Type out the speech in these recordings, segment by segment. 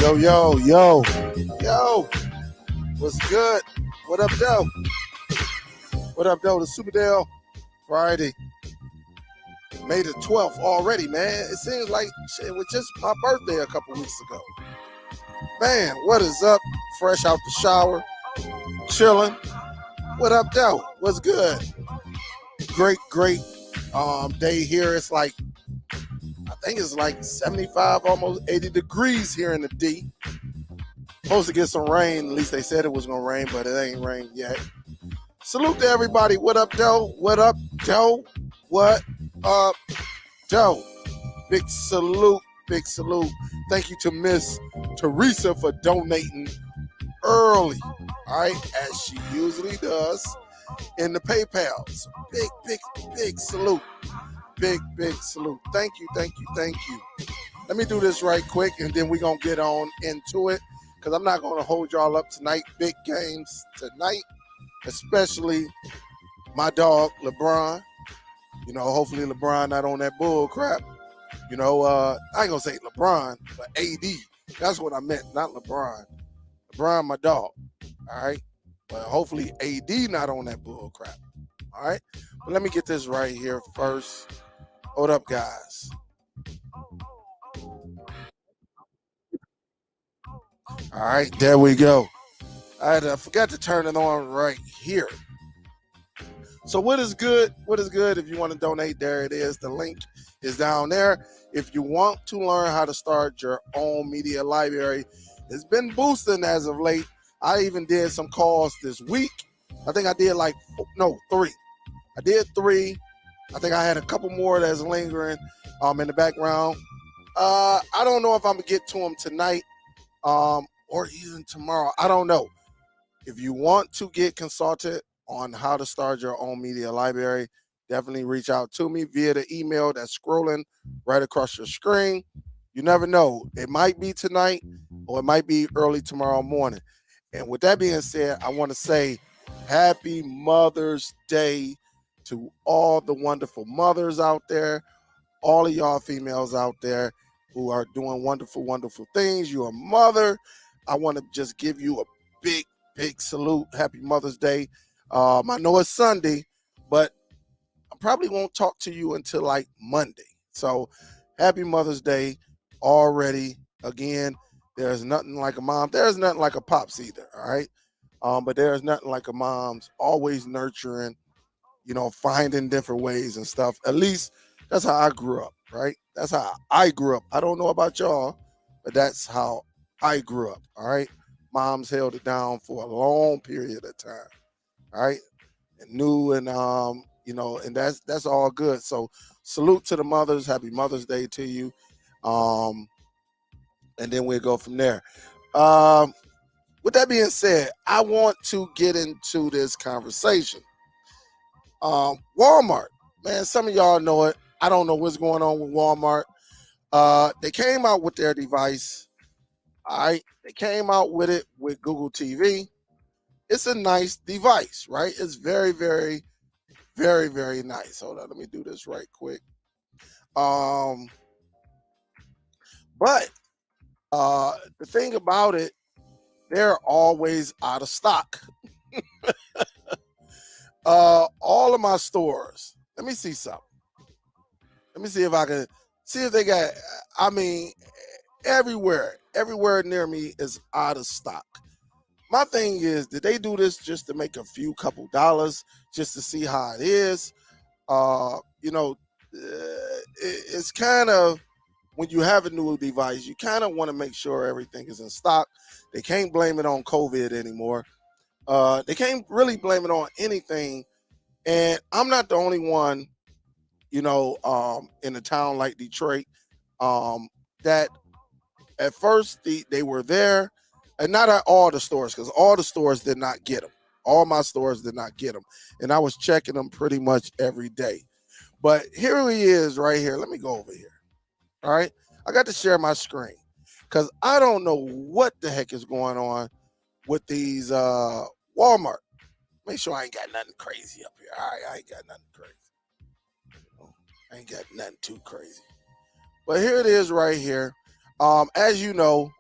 Yo. What's good? What up, though? What up, though? The Superdell Friday, May the 12th already, man. It seems like it was just my birthday a couple weeks ago. Man, what is up? Fresh out the shower, chilling. What up, though? What's good? Great day here. It's like, I think it's like 75, almost 80 degrees here in the D. Supposed to get some rain. At least they said it was going to rain, but it ain't rained yet. Salute to everybody. What up, Joe? What up, Joe? What up, Joe? Big salute. Thank you to Miss Teresa for donating early, all right, as she usually does in the PayPal. So big salute. Big salute. Thank you. Let me do this right quick, and then we're going to get on into it, because I'm not going to hold y'all up tonight. Big games tonight, especially my dog, LeBron. You know, hopefully LeBron not on that bull crap. You know, I ain't going to say LeBron, but AD. That's what I meant, not LeBron. LeBron, my dog, all right? But hopefully AD not on that bull crap, all right? But let me get this right here first. Hold up, guys. All right, there we go. I forgot to turn it on right here. So what is good? If you want to donate, there it is. The link is down there. If you want to learn how to start your own media library, it's been boosting as of late. I even did some calls this week. I think I did 3. I did 3. I think I had a couple more that's lingering in the background. I don't know if I'm going to get to them tonight or even tomorrow. I don't know. If you want to get consulted on how to start your own media library, definitely reach out to me via the email that's scrolling right across your screen. You never know. It might be tonight or it might be early tomorrow morning. And with that being said, I want to say happy Mother's Day to all the wonderful mothers out there, all of y'all females out there who are doing wonderful things. You're a mother. I want to just give you a big salute. Happy Mother's Day. I know it's Sunday, but I probably won't talk to you until like Monday. So happy Mother's Day already. Again, there's nothing like a mom. There's nothing like a pops either, all right? But there's nothing like a mom's always nurturing, you know, finding different ways and stuff. At least that's how I grew up, right? That's how I grew up. I don't know about y'all, but that's how I grew up, all right? Moms held it down for a long period of time, all right? And knew and and that's all good. So salute to the mothers. Happy Mother's Day to you. And then we'll go from there. With that being said, I want to get into this conversation. Walmart, man, some of y'all know it. I don't know what's going on with Walmart. They came out with their device. All right, they came out with it with Google TV. It's a nice device, right? It's very nice. Hold on, let me do this right quick. But the thing about it, they're always out of stock. All of my stores. Let me see something. Let me see if I can see if they got. I mean, everywhere near me is out of stock. My thing is, did they do this just to make a few couple dollars, just to see how it is? It's kind of, when you have a new device, you kind of want to make sure everything is in stock. They can't blame it on COVID anymore. They can't really blame it on anything. And I'm not the only one, in a town like Detroit, that at first they were there, and not at all the stores, because all the stores did not get them. All my stores did not get them. And I was checking them pretty much every day. But here he is right here. Let me go over here. All right. I got to share my screen because I don't know what the heck is going on with these Walmart. Make sure I ain't got nothing crazy up here. All right. I ain't got nothing crazy. I ain't got nothing too crazy. But here it is right here. As you know,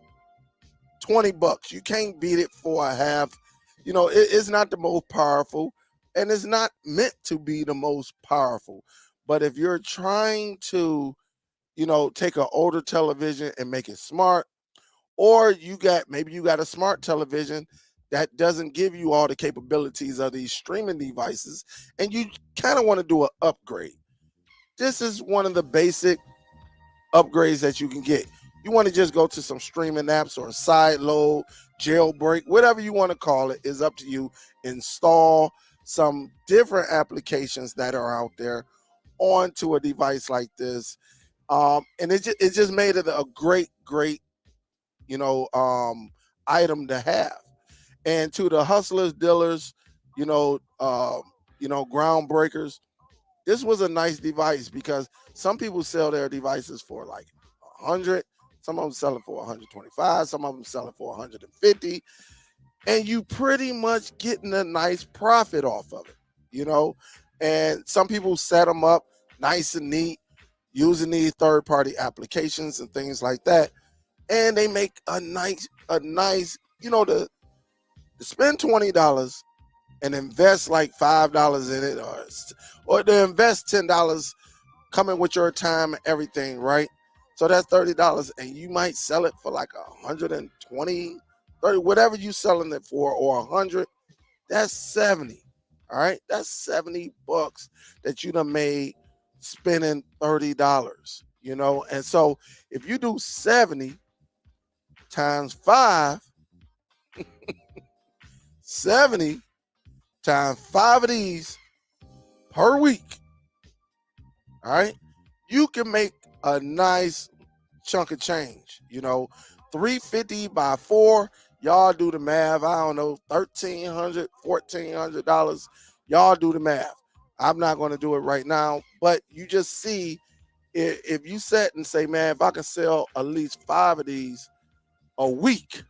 20 bucks. You can't beat it for a half. It's not the most powerful, and it's not meant to be the most powerful. But if you're trying to, take an older television and make it smart, or maybe you got a smart television that doesn't give you all the capabilities of these streaming devices, and you kind of want to do an upgrade. This is one of the basic upgrades that you can get. You want to just go to some streaming apps or side load, jailbreak, whatever you want to call it, is up to you. Install some different applications that are out there onto a device like this. And it just made it a great, great, item to have. And to the hustlers, dealers, groundbreakers, this was a nice device because some people sell their devices for like 100, some of them sell it for 125, some of them sell it for 150, and you pretty much getting a nice profit off of it. And some people set them up nice and neat using these third-party applications and things like that, and they make a nice to spend $20 and invest like $5 in it, or to invest $10 coming with your time and everything, right? So that's $30, and you might sell it for like 120, 30, whatever you selling it for, or 100. That's 70. All right, that's 70 bucks that you done made spending $30. And so if you do 70 times 5, 70 times 5 of these per week, all right, you can make a nice chunk of change. 350 by 4, y'all do the math. I don't know, $1,300, $1,400. Y'all do the math. I'm not going to do it right now, but you just see, if you sit and say, man, if I can sell at least 5 of these a week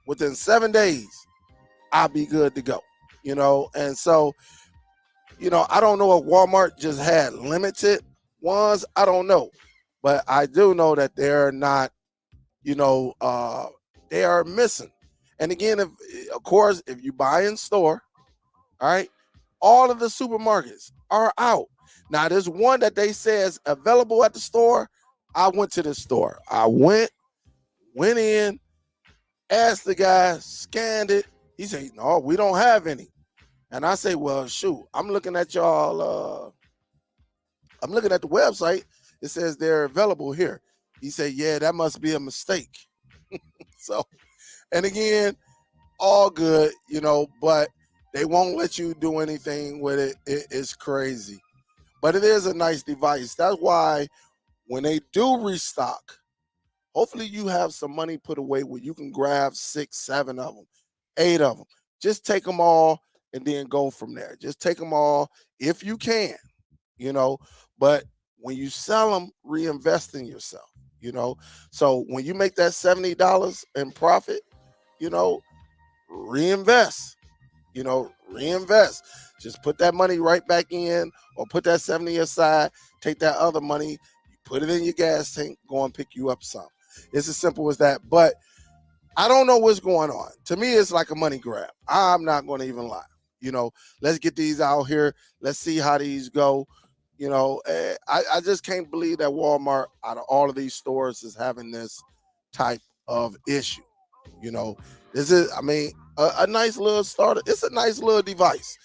within 7 days, I'll be good to go. And so, I don't know if Walmart just had limited ones. I don't know, but I do know that they're not, they are missing. And again, if you buy in store, all right, all of the supermarkets are out. Now, there's one that they say is available at the store. I went to the store. I went in, asked the guy, scanned it. He said, no, we don't have any. And I say, well, shoot, I'm looking at y'all. I'm looking at the website. It says they're available here. He said, yeah, that must be a mistake. So, and again, all good, but they won't let you do anything with it. It's crazy. But it is a nice device. That's why when they do restock, hopefully you have some money put away where you can grab 6, 7 of them, 8 of them. Just take them all and then go from there. Just take them all if you can, but when you sell them, reinvest in yourself, So when you make that $70 in profit, reinvest, reinvest. Just put that money right back in, or put that 70 aside, take that other money, put it in your gas tank, go and pick you up some. It's as simple as that. But I don't know what's going on. To me, it's like a money grab. I'm not going to even lie. Let's get these out here. Let's see how these go. I just can't believe that Walmart, out of all of these stores, is having this type of issue. This is, a nice little starter. It's a nice little device.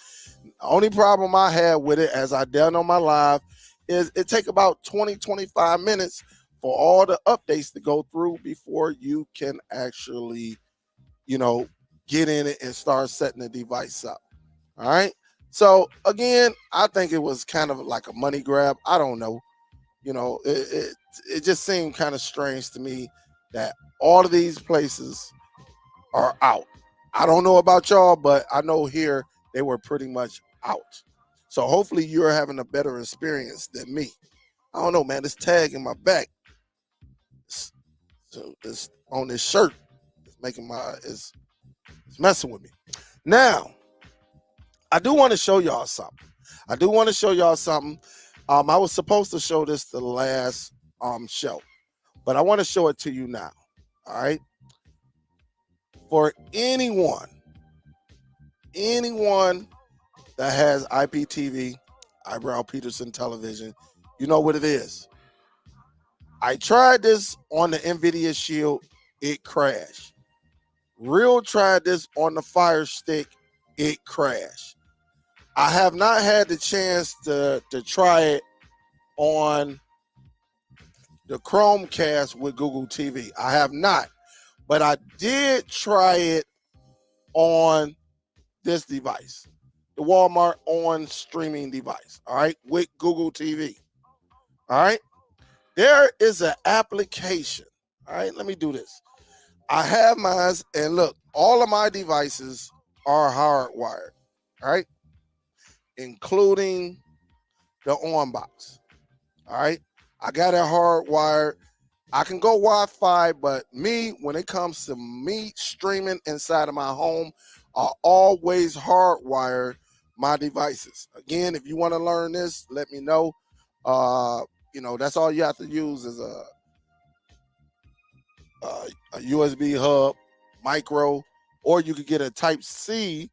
The only problem I had with it, as I done on my live, is it take about 20, 25 minutes for all the updates to go through before you can actually, get in it and start setting the device up. All right. So again, I think it was kind of like a money grab. I don't know. It just seemed kind of strange to me that all of these places are out. I don't know about y'all, but I know here they were pretty much out. So hopefully you're having a better experience than me. I don't know, man. This tag in my back, so this on this shirt, is messing with me. Now, I do want to show y'all something. I was supposed to show this the last show, but I want to show it to you now. All right. for anyone that has IPTV, Eyebrow Peterson television, you know what it is. I tried this on the NVIDIA Shield, it crashed. Real tried this on the Fire Stick, it crashed. I have not had the chance to try it on the Chromecast with Google TV. I have not, but I did try it on this device, the Walmart on streaming device, all right, with Google TV. All right, there is an application. All right, let me do this. I have mine, and look, all of my devices are hardwired, all right, including the on box. All right, I got it hardwired. I can go Wi-Fi, but me, when it comes to me streaming inside of my home, I always hardwire my devices. Again, if you want to learn this, let me know. That's all you have to use is a USB hub, micro, or you could get a Type C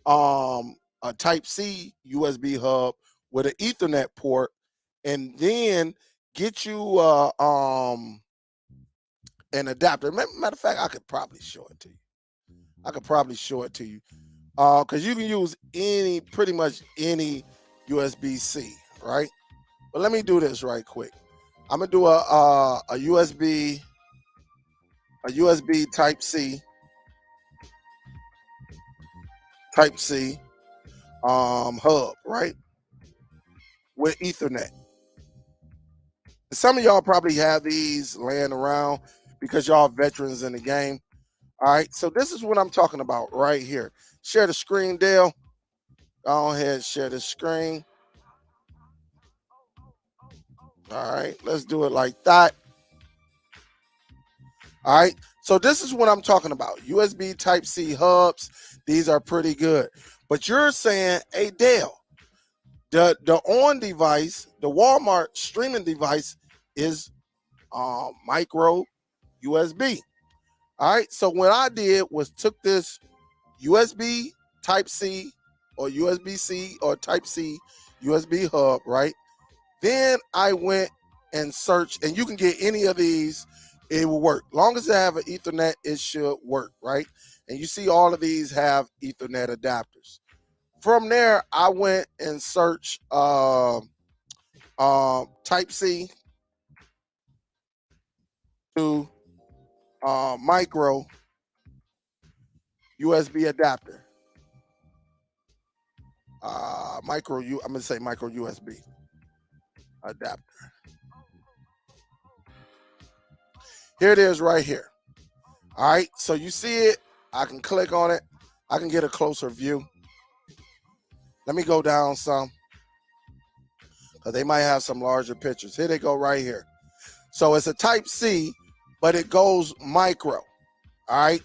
USB hub with an Ethernet port, and then get you an adapter. Matter of fact, I could probably show it to you. Because you can use pretty much any USB-C, right? But let me do this right quick. I'm gonna do a USB Type C hub, right, with Ethernet. Some of y'all probably have these laying around because y'all veterans in the game. All right, so this is what I'm talking about right here. Share the screen, Dale. Go ahead, share the screen. All right, let's do it like that. All right, so this is what I'm talking about. USB Type C hubs. These are pretty good. But you're saying, hey, Dale, the on device, the Walmart streaming device is micro USB. All right, so what I did was took this USB Type C or USB-C or Type C USB hub, right? Then I went and searched, and you can get any of these, it will work. Long as they have an Ethernet, it should work, right? And you see all of these have Ethernet adapters. From there, I went and searched Type C to micro USB adapter. I'm gonna say micro USB adapter. Here it is right here. All right, so you see it. I can click on it. I can get a closer view. Let me go down some, because they might have some larger pictures. Here they go right here. So it's a Type C, but it goes micro. All right,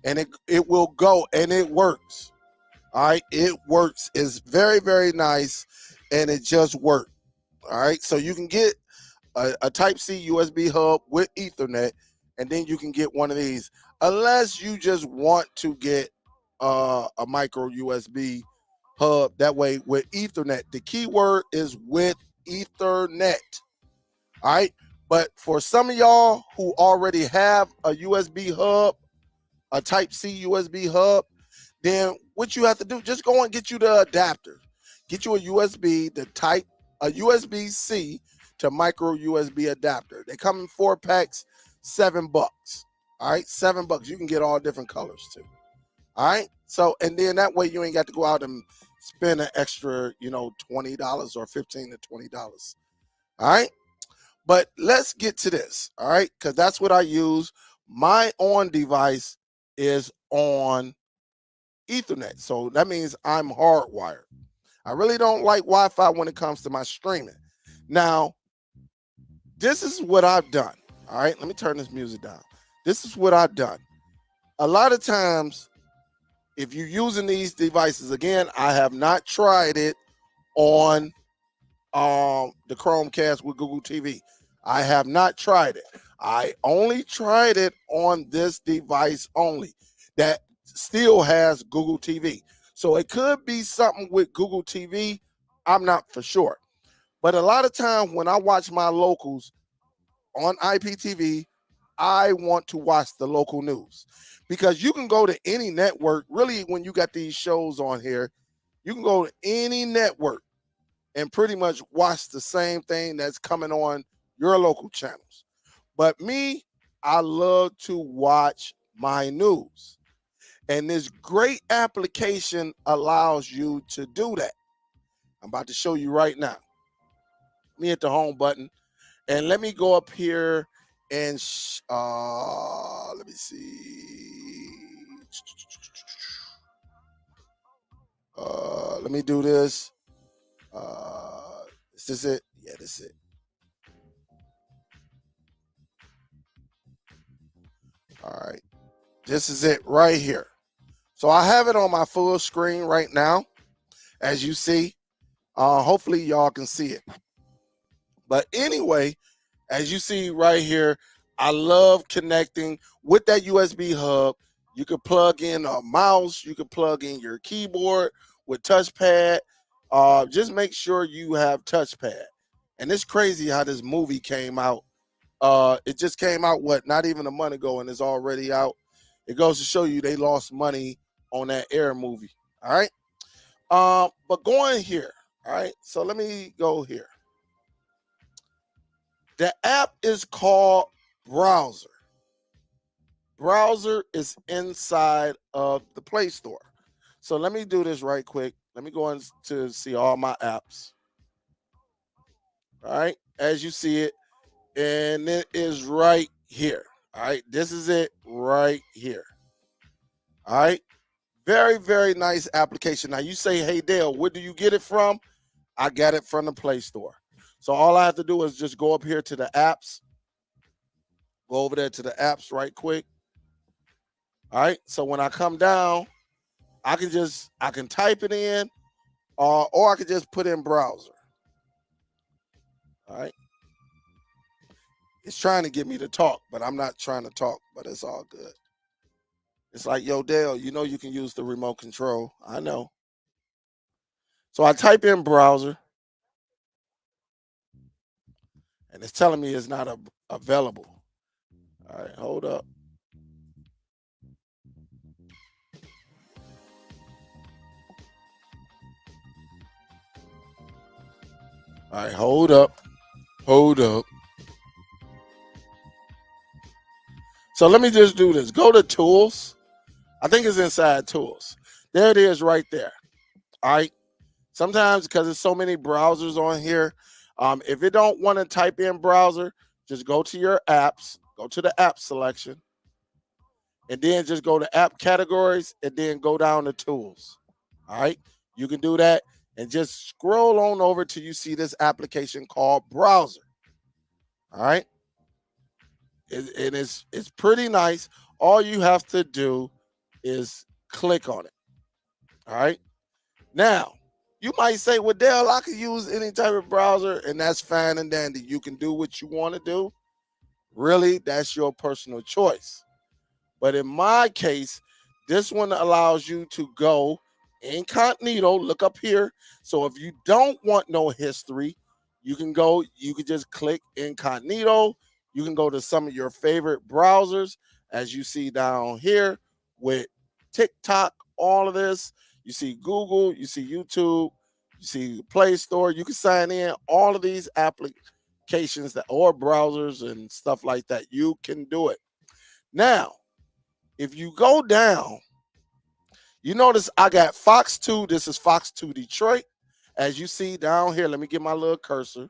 and it will go, and it works. All right, it works. It's very, very nice, and it just works. All right, so you can get a Type C USB hub with Ethernet, and then you can get one of these, unless you just want to get a micro USB hub. That way with Ethernet. The keyword is with Ethernet. All right, but for some of y'all who already have a USB hub, a Type C USB hub, then what you have to do, just go and get you the adapter. Get you a USB-C to micro USB adapter. They come in 4 packs, $7. All right, $7. You can get all different colors too. All right, so and then that way you ain't got to go out and spend an extra, $20 or $15 to $20. All right, but let's get to this. All right, because that's what I use. My on device is on Ethernet, so that means I'm hardwired. I really don't like Wi-Fi when it comes to my streaming. Now, this is what I've done. All right, let me turn this music down. This is what I've done. A lot of times, if you're using these devices, again, I have not tried it on the Chromecast with Google TV. I have not tried it. I only tried it on this device only. that still has Google TV. So it could be something with Google TV. I'm not for sure. But a lot of times when I watch my locals on IPTV, I want to watch the local news because you can go to any network. Really, when you got these shows on here, you can go to any network and pretty much watch the same thing that's coming on your local channels. But me, I love to watch my news. And this great application allows you to do that. I'm about to show you right now. Let me hit the home button and let me go up here and let me see. Let me do this. Is this it? Yeah, this is it. All right. This is it right here. So I have it on my full screen right now, as you see. Hopefully y'all can see it. But anyway, as you see right here, I love connecting with that USB hub. You can plug in a mouse, you can plug in your keyboard with touchpad. Just make sure you have touchpad. And it's crazy how this movie came out. It just came out, not even a month ago, and it's already out. It goes to show you they lost money on that Air movie. All right. But going here. All right. So let me go here. The app is called Browser. Browser is inside of the Play Store. So let me do this right quick. Let me go in to see all my apps. All right. As you see it, and it is right here. All right. This is it right here. All right. Very, very nice application. Now you say, hey, Dale, where do you get it from? I got it from the Play Store. So all I have to do is just go up here to the apps. Go over there to the apps right quick. All right. So when I come down, I can type it in, or I can just put in browser. All right. It's trying to get me to talk, but I'm not trying to talk, but it's all good. It's like, yo, Dale, you know you can use the remote control. I know. So I type in browser, and it's telling me it's not available. All right, hold up. All right, hold up. Hold up. So let me just do this. Go to tools. I think it's inside tools. There it is right there. All right. Sometimes because there's so many browsers on here, if you don't want to type in browser, just go to your apps, go to the app selection, and then just go to app categories and then go down to tools. All right. You can do that and just scroll on over till you see this application called browser. All right. It's pretty nice. All you have to do is click on it. All right. Now, you might say, well, Dale, I can use any type of browser, and that's fine and dandy. You can do what you want to do. Really, that's your personal choice. But in my case, this one allows you to go incognito, look up here. So if you don't want no history, you can just click incognito. You can go to some of your favorite browsers, as you see down here with TikTok, all of this. You see Google, you see YouTube, you see Play Store. You can sign in all of these applications that or browsers and stuff like that. You can do it. Now, if you go down, you notice I got Fox 2. This is Fox 2 Detroit. As you see down here, let me get my little cursor.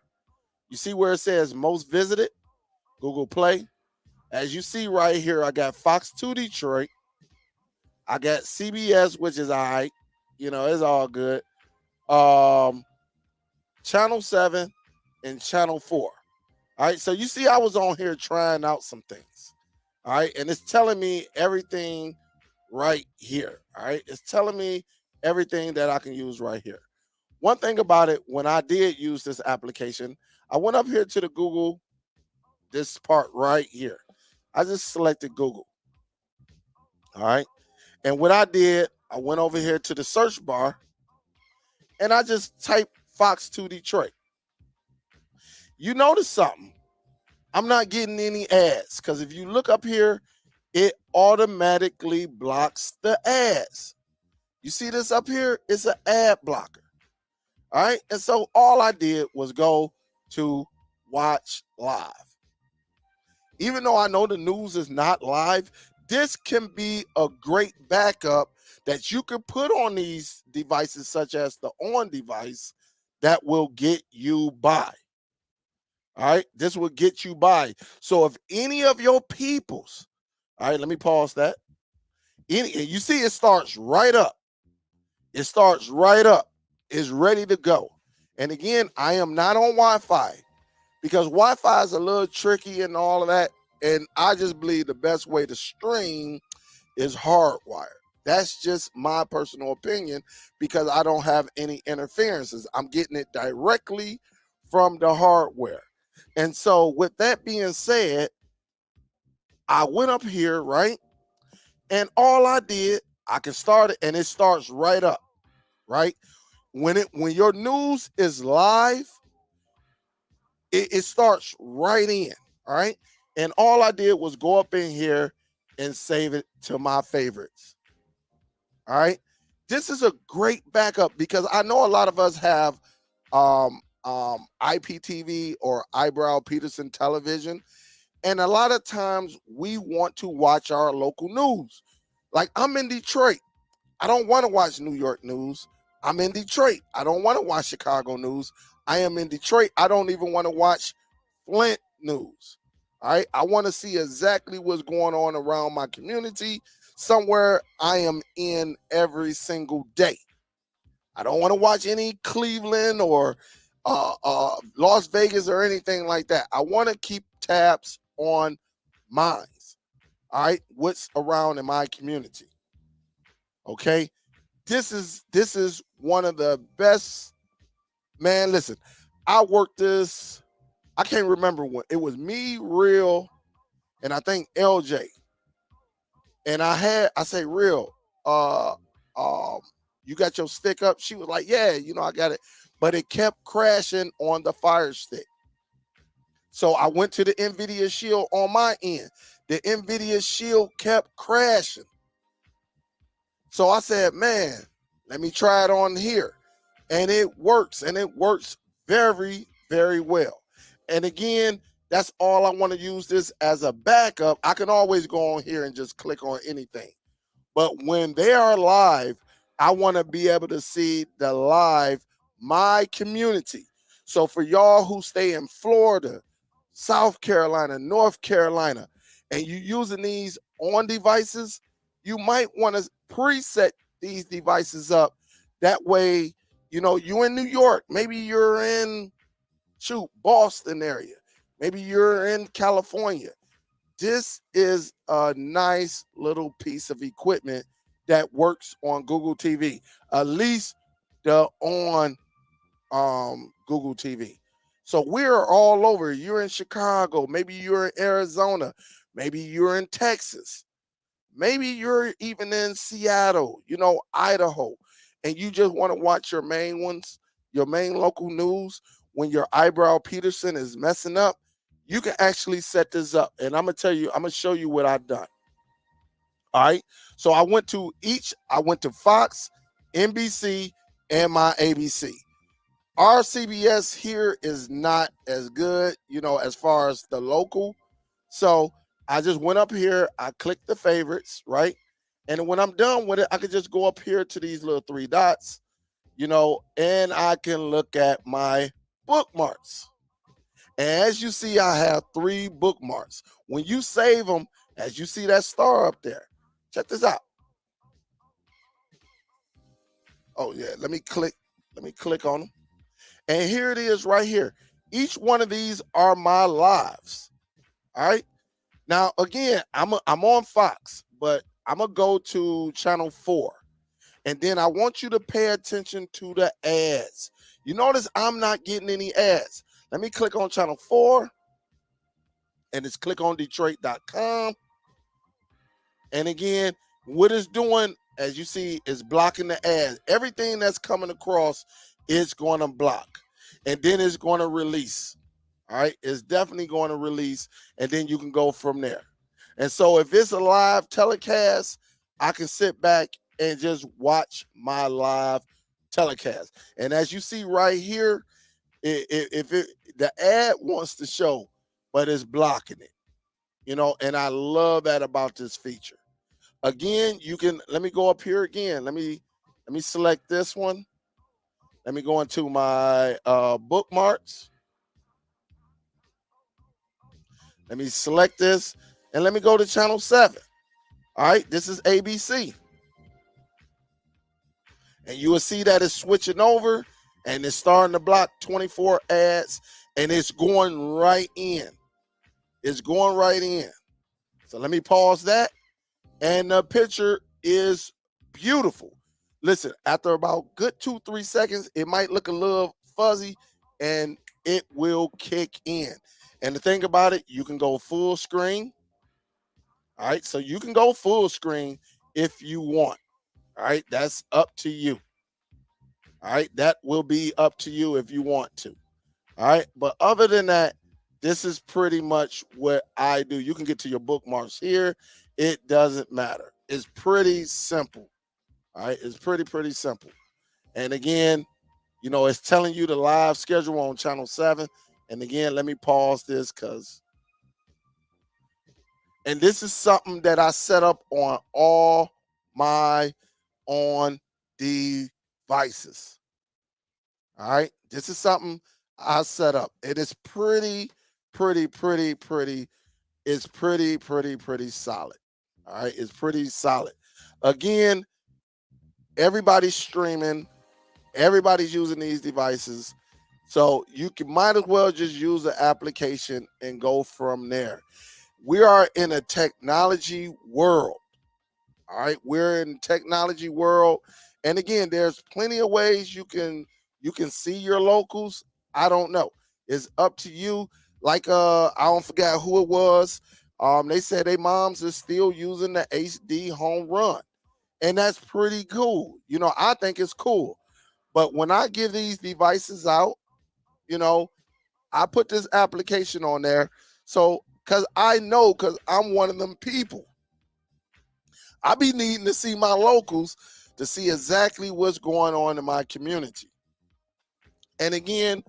You see where it says most visited? Google Play. As you see right here, I got Fox 2 Detroit. I got CBS, which is all right. You know, it's all good. Channel 7 and Channel 4. All right. So you see, I was on here trying out some things. All right. And it's telling me everything right here. All right. It's telling me everything that I can use right here. One thing about it, when I did use this application, I went up here to the Google, this part right here. I just selected Google. All right. And what I did, I went over here to the search bar and I just typed Fox 2 Detroit. You notice something? I'm not getting any ads because if you look up here, it automatically blocks the ads. You see this up here? It's an ad blocker. All right. And so all I did was go to watch live. Even though I know the news is not live, this can be a great backup that you can put on these devices, such as the on device, that will get you by. All right. This will get you by. So if any of your peoples, all right, let me pause that. You see, it starts right up. It starts right up. It's ready to go. And again, I am not on Wi-Fi because Wi-Fi is a little tricky and all of that. And I just believe the best way to stream is hardwired. That's just my personal opinion because I don't have any interferences. I'm getting it directly from the hardware. And so with that being said, I went up here, right? And all I did, I can start it and it starts right up, right? When your news is live, it starts right in, all right? And all I did was go up in here and save it to my favorites. All right. This is a great backup because I know a lot of us have IPTV or eyebrow Peterson television. And a lot of times we want to watch our local news. Like I'm in Detroit. I don't want to watch New York news. I'm in Detroit. I don't want to watch Chicago news. I am in Detroit. I don't even want to watch Flint news. All right. I want to see exactly what's going on around my community, somewhere I am in every single day. I don't want to watch any Cleveland or Las Vegas or anything like that. I want to keep tabs on mine. All right. What's around in my community. Okay. This is one of the best. Man, listen, I worked this. I can't remember when it was me, Real, and I think LJ. And I say, Real, uh, you got your stick up? She was like, yeah, I got it. But it kept crashing on the Fire Stick. So I went to the NVIDIA Shield on my end. The NVIDIA Shield kept crashing. So I said, man, let me try it on here. And it works, and it works very, very well. And again, that's all I want to use this as a backup. I can always go on here and just click on anything. But when they are live, I want to be able to see the live, my community. So for y'all who stay in Florida, South Carolina, North Carolina, and you using these on devices, you might want to preset these devices up. That way, you in New York, maybe you're in Boston area, maybe you're in California. This is a nice little piece of equipment that works on Google TV, at least the on Google TV. So we're all over. You're in Chicago, maybe you're in Arizona, maybe you're in Texas, maybe you're even in Seattle, Idaho, and you just want to watch your main ones, your main local news when your eyebrow Peterson is messing up. You can actually set this up. And I'm going to show you what I've done. All right. So I went to Fox, NBC, and my ABC. Our CBS here is not as good, as far as the local. So I just went up here, I clicked the favorites, right? And when I'm done with it, I could just go up here to these little three dots, and I can look at my bookmarks. And as you see, I have 3 bookmarks. When you save them, as you see that star up there, check this out. Oh yeah, let me click on them. And here it is right here. Each one of these are my lives. All right. Now, again, I'm on Fox, but I'm going to go to channel 4. And then I want you to pay attention to the ads. You notice I'm not getting any ads. Let me click on channel 4. And it's click on Detroit.com. And again, What it's doing, as you see, is blocking the ad. Everything that's coming across, it's going to block. And then it's going to release. All right. It's definitely going to release. And then you can go from there. And so if it's a live telecast, I can sit back and just watch my live telecast. And as you see right here, if it the ad wants to show, but it's blocking it, and I love that about this feature. Again, you can let me go up here again. Let me select this one. Let me go into my bookmarks. Let me select this and let me go to channel 7. All right, this is ABC. And you will see that it's switching over and it's starting to block 24 ads and it's going right in. It's going right in. So let me pause that. And the picture is beautiful. Listen, after about good 2-3 seconds, it might look a little fuzzy and it will kick in. And the thing about it, you can go full screen. All right, so you can go full screen if you want. All right, that's up to you. All right, that will be up to you if you want to. All right, but other than that, this is pretty much what I do. You can get to your bookmarks here. It doesn't matter. It's pretty simple. All right, it's pretty simple. And again, it's telling you the live schedule on channel 7. And again, let me pause this and this is something that I set up on all my on devices. All right, this is something I set up. It is pretty. It's pretty solid. All right, it's pretty solid. Again, everybody's streaming, everybody's using these devices, so you might as well just use the application and go from there. We are in a technology world. All right, we're in technology world, and again, there's plenty of ways you can see your locals. I don't know. It's up to you. Like I don't forget who it was. They said their moms are still using the HD home run, and that's pretty cool. I think it's cool. But when I give these devices out, you know, I put this application on there, so because I'm one of them people. I be needing to see my locals to see exactly what's going on in my community. And again,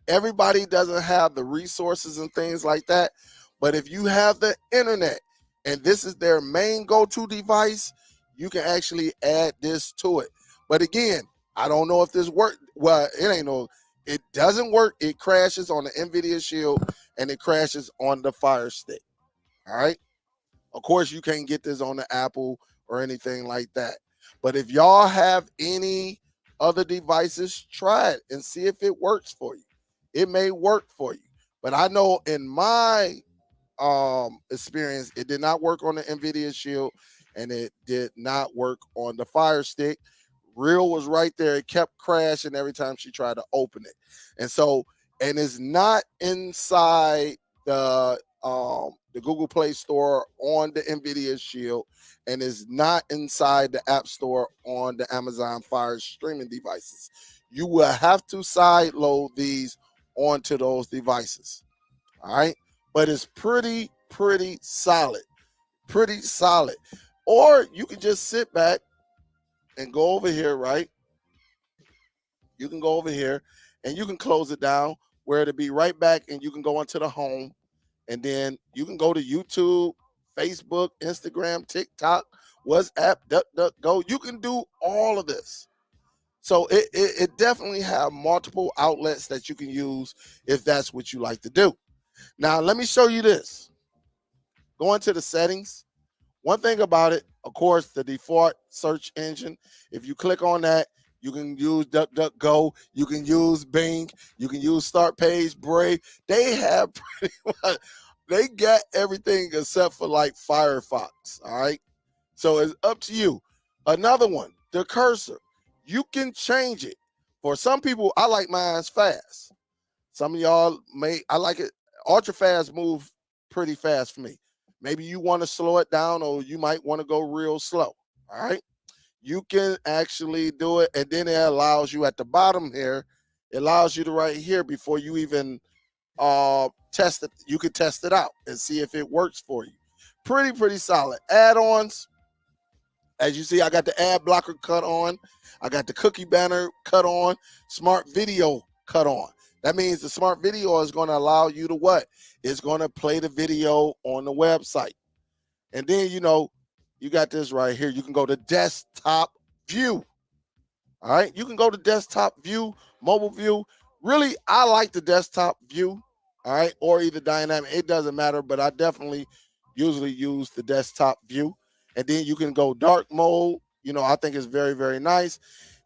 everybody doesn't have the resources and things like that. But if you have the internet and this is their main go-to device, you can actually add this to it. But again, I don't know if this works. Well, it doesn't work. It crashes on the NVIDIA Shield and it crashes on the Fire Stick. All right. Of course, you can't get this on the Apple or anything like that. But if y'all have any other devices, try it and see if it works for you. It may work for you. But I know in my experience, it did not work on the NVIDIA Shield and it did not work on the Fire Stick. Real was right there. It kept crashing every time she tried to open it. And it's not inside the Google Play Store on the NVIDIA Shield, and is not inside the App Store on the Amazon Fire streaming devices. You will have to side load these onto those devices. All right, but it's pretty solid, pretty solid. Or you can just sit back and go over here, right? You can go over here and you can close it down where it'll be right back, and you can go into the home, and then you can go to YouTube, Facebook, Instagram, TikTok, WhatsApp, DuckDuckGo. You can do all of this. So it definitely have multiple outlets that you can use if that's what you like to do. Now, let me show you this. Go into the settings. One thing about it, of course, the default search engine, if you click on that, you can use DuckDuckGo, you can use Bing, you can use Start Page, Brave. They have pretty much, they got everything except for like Firefox. All right. So it's up to you. Another one, the cursor. You can change it. For some people, I like mine's fast. Some of y'all I like it. Ultra fast move pretty fast for me. Maybe you want to slow it down, or you might want to go real slow. All right. You can actually do it. And then it allows you at the bottom here, it allows you to right here before you even test it. You can test it out and see if it works for you. Pretty solid. Add-ons. As you see, I got the ad blocker cut on. I got the cookie banner cut on. Smart video cut on. That means the smart video is going to allow you to what? It's going to play the video on the website. And then, you got this right here. You can go to desktop view. All right. You can go to desktop view, mobile view. Really, I like the desktop view. All right. Or either dynamic. It doesn't matter, but I definitely usually use the desktop view. And then you can go dark mode. I think it's very nice.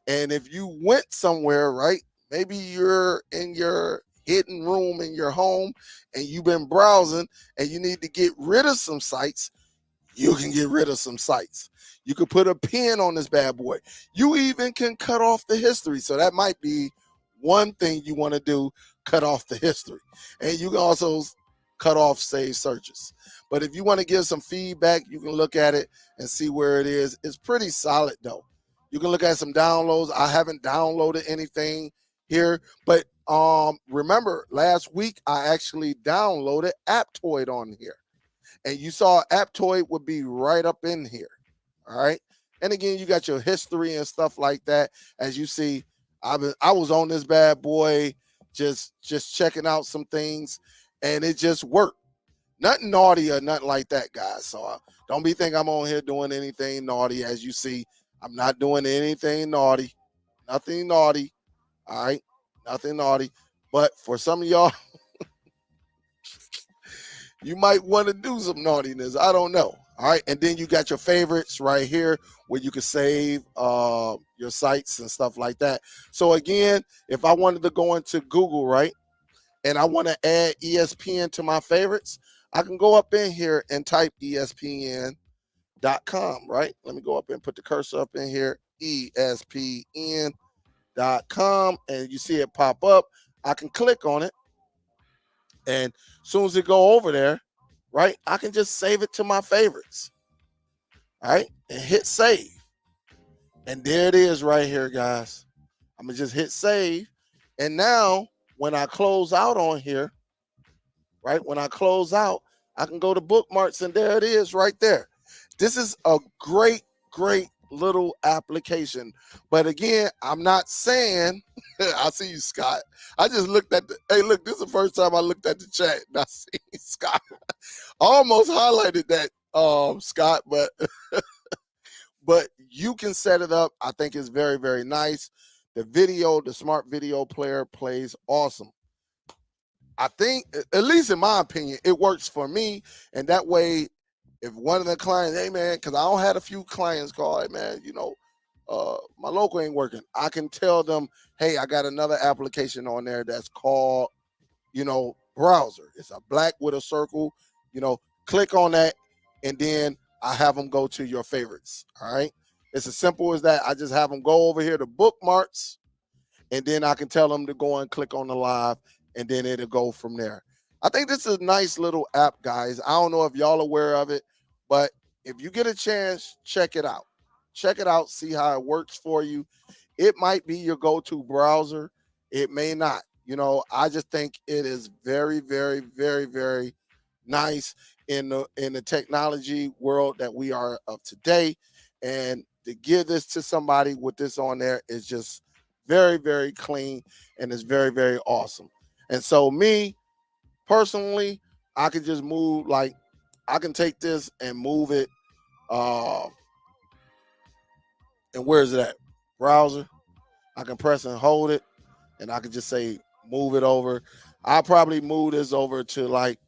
And if you went somewhere, right, maybe you're in your hidden room in your home and you've been browsing and you need to get rid of some sites, you can get rid of some sites. You could put a pin on this bad boy. You even can cut off the history. So that might be one thing you want to do, cut off the history. And you can also cut off save searches. But if you want to give some feedback, you can look at it and see where it is. It's pretty solid though. You can look at some downloads. I haven't downloaded anything here, but remember last week I actually downloaded Aptoid on here. And you saw Aptoid would be right up in here. All right. And again, you got your history and stuff like that. As you see, I was on this bad boy, just checking out some things, and it just worked. Nothing naughty or nothing like that, guys. So don't be thinking I'm on here doing anything naughty. As you see, I'm not doing anything naughty. Nothing naughty. All right. Nothing naughty. But for some of y'all, you might want to do some naughtiness. I don't know. All right. And then you got your favorites right here where you can save your sites and stuff like that. So again, if I wanted to go into Google, right, and I want to add ESPN to my favorites, I can go up in here and type ESPN.com, right? Let me go up and put the cursor up in here, ESPN.com, and you see it pop up. I can click on it. And as soon as it go over there, right, I can just save it to my favorites. All right, and hit save. And there it is right here, guys. I'm going to just hit save. And now when I close out on here, right, when I close out, I can go to bookmarks and there it is right there. This is a great little application. But again, I'm not saying, I see you, Scott. I just looked at hey, look, this is the first time I looked at the chat and I see Scott. I almost highlighted that, Scott, but you can set it up. I think it's very nice. The smart video player plays awesome. I think, at least in my opinion, it works for me. And that way, if one of the clients, hey man, because I don't had a few clients call, hey man, my local ain't working. I can tell them, hey, I got another application on there that's called, browser. It's a black with a circle, click on that, and then I have them go to your favorites. All right. It's as simple as that. I just have them go over here to bookmarks, and then I can tell them to go and click on the live, and then it'll go from there. I think this is a nice little app, guys. I don't know if y'all are aware of it, but if you get a chance, check it out. Check it out, see how it works for you. It might be your go-to browser. It may not. I just think it is very nice in the technology world that we are of today. And to give this to somebody with this on there is just very clean, and it's very awesome. And so me personally, I can just move, like I can take this and move it. And where is it at? Browser. I can press and hold it, and I can just say move it over. I'll probably move this over to like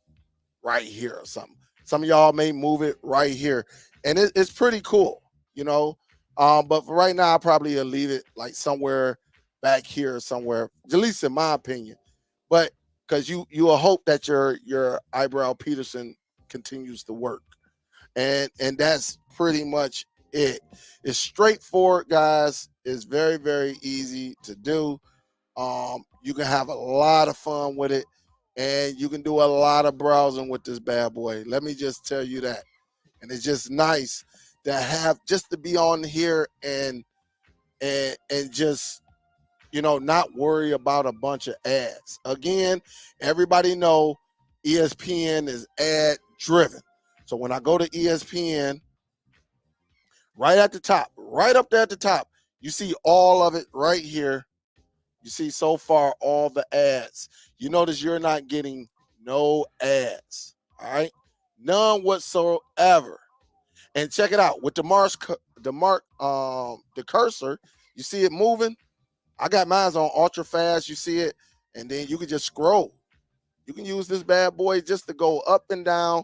right here or something. Some of y'all may move it right here, and it's pretty cool, But for right now, I'll probably leave it like somewhere back here or somewhere, at least in my opinion. But because you will hope that your eyebrow Peterson continues to work, and that's pretty much it. It's straightforward, guys. It's very easy to do. You can have a lot of fun with it. and you can do a lot of browsing with this bad boy. Let me just tell you that. And it's just nice to have, just to be on here and just, not worry about a bunch of ads. Again, everybody know ESPN is ad driven. So when I go to ESPN, right at the top, right up there at the top, you see all of it right here. You see so far all the ads. You notice you're not getting no ads. All right, none whatsoever. And check it out with the cursor. You see it moving. I got mine on ultra fast. You see it, and then you can just scroll. You can use this bad boy just to go up and down.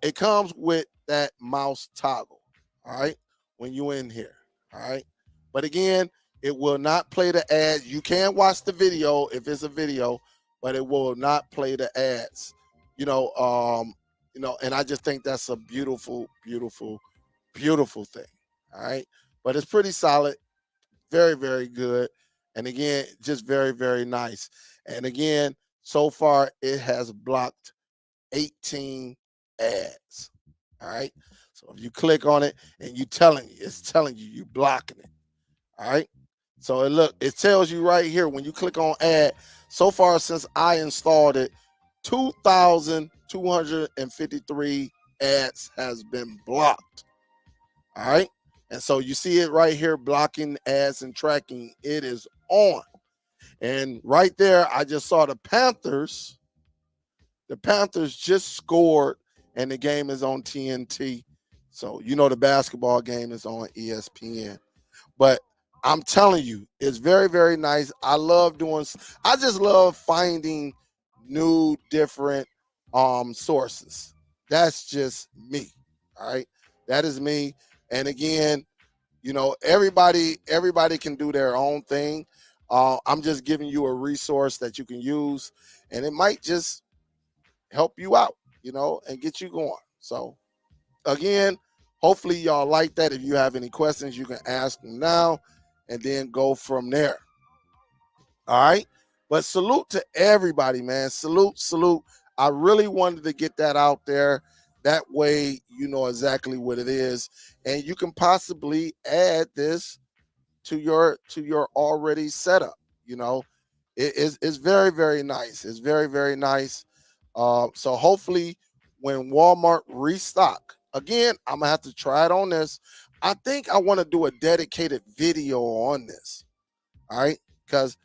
It comes with that mouse toggle. All right, when you in here. All right, but again, it will not play the ads. You can watch the video if it's a video, but it will not play the ads. You know, and I just think that's a beautiful, beautiful, beautiful thing. All right, but it's pretty solid, very, very good, and again, just very, very nice. And again, so far it has blocked 18 ads. All right. So if you click on it and it's telling you you blocking it. All right. So it tells you right here when you click on ad. So far since I installed it, 2,253 ads has been blocked. All right. And so you see it right here, blocking ads and tracking. It is on. And right there, I just saw the Panthers. The Panthers just scored, and the game is on TNT. So, the basketball game is on ESPN. But I'm telling you, it's very, very nice. I just love finding new, different sources. That's just me. All right. That is me. And again, everybody can do their own thing. I'm just giving you a resource that you can use, and it might just help you out, and get you going. So again, hopefully y'all like that. If you have any questions, you can ask them now and then go from there. All right. But salute to everybody, man. Salute, salute. I really wanted to get that out there. That way you know exactly what it is. And you can possibly add this to your already setup. It's very, very nice. It's very, very nice. So hopefully when Walmart restock, again, I'm gonna have to try it on this. I think I want to do a dedicated video on this. All right, because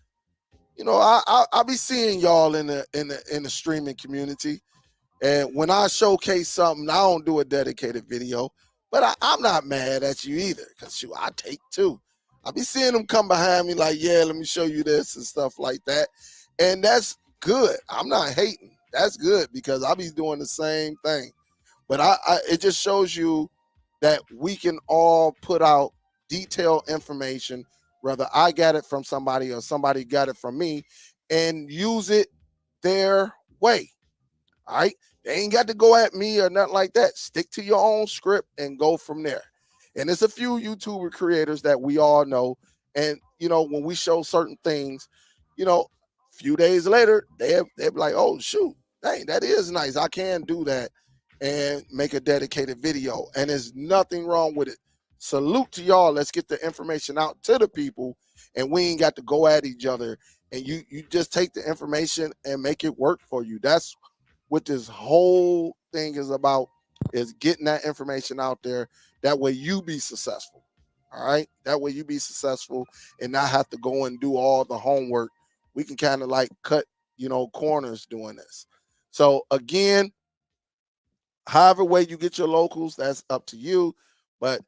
I'll be seeing y'all in the streaming community, and when I showcase something, I don't do a dedicated video, but I'm not mad at you either, because I take two. I be seeing them come behind me like, yeah, let me show you this and stuff like that, and that's good. I'm not hating. That's good because I be doing the same thing. But it just shows you that we can all put out detailed information, whether I got it from somebody or somebody got it from me, and use it their way. All right. They ain't got to go at me or nothing like that. Stick to your own script and go from there. And there's a few YouTuber creators that we all know. And, when we show certain things, a few days later, they'll be like, oh, shoot, dang, that is nice. I can do that and make a dedicated video. And there's nothing wrong with it. Salute to y'all. Let's get the information out to the people. And we ain't got to go at each other. And you just take the information and make it work for you. That's what this whole thing is about, is getting that information out there. That way you be successful. All right. That way you be successful and not have to go and do all the homework. We can kind of like cut, corners doing this. So again, however way you get your locals, that's up to you. But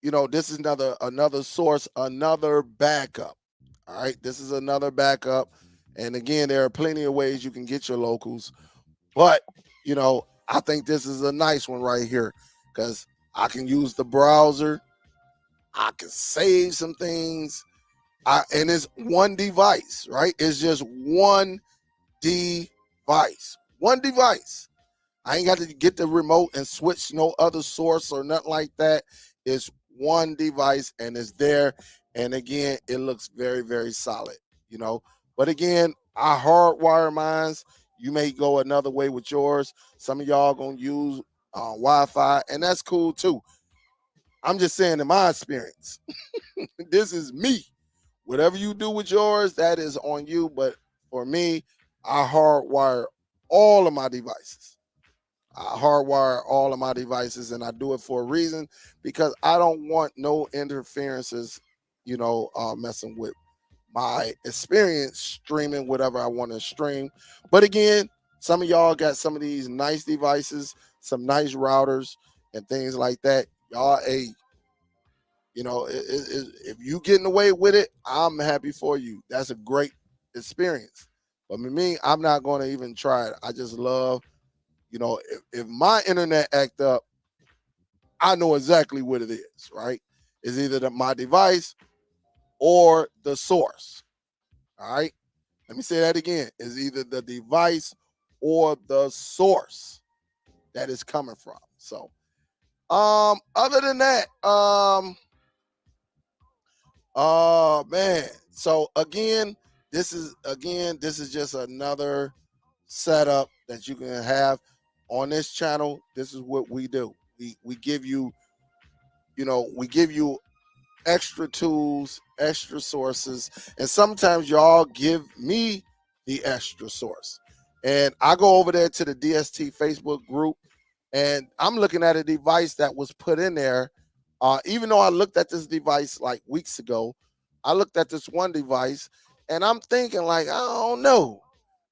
this is another source, another backup. All right. This is another backup. And again, there are plenty of ways you can get your locals. But, I think this is a nice one right here because I can use the browser. I can save some things. And it's one device, right? It's just one device. One device. I ain't got to get the remote and switch no other source or nothing like that. It's one device and it's there. And again, it looks very, very solid, But again, I hardwire mines. You may go another way with yours. Some of y'all gonna use Wi-Fi, and that's cool too. I'm just saying, in my experience, this is me. Whatever you do with yours, that is on you. But for me, I hardwire all of my devices. I hardwire all of my devices, and I do it for a reason, because I don't want no interferences, messing with my experience streaming whatever I want to stream. But again, some of y'all got some of these nice devices, some nice routers and things like that. Y'all, if you getting away with it, I'm happy for you. That's a great experience. But with me, I'm not going to even try it. I just love, if my internet act up, I know exactly what it is, right? It's either my device or the source. All right. Let me say that again. It's either the device or the source that is coming from. So, other than that, oh man. So this is just another setup that you can have on this channel. This is what we do. We give you, we give you extra tools, extra sources, and sometimes y'all give me the extra source. And I go over there to the DST Facebook group, and I'm looking at a device that was put in there. Even though I looked at this device like weeks ago, I looked at this one device, and I'm thinking like, I don't know.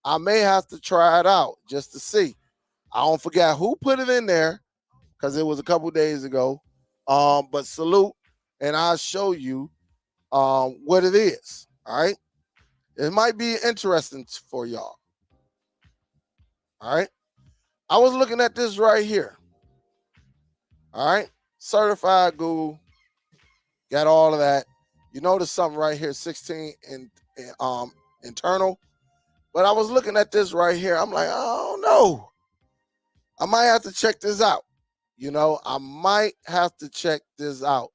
I may have to try it out just to see. I don't forget who put it in there, because it was a couple days ago. But salute, and I'll show you what it is. All right. It might be interesting for y'all. All right. I was looking at this right here. All right. Certified Google. Got all of that. You notice something right here, 16 internal. But I was looking at this right here. I'm like, I don't know. I might have to check this out. I might have to check this out.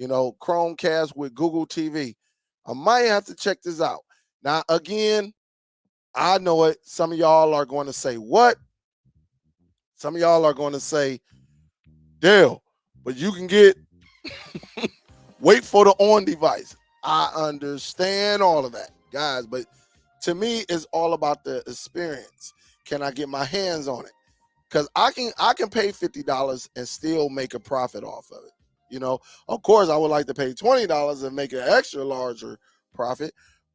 Chromecast with Google TV. I might have to check this out. Now, again, I know it. Some of y'all are going to say, what? Some of y'all are going to say, Dale, but you can get, wait for the on device. I understand all of that, guys, but to me, it's all about the experience. Can I get my hands on it? Because I can pay $50 and still make a profit off of it. Of course, I would like to pay $20 and make an extra larger profit,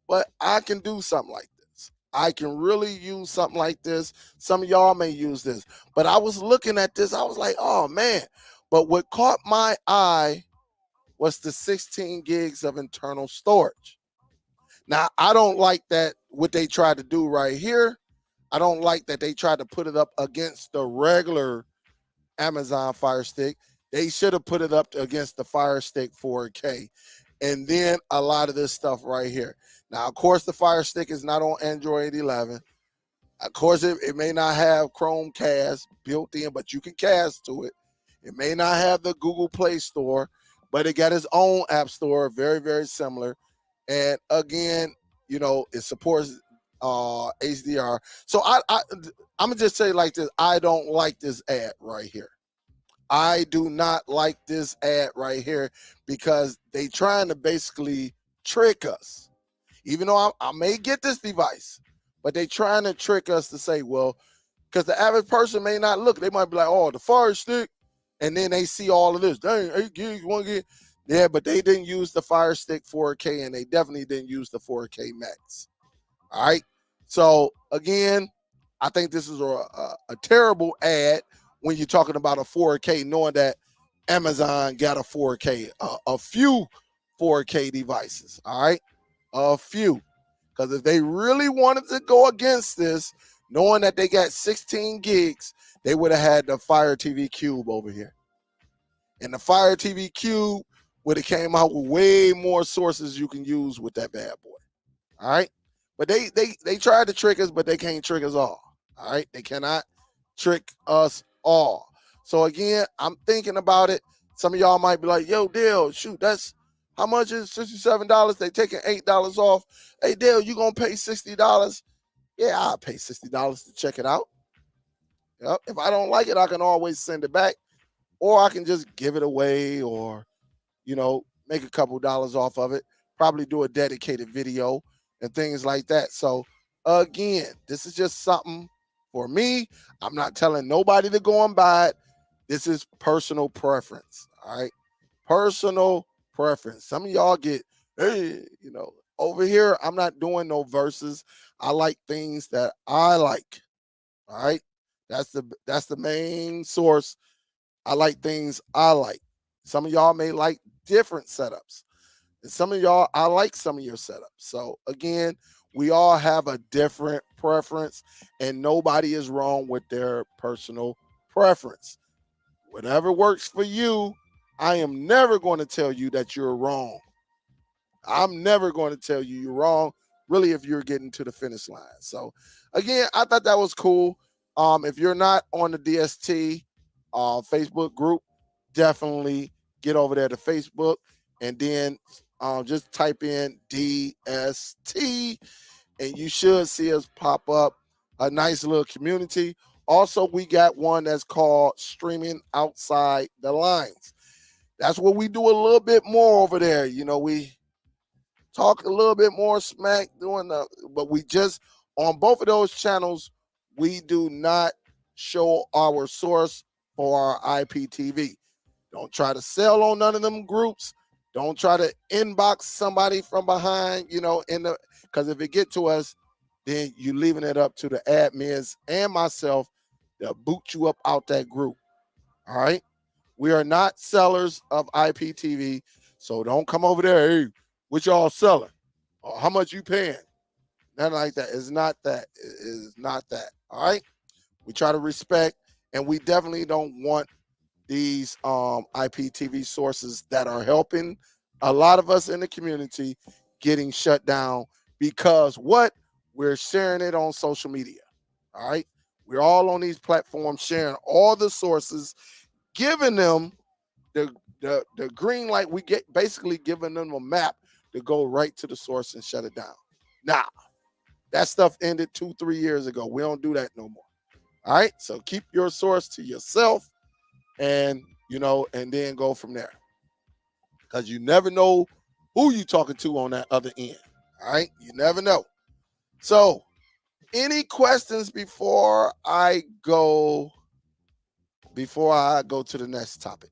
but I can do something like this. I can really use something like this. Some of y'all may use this, but I was looking at this. I was like, oh man. But what caught my eye was the 16 gigs of internal storage. Now, I don't like that what they tried to do right here. I don't like that they tried to put it up against the regular Amazon Fire Stick. They should have put it up against the Fire Stick 4K. And then a lot of this stuff right here. Now, of course, the Fire Stick is not on Android 11. Of course, it may not have Chromecast built in, but you can cast to it. It may not have the Google Play Store, but it got its own app store, very, very similar. And again, it supports HDR. So I'm gonna just say like this: I don't like this ad right here. I do not like this ad right here, because they trying to basically trick us. Even though I may get this device, but they trying to trick us to say, well, because the average person may not look. They might be like, oh, the Fire Stick, and then they see all of this. Dang, 8 gigs, 1 gig. Yeah, but they didn't use the Fire Stick 4K, and they definitely didn't use the 4K Max. All right. So again, I think this is a terrible ad when you're talking about a 4K, knowing that Amazon got a 4K, a few 4K devices. All right. A few. Because if they really wanted to go against this, knowing that they got 16 gigs, they would have had the Fire TV Cube over here. And the Fire TV Cube would have came out with way more sources you can use with that bad boy. All right. But they tried to trick us, but they can't trick us all. All right. They cannot trick us all. So again, I'm thinking about it. Some of y'all might be like, yo, Dale, shoot, that's how much is $67? They taking $8 off. Hey, Dale, you gonna pay $60? Yeah, I'll pay $60 to check it out. Yep. If I don't like it, I can always send it back, or I can just give it away, or make a couple dollars off of it. Probably do a dedicated video and things like that. So again, this is just something for me. I'm not telling nobody to go and buy it. This is personal preference. All right. Personal preference. Some of y'all get, hey, over here, I'm not doing no verses. I like things that I like. All right. That's the main source. I like things I like. Some of y'all may like different setups. And some of y'all, I like some of your setups. So again, we all have a different preference, and nobody is wrong with their personal preference. Whatever works for you, I am never going to tell you that you're wrong. I'm never going to tell you you're wrong, really, if you're getting to the finish line. So, again, I thought that was cool. If you're not on the DST Facebook group, definitely get over there to Facebook and then just type in DST and you should see us pop up a nice little community. Also, we got one that's called Streaming Outside the Lines. That's what we do a little bit more over there. We talk a little bit more smack but we just on both of those channels, we do not show our source for our IPTV. Don't try to sell on none of them groups. Don't try to inbox somebody from behind, because if it get to us, then you leaving it up to the admins and myself to boot you up out that group. All right. We are not sellers of IPTV, so don't come over there. Hey, what y'all selling? Or how much you paying? Nothing like that. It's not that. It is not that. All right. We try to respect, and we definitely don't want these IPTV sources that are helping a lot of us in the community getting shut down because what? We're sharing it on social media. All right. We're all on these platforms sharing all the sources, giving them the green light. We get basically giving them a map to go right to the source and shut it down. Now, that stuff ended 2-3 years ago. We don't do that no more. All right. So keep your source to yourself and and then go from there. Because you never know who you talking to on that other end. All right. You never know. So any questions before I go to the next topic?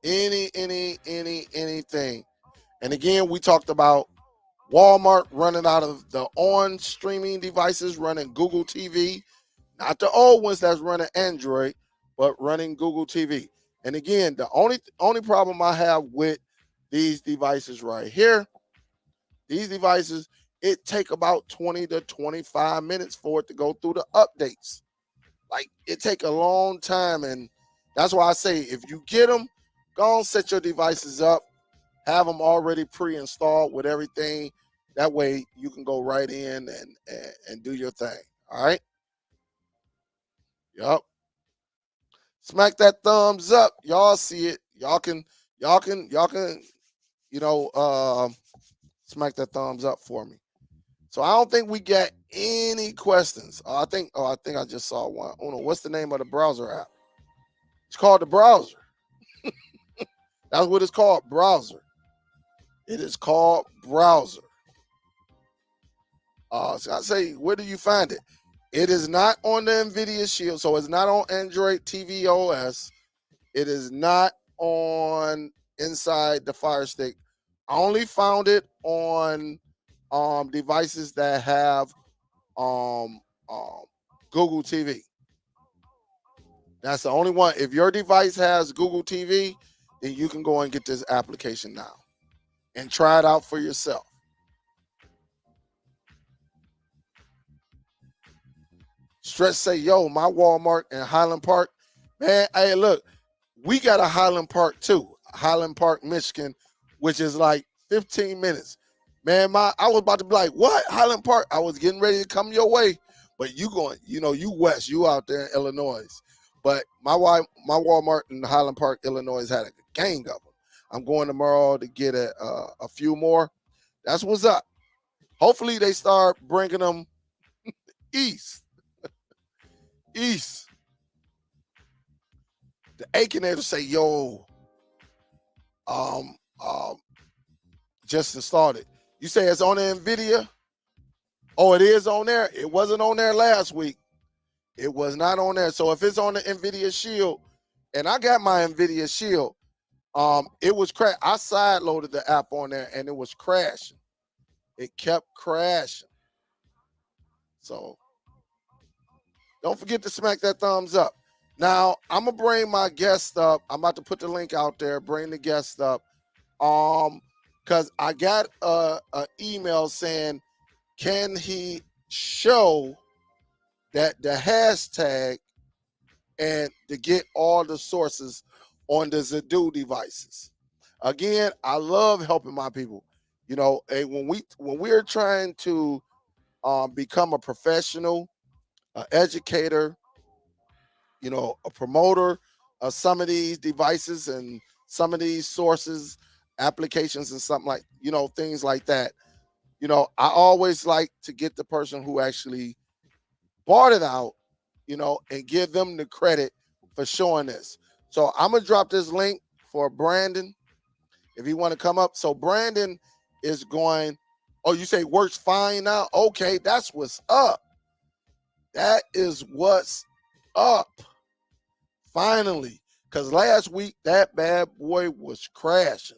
Anything. And again, we talked about Walmart running out of the on streaming devices, running Google TV, not the old ones that's running Android, but running Google TV. And again, the only problem I have with these devices right here, it take about 20 to 25 minutes for it to go through the updates. Like it take a long time, and that's why I say if you get them, go and set your devices up, have them already pre-installed with everything. That way you can go right in and do your thing. All right. Yup. Smack that thumbs up. Y'all see it. Y'all can smack that thumbs up for me. So I don't think we got any questions. I think I just saw one. Oh no, what's the name of the browser app? It's called the browser. That's what it's called, browser. It is called browser. So I say, where do you find it? It is not on the NVIDIA Shield, so it's not on Android TV OS. It is not on inside the Fire Stick. I only found it on devices that have um, um, Google TV. That's the only one. If your device has Google TV, then you can go and get this application now and try it out for yourself. Stretch say, yo, my Walmart in Highland Park, man. Hey, look, we got a Highland Park too, Highland Park, Michigan, which is like 15 minutes. Man, I was about to be like, what? Highland Park? I was getting ready to come your way, but you going, you west, you out there in Illinois. But my Walmart in Highland Park, Illinois had a gang of them. I'm going tomorrow to get a few more. That's what's up. Hopefully they start bringing them east. East. The Achinator say, yo, um, um, just installed it. You say it's on the NVIDIA? Oh, it is on there? It wasn't on there last week. It was not on there. So if it's on the NVIDIA Shield, and I got my NVIDIA Shield, it was crash. I side loaded the app on there and it was crashing. It kept crashing. So don't forget to smack that thumbs up. Now I'm gonna bring my guest up. I'm about to put the link out there. Bring the guest up. Because I got a email saying, can he show that the hashtag and to get all the sources on the Zadu devices? Again, I love helping my people. You know, when we're trying to become a professional, an educator, you know, a promoter of some of these devices and some of these sources, applications, and something like, you know, things like that. You know, I always like to get the person who actually bought it out, you know, and give them the credit for showing this. So I'm gonna drop this link for Brandon if you want to come up. So Brandon is going. Oh, you say works fine now? Okay, that's what's up. That is what's up. Finally, because last week that bad boy was crashing.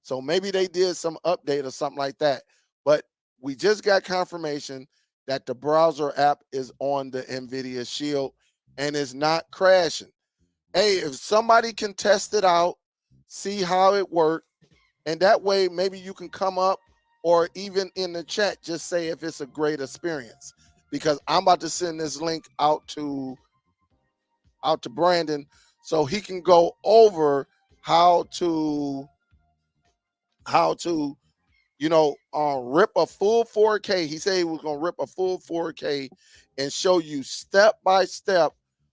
So maybe they did some update or something like that. But we just got confirmation that the browser app is on the NVIDIA Shield and is not crashing. Hey, if somebody can test it out, see how it works, and that way maybe you can come up or even in the chat just say if it's a great experience. Because I'm about to send this link out to Brandon so he can go over how to rip a full 4K. He said he was gonna rip a full 4K and show you step by step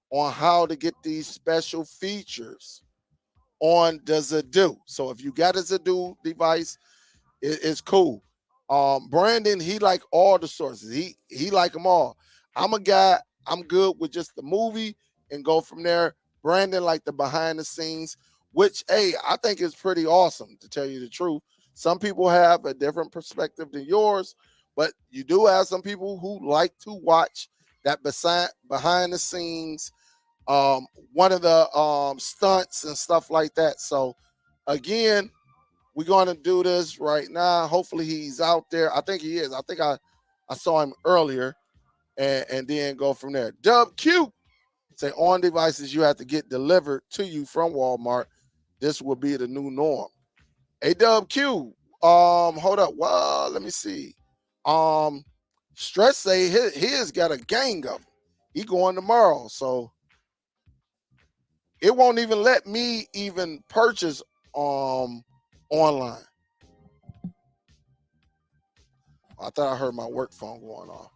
on how to get these special features on the Zadu. So if you got a Zadu device, it's cool. Brandon, he like all the sources. He like them all. I'm a guy. I'm good with just the movie and go from there. Brandon like the behind the scenes, which hey, I think is pretty awesome to tell you the truth. Some people have a different perspective than yours, but you do have some people who like to watch that behind the scenes, one of the stunts and stuff like that. So again, we're going to do this right now. Hopefully he's out there. I think he is. I think I saw him earlier and then go from there. Dub Q say on devices you have to get delivered to you from Walmart. This will be the new norm. Hey Dub Q, hold up. Well, let me see. Stress say his got a gang of them. He going tomorrow, so it won't even let me even purchase online. I thought I heard my work phone going off.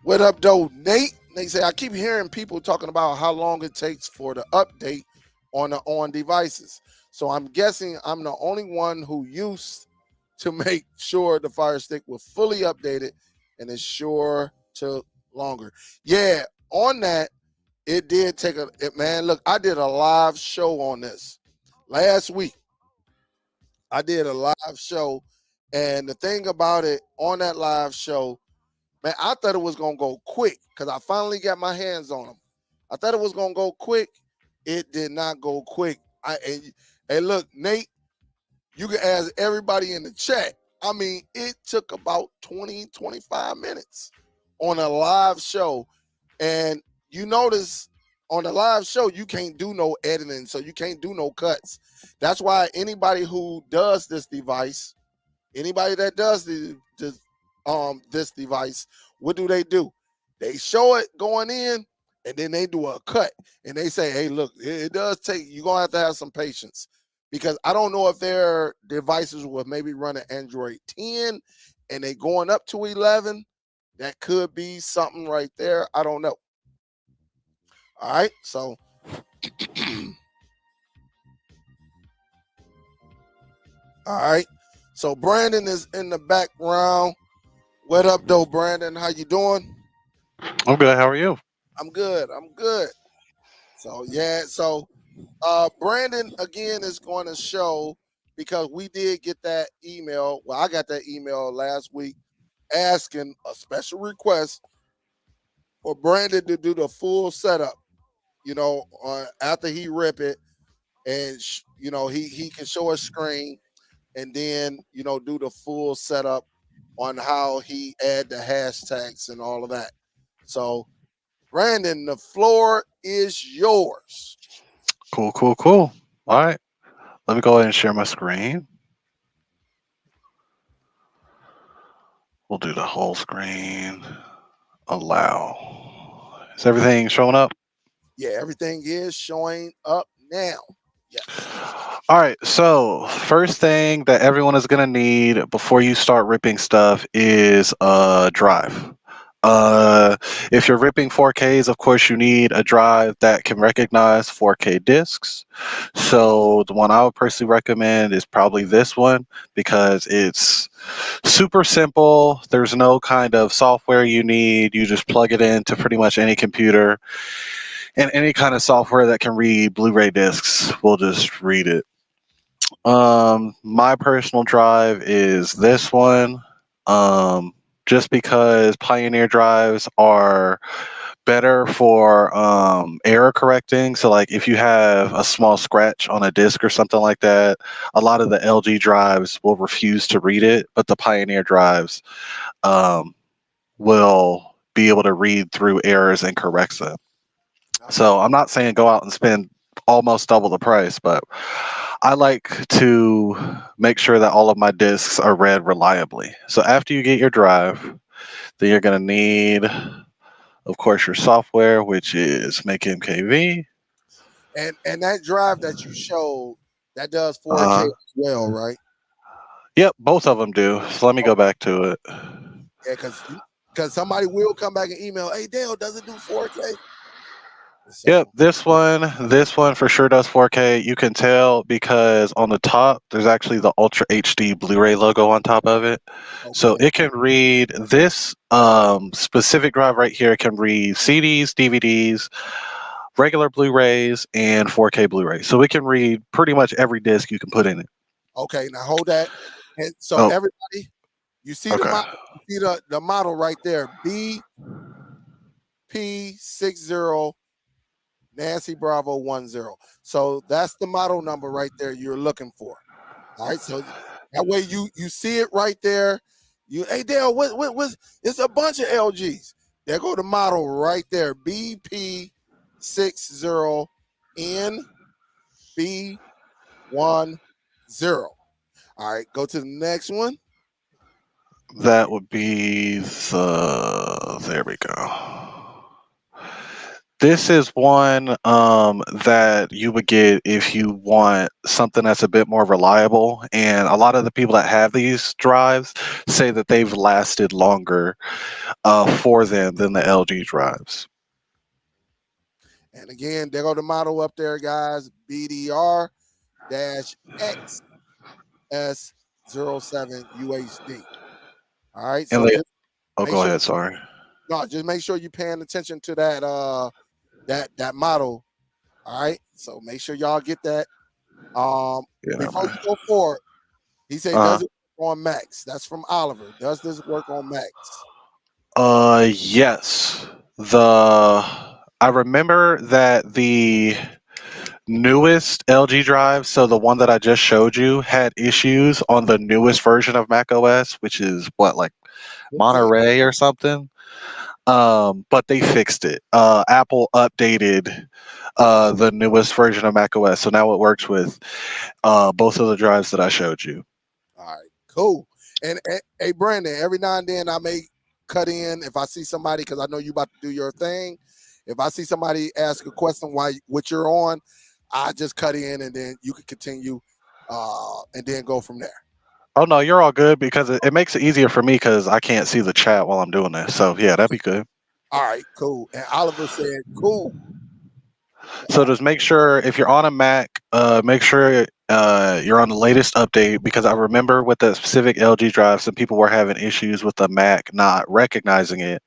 What up, though, Nate? They say I keep hearing people talking about how long it takes for the update on the on devices. So I'm guessing I'm the only one who used to make sure the Fire Stick was fully updated, and it sure took longer. Yeah, on that, it did take man. Look, I did a live show on this last week. I did a live show, and the thing about it on that live show, man, I thought it was gonna go quick because I finally got my hands on them. I thought it was gonna go quick. It did not go quick. Hey, look, Nate, you can ask everybody in the chat. I mean, it took about 20, 25 minutes on a live show. And you notice on the live show, you can't do no editing, so you can't do no cuts. That's why anybody who does this device, anybody that does this device, what do? They show it going in, and then they do a cut, and they say, "Hey, look, it does take. You're gonna have to have some patience, because I don't know if their devices will maybe running Android 10, and they going up to 11. That could be something right there. I don't know. All right. So all right. So Brandon is in the background. What up, though, Brandon? How you doing? I'm good. How are you? I'm good. I'm good. So yeah. So Brandon again is going to show because we did get that email. Well, I got that email last week asking a special request for Brandon to do the full setup. After he rip it, and he can show a screen, and then do the full setup on how he add the hashtags and all of that. So Brandon, the floor is yours. Cool, cool, cool. All right. Let me go ahead and share my screen. We'll do the whole screen. Allow. Is everything showing up? Yeah, everything is showing up now. Yes. All right. So, first thing that everyone is going to need before you start ripping stuff is a drive. Uh, if you're ripping 4Ks, of course, you need a drive that can recognize 4K discs. So, the one I would personally recommend is probably this one because it's super simple. There's no kind of software you need. You just plug it into pretty much any computer, and any kind of software that can read Blu-ray discs will just read it. My personal drive is this one. Um, just because Pioneer drives are better for error correcting. So, like, if you have a small scratch on a disk or something like that, a lot of the LG drives will refuse to read it, but the Pioneer drives um, will be able to read through errors and corrects them. Okay. So I'm not saying go out and spend almost double the price, but I like to make sure that all of my discs are read reliably. So after you get your drive, then you're going to need, of course, your software, which is MakeMKV. And that drive that you showed that does 4K Uh-huh. as well, right? Yep, both of them do. So let me go back to it. Yeah, because somebody will come back and email, hey Dale, does it do 4K? Yep, So this one for sure does 4K. You can tell because on the top there's actually the Ultra HD Blu-ray logo on top of it. So okay. it can read this specific drive right here. It can read CDs, DVDs, regular Blu-rays, and 4K Blu-rays. So it can read pretty much every disc you can put in it. Okay, now hold that. And so Oh, everybody, you see the okay. model, you see the model right there, BP60 Nancy Bravo 10. So that's the model number right there you're looking for. All right, so that way you see it right there. You hey Dale, what it's a bunch of LGs. There go the model right there, BP60NB10. All right, go to the next one. That would be there we go. This is one that you would get if you want something that's a bit more reliable. And a lot of the people that have these drives say that they've lasted longer for them than the LG drives. And again, there go the model up there, guys. BDR XS07 UHD. All right, And so they, just oh, make go sure ahead. Sorry. no, just make sure you're paying attention to that model. All right, so make sure y'all get that. Um, Yeah, never Before you mind. go forward, he said, Uh, "Does it work on Max?" That's from Oliver. Does this work on Max? yes. The I remember that the newest LG drive, so the one that I just showed you, had issues on the newest version of Mac OS, which is what, like 15. Monterey or something. But they fixed it. Apple updated the newest version of Mac OS, so now it works with both of the drives that I showed you. All right, cool. And hey, Brandon, every now and then I may cut in if I see somebody because I know you about to do your thing. If I see somebody ask a question why what you're on, I just cut in and then you can continue, and then go from there. Oh no, you're all good because it makes it easier for me because I can't see the chat while I'm doing this. So yeah, that'd be good. All right, cool. And Oliver said, "Cool." So just make sure if you're on a Mac, make sure you're on the latest update because I remember with the specific LG drive, some people were having issues with the Mac not recognizing it.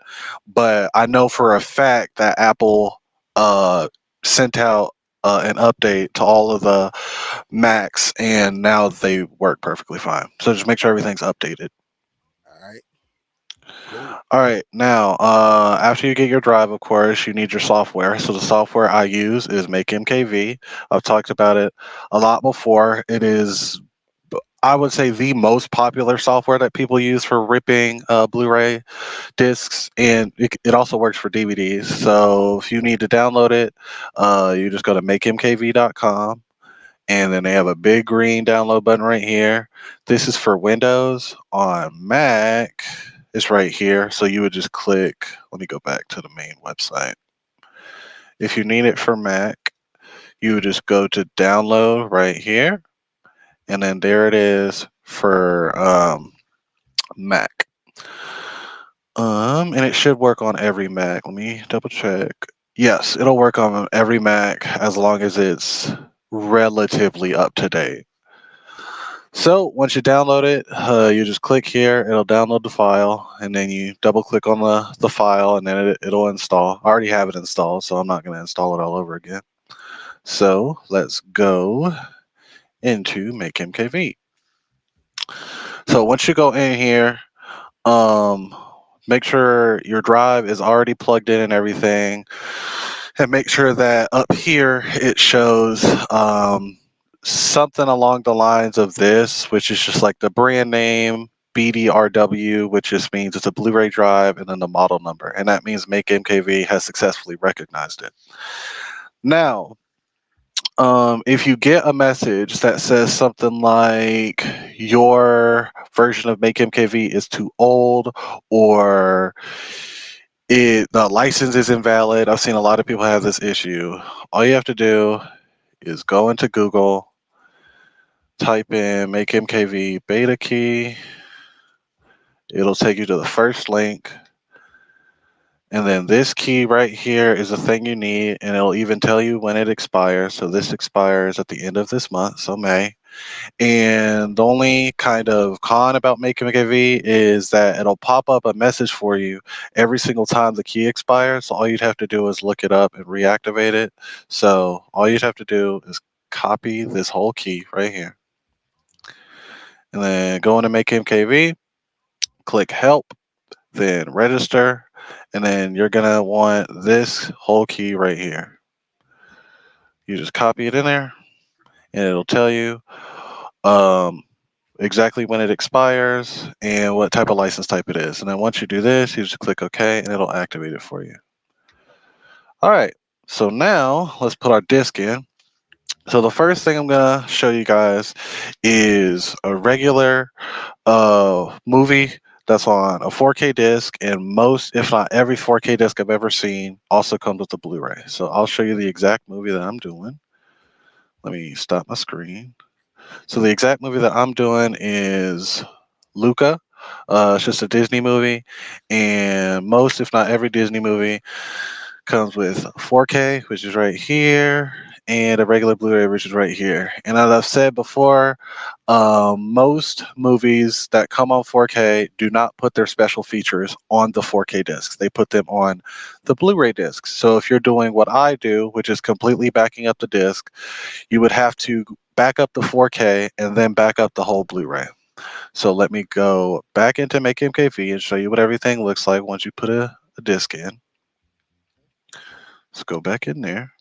But I know for a fact that Apple sent out an update to all of the Macs, and now they work perfectly fine. So just make sure everything's updated. All right, cool. All right, now after you get your drive, of course, you need your software. So the software I use is MakeMKV. I've talked about it a lot before. It is, I would say, the most popular software that people use for ripping Blu-ray discs, and it also works for DVDs. So if you need to download it, you just go to makemkv.com, and then they have a big green download button right here. This is for Windows. On Mac, it's right here. So you would just click. Let me go back to the main website. If you need it for Mac, you would just go to download right here, and then there it is for Mac. And it should work on every Mac. Let me double check. Yes, it'll work on every Mac as long as it's relatively up to date. So once you download it, you just click here. It'll download the file, and then you double click on the file, and then it'll install. I already have it installed, so I'm not going to install it all over again. So let's go into MakeMKV. So once you go in here, um, make sure your drive is already plugged in and everything, and make sure that up here it shows something along the lines of this, which is just like the brand name BDRW, which just means it's a Blu-ray drive, and then the model number, and that means MakeMKV has successfully recognized it. Now, if you get a message that says something like your version of MakeMKV is too old, or the license is invalid, I've seen a lot of people have this issue. All you have to do is go into Google, type in MakeMKV beta key. It'll take you to the first link. And then this key right here is the thing you need, and it'll even tell you when it expires. So this expires at the end of this month, so May. And the only kind of con about MakeMKV is that it'll pop up a message for you every single time the key expires. So all you'd have to do is look it up and reactivate it. So all you'd have to do is copy this whole key right here. And then go into MakeMKV, click help, then register, and then you're gonna want this whole key right here. You just copy it in there, and it'll tell you um, exactly when it expires and what type of license type it is. And then once you do this, you just click OK, and it'll activate it for you. All right. So now let's put our disc in. So the first thing I'm gonna show you guys is a regular movie that's on a 4K disc, and most, if not every 4K disc I've ever seen, also comes with a Blu-ray. So I'll show you the exact movie that I'm doing. Let me stop my screen. So the exact movie that I'm doing is Luca. It's just a Disney movie, and most, if not every Disney movie, comes with 4K, which is right here, and a regular Blu-ray, which is right here. And as I've said before, most movies that come on 4K do not put their special features on the 4K discs. They put them on the Blu-ray discs. So if you're doing what I do, which is completely backing up the disc, you would have to back up the 4K and then back up the whole Blu-ray. So let me go back into MakeMKV and show you what everything looks like once you put a disc in. Let's go back in there.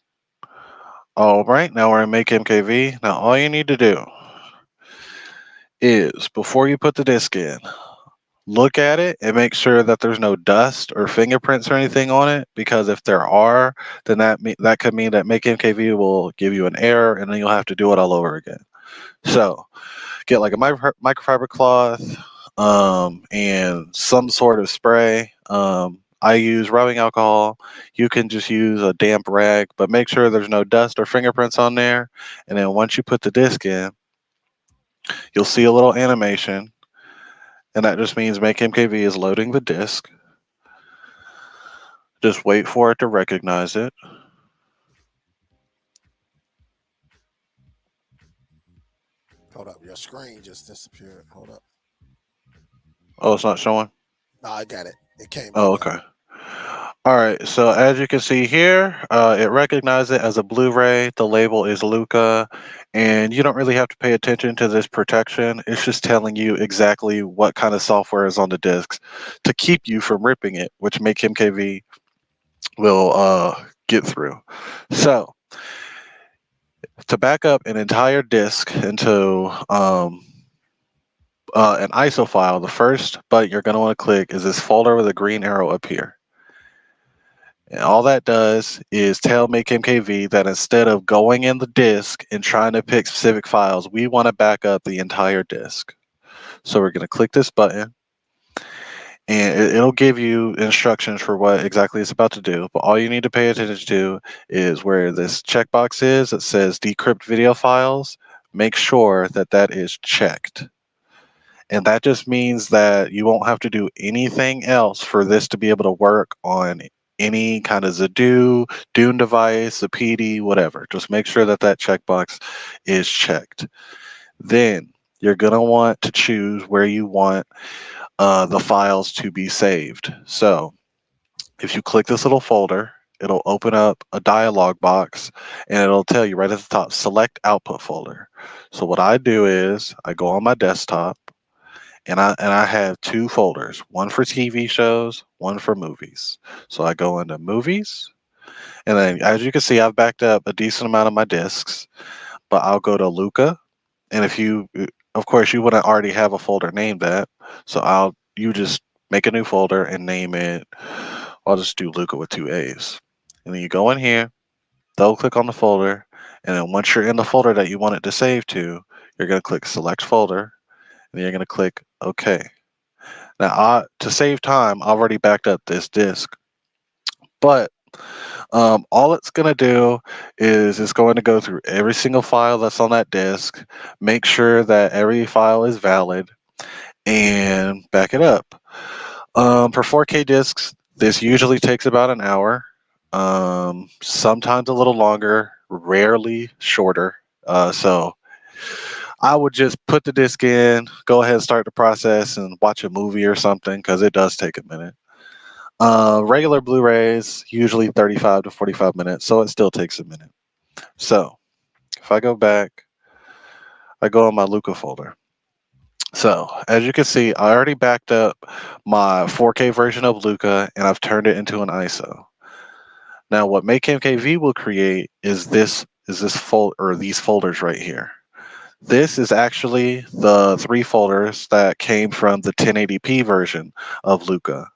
All right, now we're in MakeMKV. Now all you need to do is, before you put the disc in, look at it and make sure that there's no dust or fingerprints or anything on it, because if there are, then that could mean that MakeMKV will give you an error, and then you'll have to do it all over again. So get like a microfiber cloth and some sort of spray. I use rubbing alcohol. You can just use a damp rag, but make sure there's no dust or fingerprints on there. And then once you put the disc in, you'll see a little animation, and that just means MakeMKV is loading the disc. Just wait for it to recognize it. up. Your screen just disappeared. Hold up. Oh, it's not showing. No, I got it. It came Oh, back up. okay. All right, so as you can see here, it recognizes it as a Blu-ray. The label is Luca, and you don't really have to pay attention to this protection. It's just telling you exactly what kind of software is on the discs to keep you from ripping it, which Make MKV will get through. So to back up an entire disk into an ISO file, the first button you're going to want to click is this folder with a green arrow up here. And all that does is tell MakeMKV that instead of going in the disk and trying to pick specific files, we want to back up the entire disk. So we're going to click this button, and it'll give you instructions for what exactly it's about to do. But all you need to pay attention to is where this checkbox is that says decrypt video files. Make sure that that is checked. And that just means that you won't have to do anything else for this to be able to work on any kind of Zadoo, Dune device, a PD, whatever. Just make sure that that checkbox is checked. Then you're going to want to choose where you want the files to be saved. So if you click this little folder, it'll open up a dialog box and it'll tell you right at the top, select output folder. So what I do is I go on my desktop, and I have two folders, one for TV shows, one for movies. So I go into movies, and then as you can see, I've backed up a decent amount of my discs, but I'll go to Luca, and if you, of course, you wouldn't already have a folder named that, so you just make a new folder and name it. I'll just do Luca with two A's, and then you go in here, double click on the folder, and then once you're in the folder that you want it to save to, you're going to click Select Folder, and then you're going to click OK. Now, to save time, I've already backed up this disk, but all it's going to do is it's going to go through every single file that's on that disk, make sure that every file is valid, and back it up. For 4K disks, this usually takes about an hour, sometimes a little longer, rarely shorter. So I would just put the disk in, go ahead and start the process, and watch a movie or something because it does take a minute. Regular Blu-rays usually 35 to 45 minutes, so it still takes a minute. So if I go back, I go on my Luca folder. So as you can see, I already backed up my 4K version of Luca, and I've turned it into an ISO. Now, what MakeMKV will create is this fold or these folders right here. This is actually the three folders that came from the 1080p version of Luca.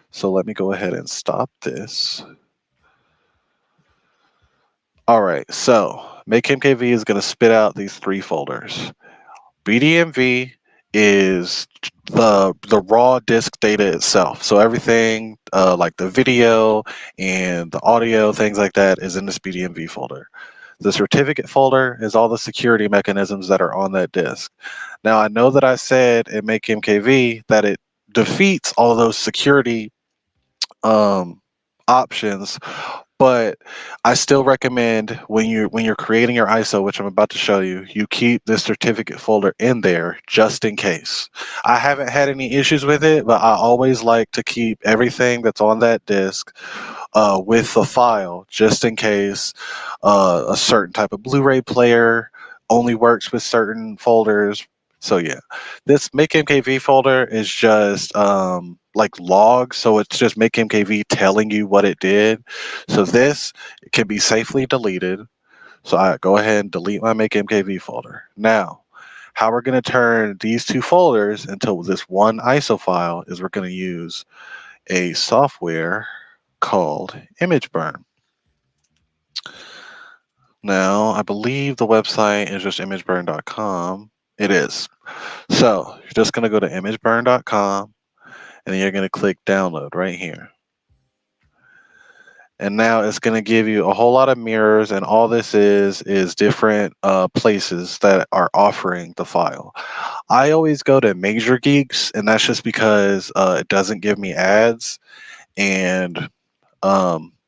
So let me go ahead and stop this. All right, so MakeMKV is going to spit out these three folders. BDMV is the raw disk data itself. So everything like the video and the audio, things like that, is in this BDMV folder. The certificate folder is all the security mechanisms that are on that disk. Now I know that I said in MakeMKV that it defeats all those security options, but I still recommend when you're creating your ISO, which I'm about to show you, you keep this certificate folder in there just in case. I haven't had any issues with it, but I always like to keep everything that's on that disk with the file just in case a certain type of Blu-ray player only works with certain folders. So yeah, this Make MKV folder is just like logs, so it's just Make MKV telling you what it did. So this can be safely deleted. So I go ahead and delete my Make MKV folder. Now, how we're going to turn these two folders into this one ISO file is we're going to use a software called ImageBurn. Now, I believe the website is just imageburn.com. It is. So you're just going to go to imageburn.com and then you're going to click download right here. And now it's going to give you a whole lot of mirrors, and all this is different places that are offering the file. I always go to Major Geeks, and that's just because it doesn't give me ads, and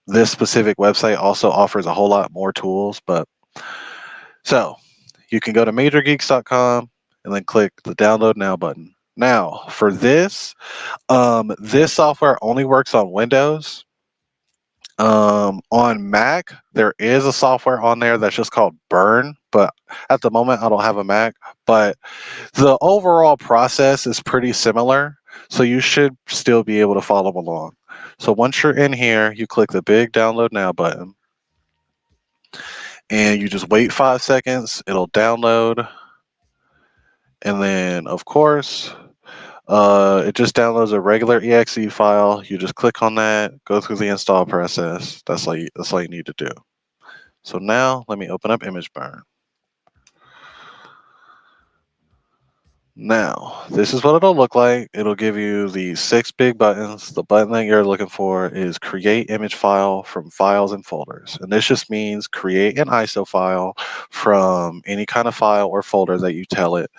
this specific website also offers a whole lot more tools. But so you can go to majorgeeks.com, and then click the download now button. Now, for this, this software only works on Windows. On Mac, there is a software on there that's just called Burn, but at the moment I don't have a Mac. But the overall process is pretty similar, so you should still be able to follow along. So once you're in here, you click the big download now button, and you just wait 5 seconds. It'll download, and then of course, it just downloads a regular exe file. You just click on that, go through the install process. That's all you need to do. So now let me open up ImageBurn. Now, this is what it'll look like. It'll give you the 6 big buttons. The button that you're looking for is create image file from files and folders. And this just means create an ISO file from any kind of file or folder that you tell it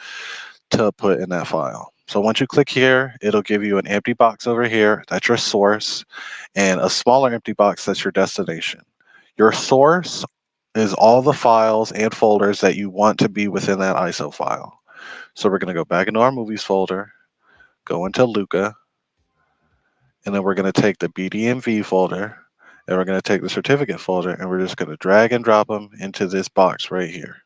to put in that file. So once you click here, it'll give you an empty box over here. That's your source, and a smaller empty box that's your destination. Your source is all the files and folders that you want to be within that ISO file. So we're going to go back into our movies folder, go into Luca, and then we're going to take the BDMV folder, and we're going to take the certificate folder, and we're just going to drag and drop them into this box right here.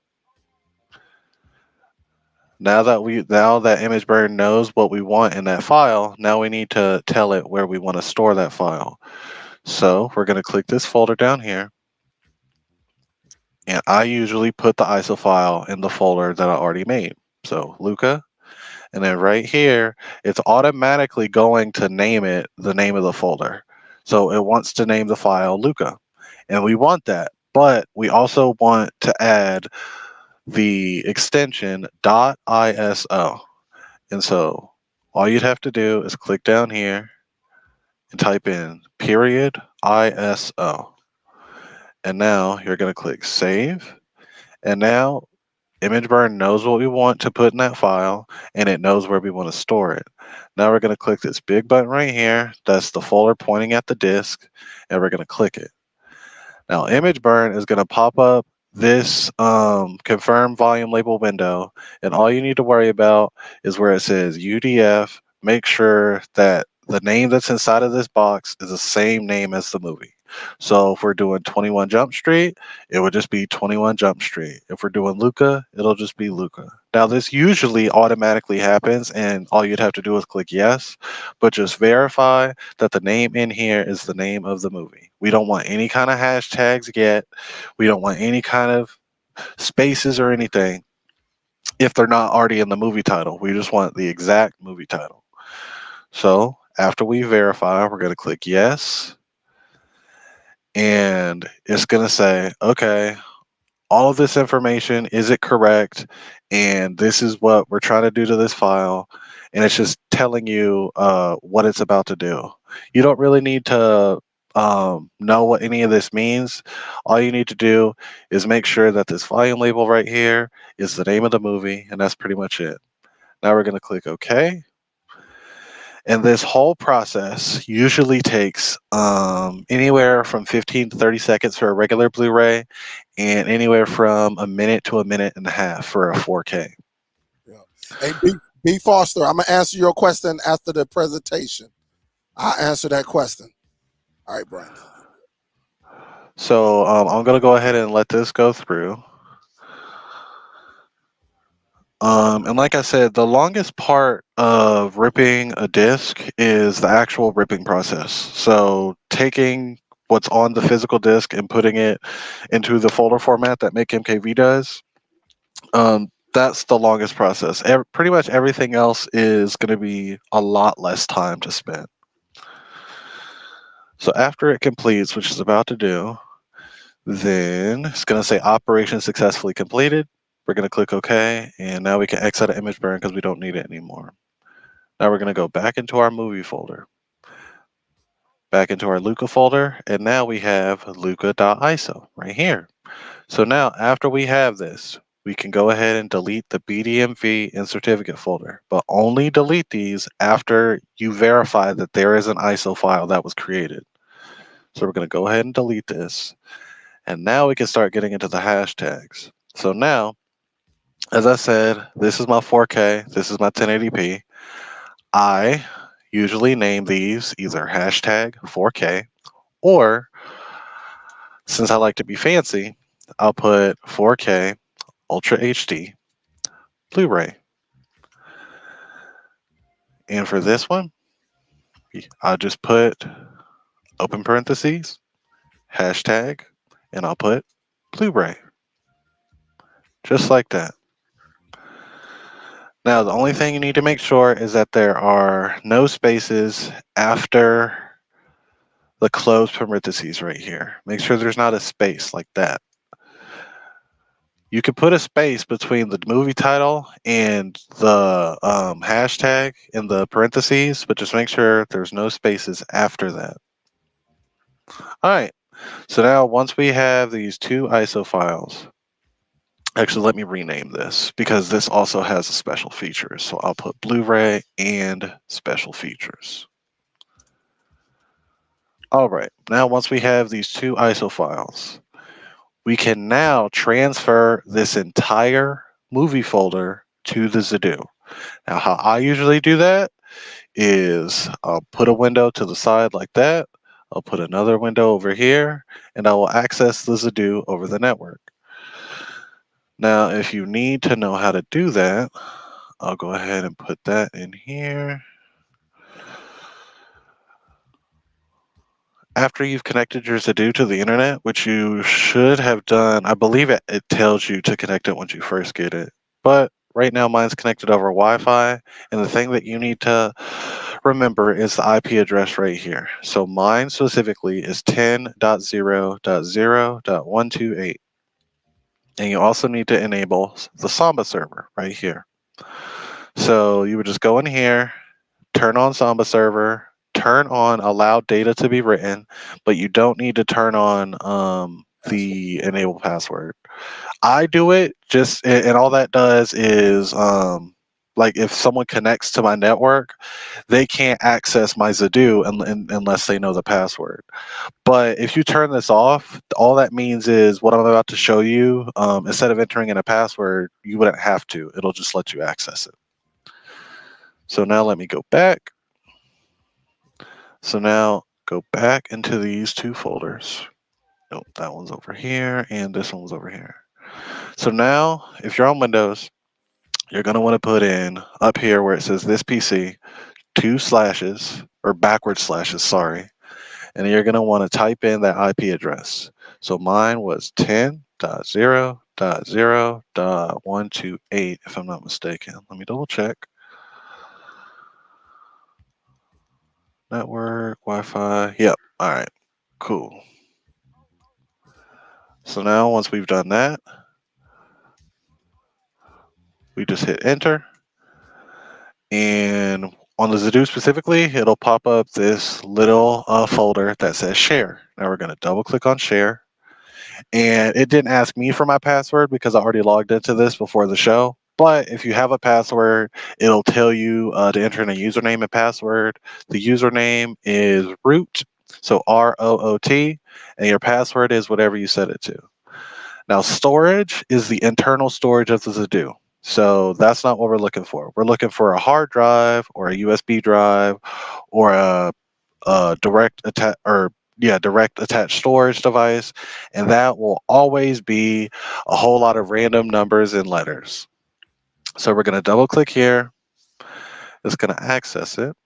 Now that ImageBurn knows what we want in that file, now we need to tell it where we want to store that file. So we're going to click this folder down here, and I usually put the ISO file in the folder that I already made. So Luca, and then right here, it's automatically going to name it the name of the folder. So it wants to name the file Luca, and we want that, but we also want to add the extension .iso. And so all you'd have to do is click down here and type in period ISO. And now you're going to click save. And now ImageBurn knows what we want to put in that file, and it knows where we want to store it. Now we're going to click this big button right here. That's the folder pointing at the disk, and we're going to click it. Now, ImageBurn is going to pop up this confirm volume label window, and all you need to worry about is where it says UDF. Make sure that the name that's inside of this box is the same name as the movie. So if we're doing 21 Jump Street, it would just be 21 Jump Street. If we're doing Luca, it'll just be Luca. Now, this usually automatically happens, and all you'd have to do is click yes, but just verify that the name in here is the name of the movie. We don't want any kind of hashtags yet. We don't want any kind of spaces or anything if they're not already in the movie title. We just want the exact movie title. So after we verify, we're going to click yes. And it's going to say, okay, all of this information, is it correct? And this is what we're trying to do to this file. And it's just telling you what it's about to do. You don't really need to know what any of this means. All you need to do is make sure that this volume label right here is the name of the movie, and that's pretty much it. Now we're going to click OK. And this whole process usually takes anywhere from 15 to 30 seconds for a regular Blu-ray, and anywhere from a minute to a minute and a half for a 4K. Yeah. Hey, B Foster, I'm gonna answer your question after the presentation. I'll answer that question. All right, Brandon. So I'm going to go ahead and let this go through. And like I said, the longest part of ripping a disc is the actual ripping process. So taking what's on the physical disc and putting it into the folder format that Make MKV does, that's the longest process. Pretty much everything else is going to be a lot less time to spend. So after it completes, which it's about to do, then it's going to say operation successfully completed. We're going to click OK, and now we can exit the image burn because we don't need it anymore. Now we're going to go back into our movie folder, back into our Luca folder, and now we have luca.iso right here. So now after we have this, we can go ahead and delete the BDMV and certificate folder, but only delete these after you verify that there is an ISO file that was created. So we're going to go ahead and delete this. And now we can start getting into the hashtags. So now As I said, this is my 4K, this is my 1080p. I usually name these either hashtag 4K or, since I like to be fancy, I'll put 4K Ultra HD Blu ray. And for this one, I'll just put open parentheses, hashtag, and I'll put Blu ray. Just like that. Now, the only thing you need to make sure is that there are no spaces after the closed parentheses right here. Make sure there's not a space like that. You can put a space between the movie title and the hashtag in the parentheses, but just make sure there's no spaces after that. All right. So now, once we have these two ISO files, actually, let me rename this because this also has a special feature. So I'll put Blu-ray and special features. All right. Now, once we have these two ISO files, we can now transfer this entire movie folder to the Zadoo. Now, how I usually do that is I'll put a window to the side like that. I'll put another window over here, and I will access the Zadoo over the network. Now, if you need to know how to do that, I'll go ahead and put that in here. After you've connected your Zadoo to the internet, which you should have done, I believe it tells you to connect it once you first get it. But right now, mine's connected over Wi Fi. And the thing that you need to remember is the IP address right here. So mine specifically is 10.0.0.128. And you also need to enable the Samba server right here. So you would just go in here, turn on Samba server, turn on allow data to be written, but you don't need to turn on the enable password. I do it just, and all that does is like if someone connects to my network, they can't access my Zadoo unless they know the password. But if you turn this off, all that means is what I'm about to show you. Instead of entering in a password, you wouldn't have to. It'll just let you access it. So now let me go back. So now go back into these two folders. Nope, that one's over here and this one's over here. So now, if you're on Windows, you're going to want to put in up here where it says this PC, two slashes, or backward slashes, sorry. And you're going to want to type in that IP address. So mine was 10.0.0.128, if I'm not mistaken. Let me double check. Network, Wi Fi. Yep. All right. Cool. So now, once we've done that, we just hit enter. And on the Zadoo specifically, it'll pop up this little folder that says share. Now we're going to double click on share. And it didn't ask me for my password because I already logged into this before the show. But if you have a password, it'll tell you to enter in a username and password. The username is root, so ROOT, and your password is whatever you set it to. Now, storage is the internal storage of the Zadoo. So that's not what we're looking for. We're looking for a hard drive or a USB drive or a direct attached storage device, and that will always be a whole lot of random numbers and letters. So we're going to double click here. It's going to access it.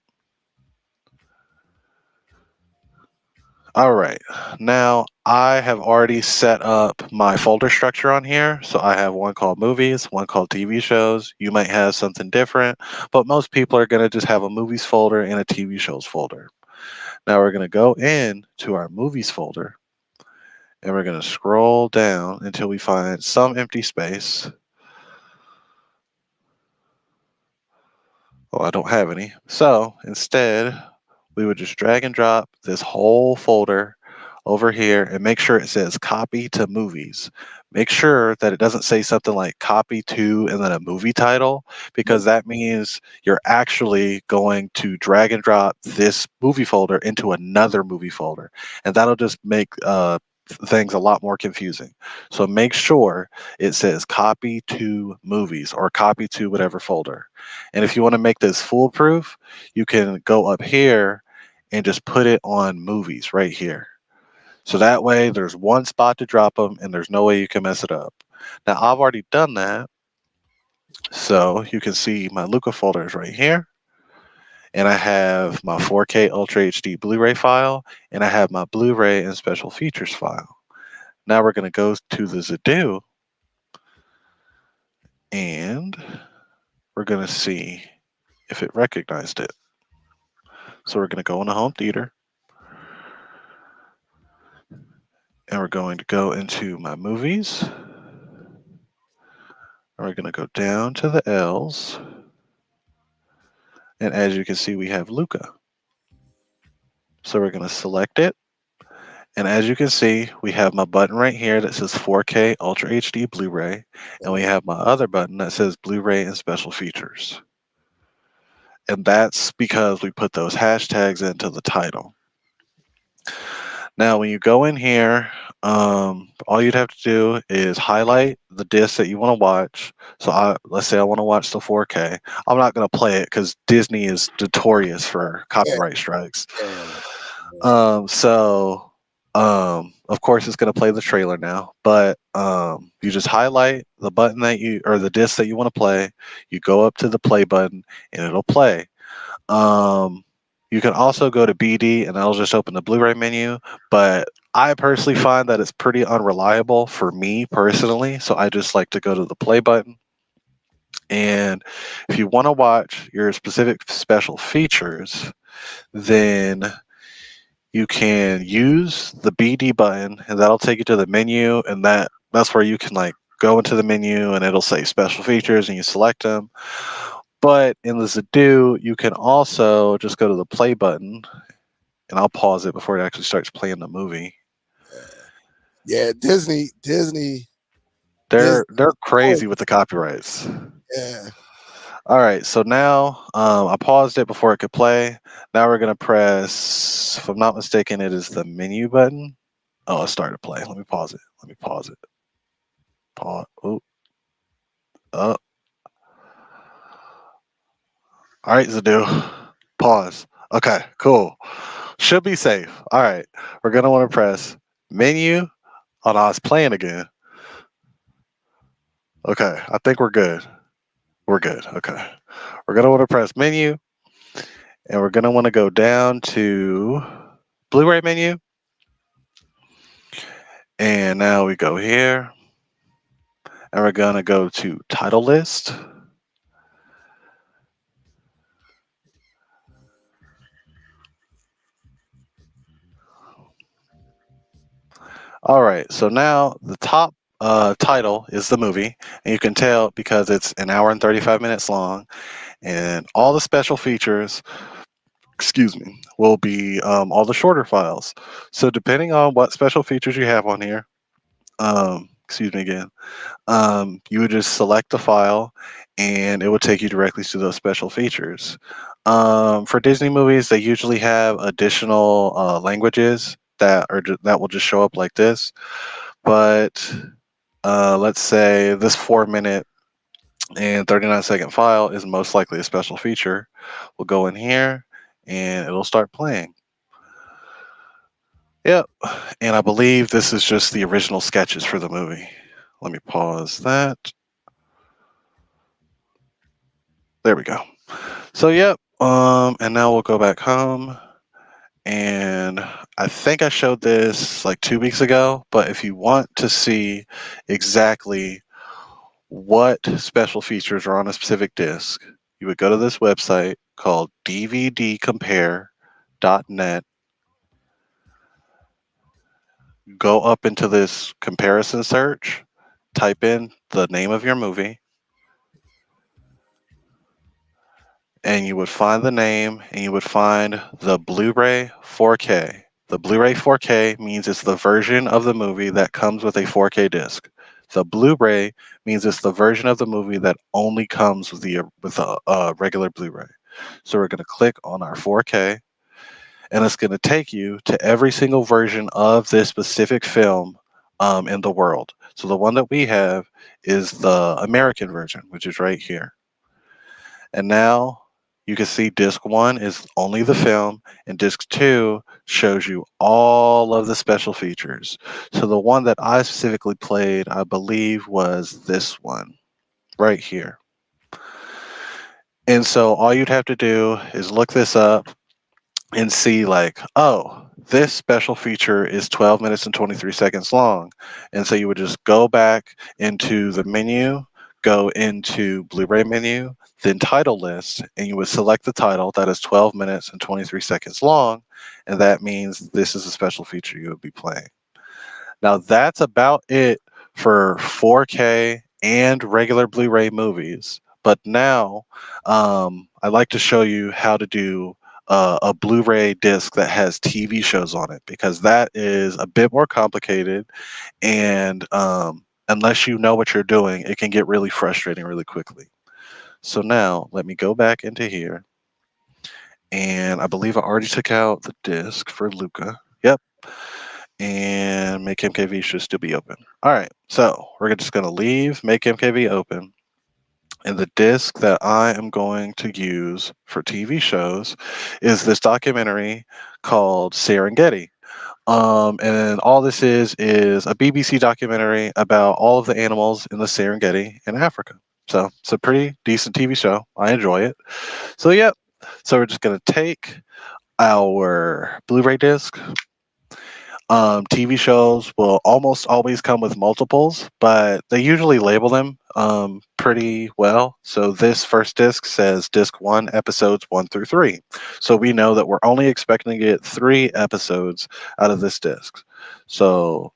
All right. Now I have already set up my folder structure on here. So I have one called movies, one called TV shows. You might have something different, but most people are going to just have a movies folder and a TV shows folder. Now we're going to go in to our movies folder and we're going to scroll down until we find some empty space. Well, I don't have any. So instead, we would just drag and drop this whole folder over here and make sure it says copy to movies. Make sure that it doesn't say something like copy to and then a movie title, because that means you're actually going to drag and drop this movie folder into another movie folder. And that'll just make things a lot more confusing. So make sure it says copy to movies or copy to whatever folder. And if you want to make this foolproof, you can go up here and just put it on movies right here. So that way there's one spot to drop them and there's no way you can mess it up. Now I've already done that. So you can see my Luca folders right here. And I have my 4K Ultra HD Blu-ray file, and I have my Blu-ray and special features file. Now we're going to go to the Zadoo, and we're going to see if it recognized it. So we're going to go in the home theater, and we're going to go into my movies, and we're going to go down to the L's, and as you can see, we have Luca. So we're going to select it. And as you can see, we have my button right here that says 4K Ultra HD Blu-ray, and we have my other button that says Blu-ray and special features. And that's because we put those hashtags into the title. Now, when you go in here, all you'd have to do is highlight the disc that you want to watch. So let's say I want to watch the 4K. I'm not going to play it because Disney is notorious for Yeah, copyright strikes. yeah, Of course it's going to play the trailer now, but you just highlight the button that you or the disc that you want to play. You go up to the play button and it'll play. Um, you can also go to BD and that'll just open the Blu-ray menu, but I personally find that it's pretty unreliable for me personally, so I just like to go to the play button. And if you want to watch your specific special features, then you can use the BD button and that'll take you to the menu, and that's where you can like go into the menu and it'll say special features and you select them. But in the Zadoo, you can also just go to the play button, and I'll pause it before it actually starts playing the movie. yeah. Disney, They're Disney. they're crazy with the copyrights. Yeah, All right, so now I paused it before it could play. Now we're gonna press, if I'm not mistaken, it is the menu button. Oh, it started play. Let me pause it. Let me pause it. Pause. Oh, oh. All right, Zadu. Pause. Okay, cool. Should be safe. All right, we're gonna want to press menu. Oh no, it's playing again. Okay, I think we're good. We're good. Okay, we're gonna want to press menu, and we're gonna want to go down to Blu-ray menu, and now we go here, and we're gonna go to title list. All right, so now the top title is the movie, and you can tell because it's an hour and 35 minutes long, and all the special features, excuse me, will be all the shorter files. So depending on what special features you have on here, excuse me again, you would just select the file, and it would take you directly to those special features. For Disney movies, they usually have additional languages that will just show up like this. But let's say this 4 minute and 39-second file is most likely a special feature. We'll go in here and it'll start playing. Yep. And I believe this is just the original sketches for the movie. Let me pause that. There we go. So yep. And now we'll go back home. And I think I showed this like 2 weeks ago, but if you want to see exactly what special features are on a specific disc, you would go to this website called dvdcompare.net, go up into this comparison search, type in the name of your movie, and you would find the name and you would find the Blu-ray 4K. The Blu-ray 4K means it's the version of the movie that comes with a 4K disc. The Blu-ray means it's the version of the movie that only comes with a regular Blu-ray. So we're going to click on our 4K, and it's going to take you to every single version of this specific film in the world. So the one that we have is the American version, which is right here. And now you can see disc one is only the film, and disc two shows you all of the special features. So the one that I specifically played, I believe, was this one right here. And so all you'd have to do is look this up and see, like, oh, this special feature is 12 minutes and 23 seconds long. And so you would just go back into the menu, go into Blu-ray menu, then title list, and you would select the title that is 12 minutes and 23 seconds long. And that means this is a special feature you would be playing. Now that's about it for 4K and regular Blu-ray movies. But now I'd like to show you how to do a Blu-ray disc that has TV shows on it, because that is a bit more complicated, and unless you know what you're doing, it can get really frustrating really quickly. So now let me go back into here, and I believe I already took out the disc for Luca. Yep, and make MKV should still be open. All right, so we're just going to leave make MKV open. And the disc that I am going to use for TV shows is this documentary called Serengeti. And all this is a BBC documentary about all of the animals in the Serengeti in Africa. So it's a pretty decent TV show. I enjoy it. So, yep. So we're just going to take our Blu-ray disc. TV shows will almost always come with multiples, but they usually label them pretty well. So this first disc says disc one, episodes 1 through 3. So we know that we're only expecting to get 3 episodes out of this disc. So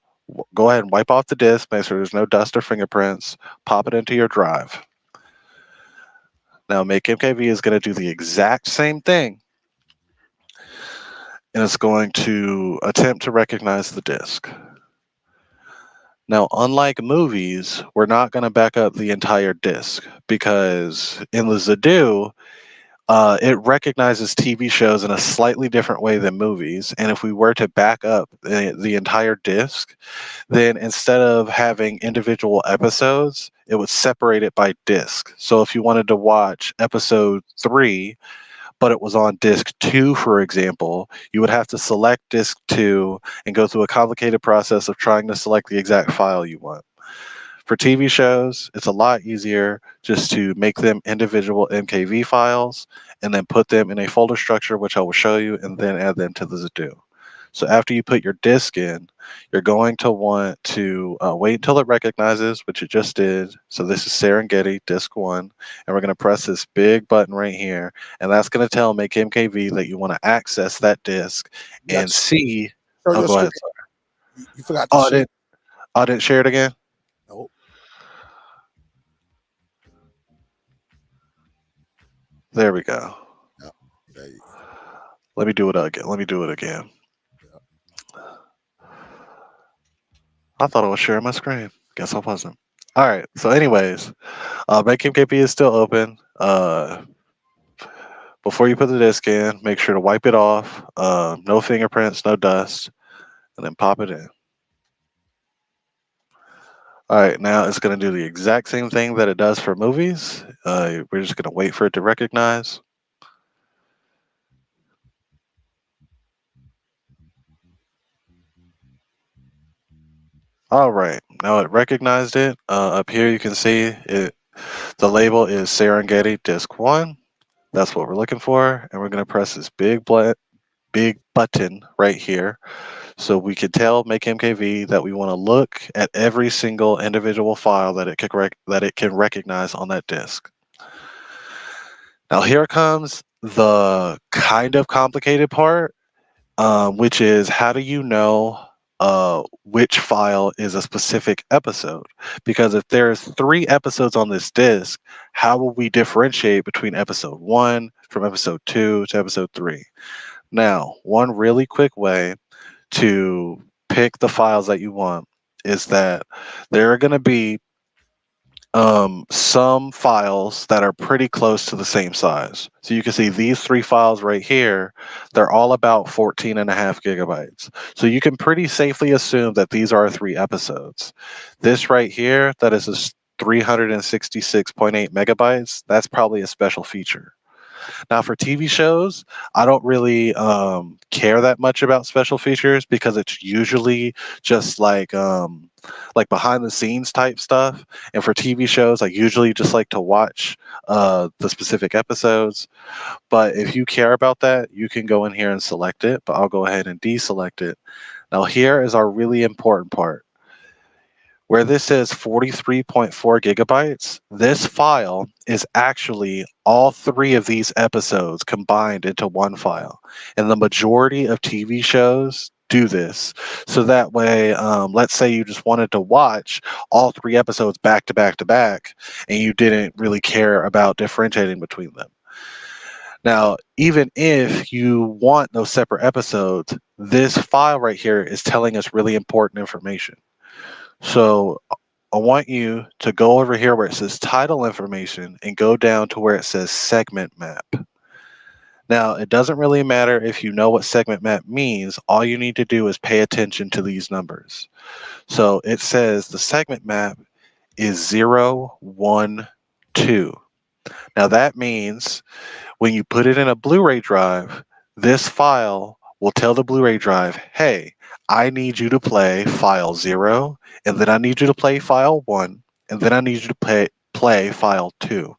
go ahead and wipe off the disc, make sure there's no dust or fingerprints, pop it into your drive. Now, Make MKV is going to do the exact same thing, and it's going to attempt to recognize the disc. Now, unlike movies, we're not going to back up the entire disc, because in the Zadu, it recognizes TV shows in a slightly different way than movies. And if we were to back up the entire disc, then instead of having individual episodes, it would separate it by disc. So if you wanted to watch episode 3, but it was on disc 2, for example, you would have to select disc 2 and go through a complicated process of trying to select the exact file you want. For TV shows, it's a lot easier just to make them individual MKV files and then put them in a folder structure, which I will show you, and then add them to the Zadu. So after you put your disk in, you're going to want to wait until it recognizes, which it just did. So this is Serengeti disk 1, and we're going to press this big button right here, and that's going to tell Make MKV that you want to access that disk You got and to see. share Oh, your go screen. ahead. Sorry. You forgot to Oh, share. I didn't share it again. Nope. There we go. No. There you go. Let me do it again. Let me do it again. Yeah. I thought I was sharing my screen. Guess I wasn't. All right. So, anyways, Make MKV is still open. Before you put the disc in, make sure to wipe it off. No fingerprints, no dust, and then pop it in. All right. Now it's going to do the exact same thing that it does for movies. We're just going to wait for it to recognize. All right. Now it recognized it. Up here, you can see it. The label is Serengeti Disc 1. That's what we're looking for. And we're going to press this big button right here, so we can tell Make MKV that we want to look at every single individual file that it can recognize on that disk. Now here comes the kind of complicated part, which is, how do you know which file is a specific episode? Because if there's 3 episodes on this disk, how will we differentiate between episode 1 from episode 2 to episode 3? Now, one really quick way to pick the files that you want is that there are going to be some files that are pretty close to the same size. So you can see these three files right here, they're all about 14.5 gigabytes. So you can pretty safely assume that these are three episodes. This right here, that is a 366.8 megabytes, that's probably a special feature. Now, for TV shows, I don't really care that much about special features because it's usually just like behind the scenes type stuff. And for TV shows, I usually just like to watch the specific episodes. But if you care about that, you can go in here and select it. But I'll go ahead and deselect it. Now, here is our really important part. Where this says 43.4 gigabytes, this file is actually all three of these episodes combined into one file. And the majority of TV shows do this. So that way, let's say you just wanted to watch all three episodes back to back to back, and you didn't really care about differentiating between them. Now, even if you want those separate episodes, this file right here is telling us really important information. So I want you to go over here where it says title information and go down to where it says segment map. Now, it doesn't really matter if you know what segment map means. All you need to do is pay attention to these numbers. So it says the segment map is 012. Now, that means when you put it in a Blu-ray drive, this file will tell the Blu-ray drive, hey, I need you to play file 0, and then I need you to play file 1, and then I need you to play file 2.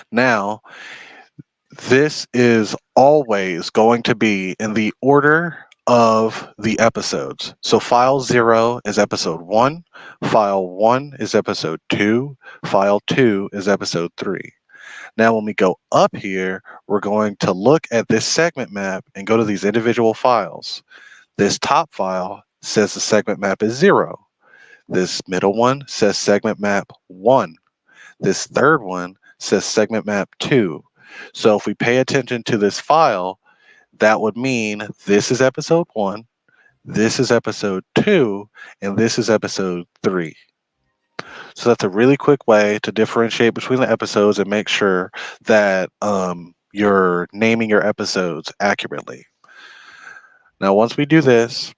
Now, this is always going to be in the order of the episodes. So file 0 is episode 1, file 1 is episode 2, file 2 is episode 3. Now, when we go up here, we're going to look at this segment map and go to these individual files. This top file says the segment map is 0. This middle one says segment map 1. This third one says segment map 2. So if we pay attention to this file, that would mean this is episode 1, this is episode 2, and this is episode 3. So that's a really quick way to differentiate between the episodes and make sure that you're naming your episodes accurately. Now, once we do this,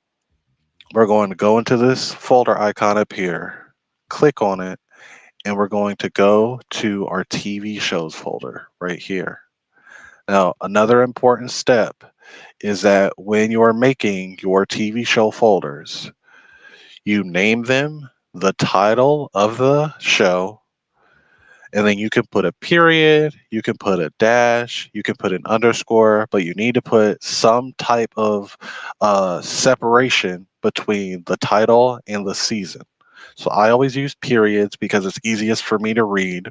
we're going to go into this folder icon up here, click on it, and we're going to go to our TV shows folder right here. Now, another important step is that when you are making your TV show folders, you name them the title of the show, and then you can put a period, you can put a dash, you can put an underscore, but you need to put some type of separation between the title and the season. So I always use periods because it's easiest for me to read.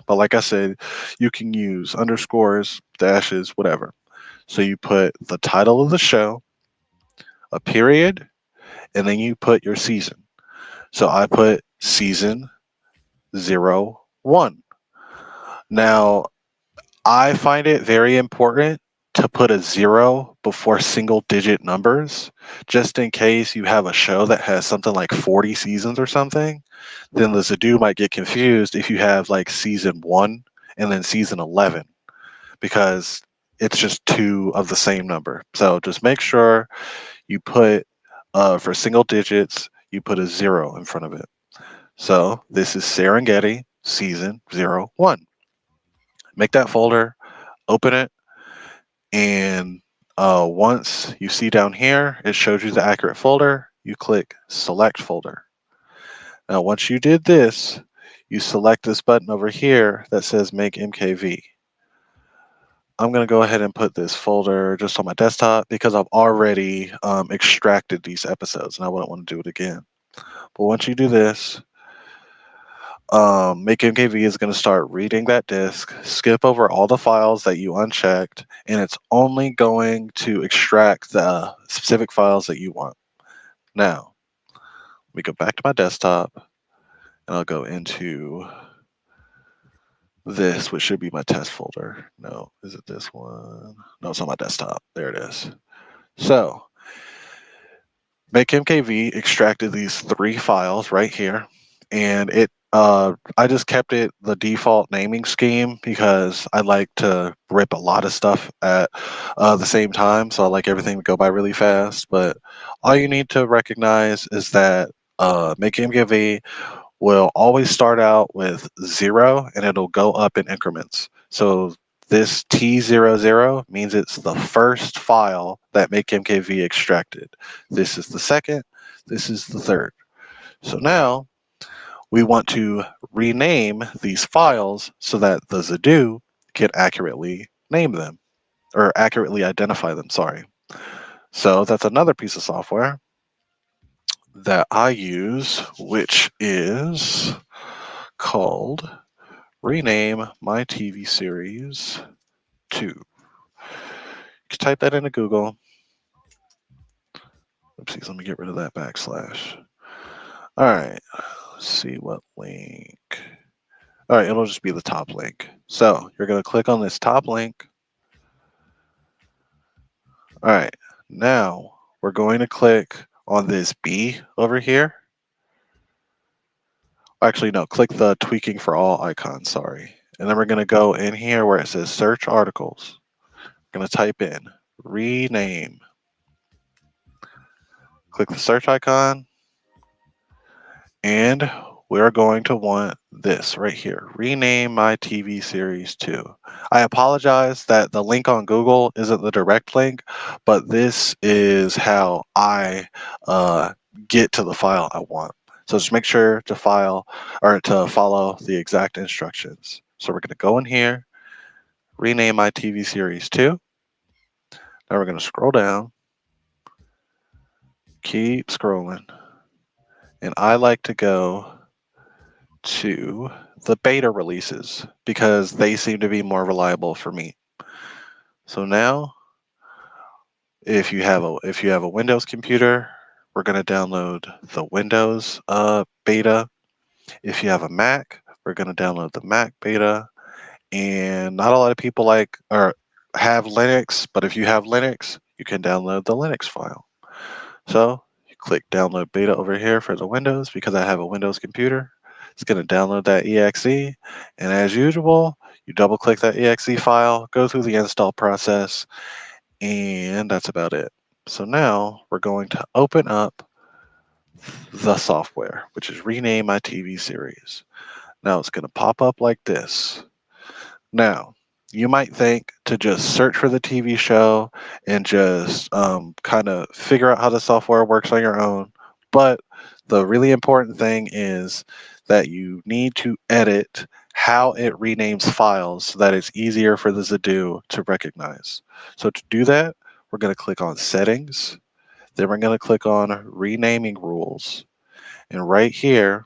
But like I said, you can use underscores, dashes, whatever. So you put the title of the show, a period, and then you put your season. So I put season 01. Now, I find it very important to put a 0 before single digit numbers, just in case you have a show that has something like 40 seasons or something. Then the Zadu might get confused if you have like season 1 and then season 11, because it's just two of the same number. So just make sure you put, for single digits, you put a 0 in front of it. So this is Serengeti season 01. Make that folder, open it, and once you see down here, it shows you the accurate folder. You click select folder. Now, once you did this, you select this button over here that says make MKV. I'm going to go ahead and put this folder just on my desktop because I've already extracted these episodes and I wouldn't want to do it again. But once you do this, Make MKV is going to start reading that disk, skip over all the files that you unchecked, and it's only going to extract the specific files that you want. Now, we go back to my desktop, and I'll go into this, which should be my test folder. No, is it this one? No, it's on my desktop. There it is. So, Make MKV extracted these three files right here, and it I just kept it the default naming scheme because I like to rip a lot of stuff at the same time, so I like everything to go by really fast. But all you need to recognize is that MakeMGV will always start out with 0 and it'll go up in increments. So this T00 means it's the first file that MakeMKV extracted. This is the second, this is the third. So now we want to rename these files so that the Zadu can accurately name them or accurately identify them, sorry. So that's another piece of software that I use, which is called Rename My TV Series 2. You can type that into Google. Oopsies, let me get rid of that backslash. All right, let's see what link. All right, it'll just be the top link. So you're going to click on this top link. All right, now we're going to click on this B over here. Actually, no, click the tweaking for all icon, sorry. And then we're going to go in here where it says search articles. We're going to type in rename. Click the search icon. And we're going to want this right here. Rename my TV series 2. I apologize that the link on Google isn't the direct link, but this is how I get to the file I want. So just make sure to file or to follow the exact instructions. So we're going to go in here, rename my TV series 2. Now we're going to scroll down, keep scrolling, and I like to go to the beta releases because they seem to be more reliable for me. So now, if you have a Windows computer, we're going to download the Windows beta. If you have a Mac, we're going to download the Mac beta. And not a lot of people like or have Linux, but if you have Linux, you can download the Linux file. So you click download beta over here for the Windows because I have a Windows computer. It's going to download that exe. And as usual, you double click that exe file, go through the install process, and that's about it. So now we're going to open up the software, which is rename my TV series. Now it's going to pop up like this. Now, you might think to just search for the TV show and just kind of figure out how the software works on your own. But the really important thing is that you need to edit how it renames files so that it's easier for the Zadu to recognize. So to do that, we're going to click on Settings. Then we're going to click on Renaming Rules. And right here,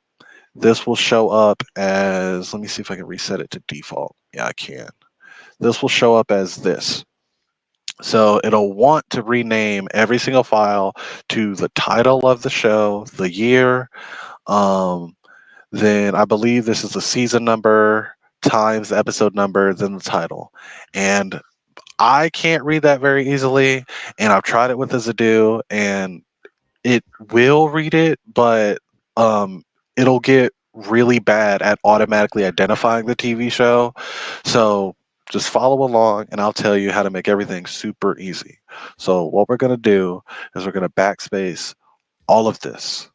this will show up as, let me see if I can reset it to default. Yeah, I can. This will show up as this. So it'll want to rename every single file to the title of the show, the year, um, then I believe this is the season number times the episode number, then the title. And I can't read that very easily, and I've tried it with the Zadu, and it will read it, but um, it'll get really bad at automatically identifying the TV show. So just follow along, and I'll tell you how to make everything super easy. So what we're going to do is we're going to backspace all of this.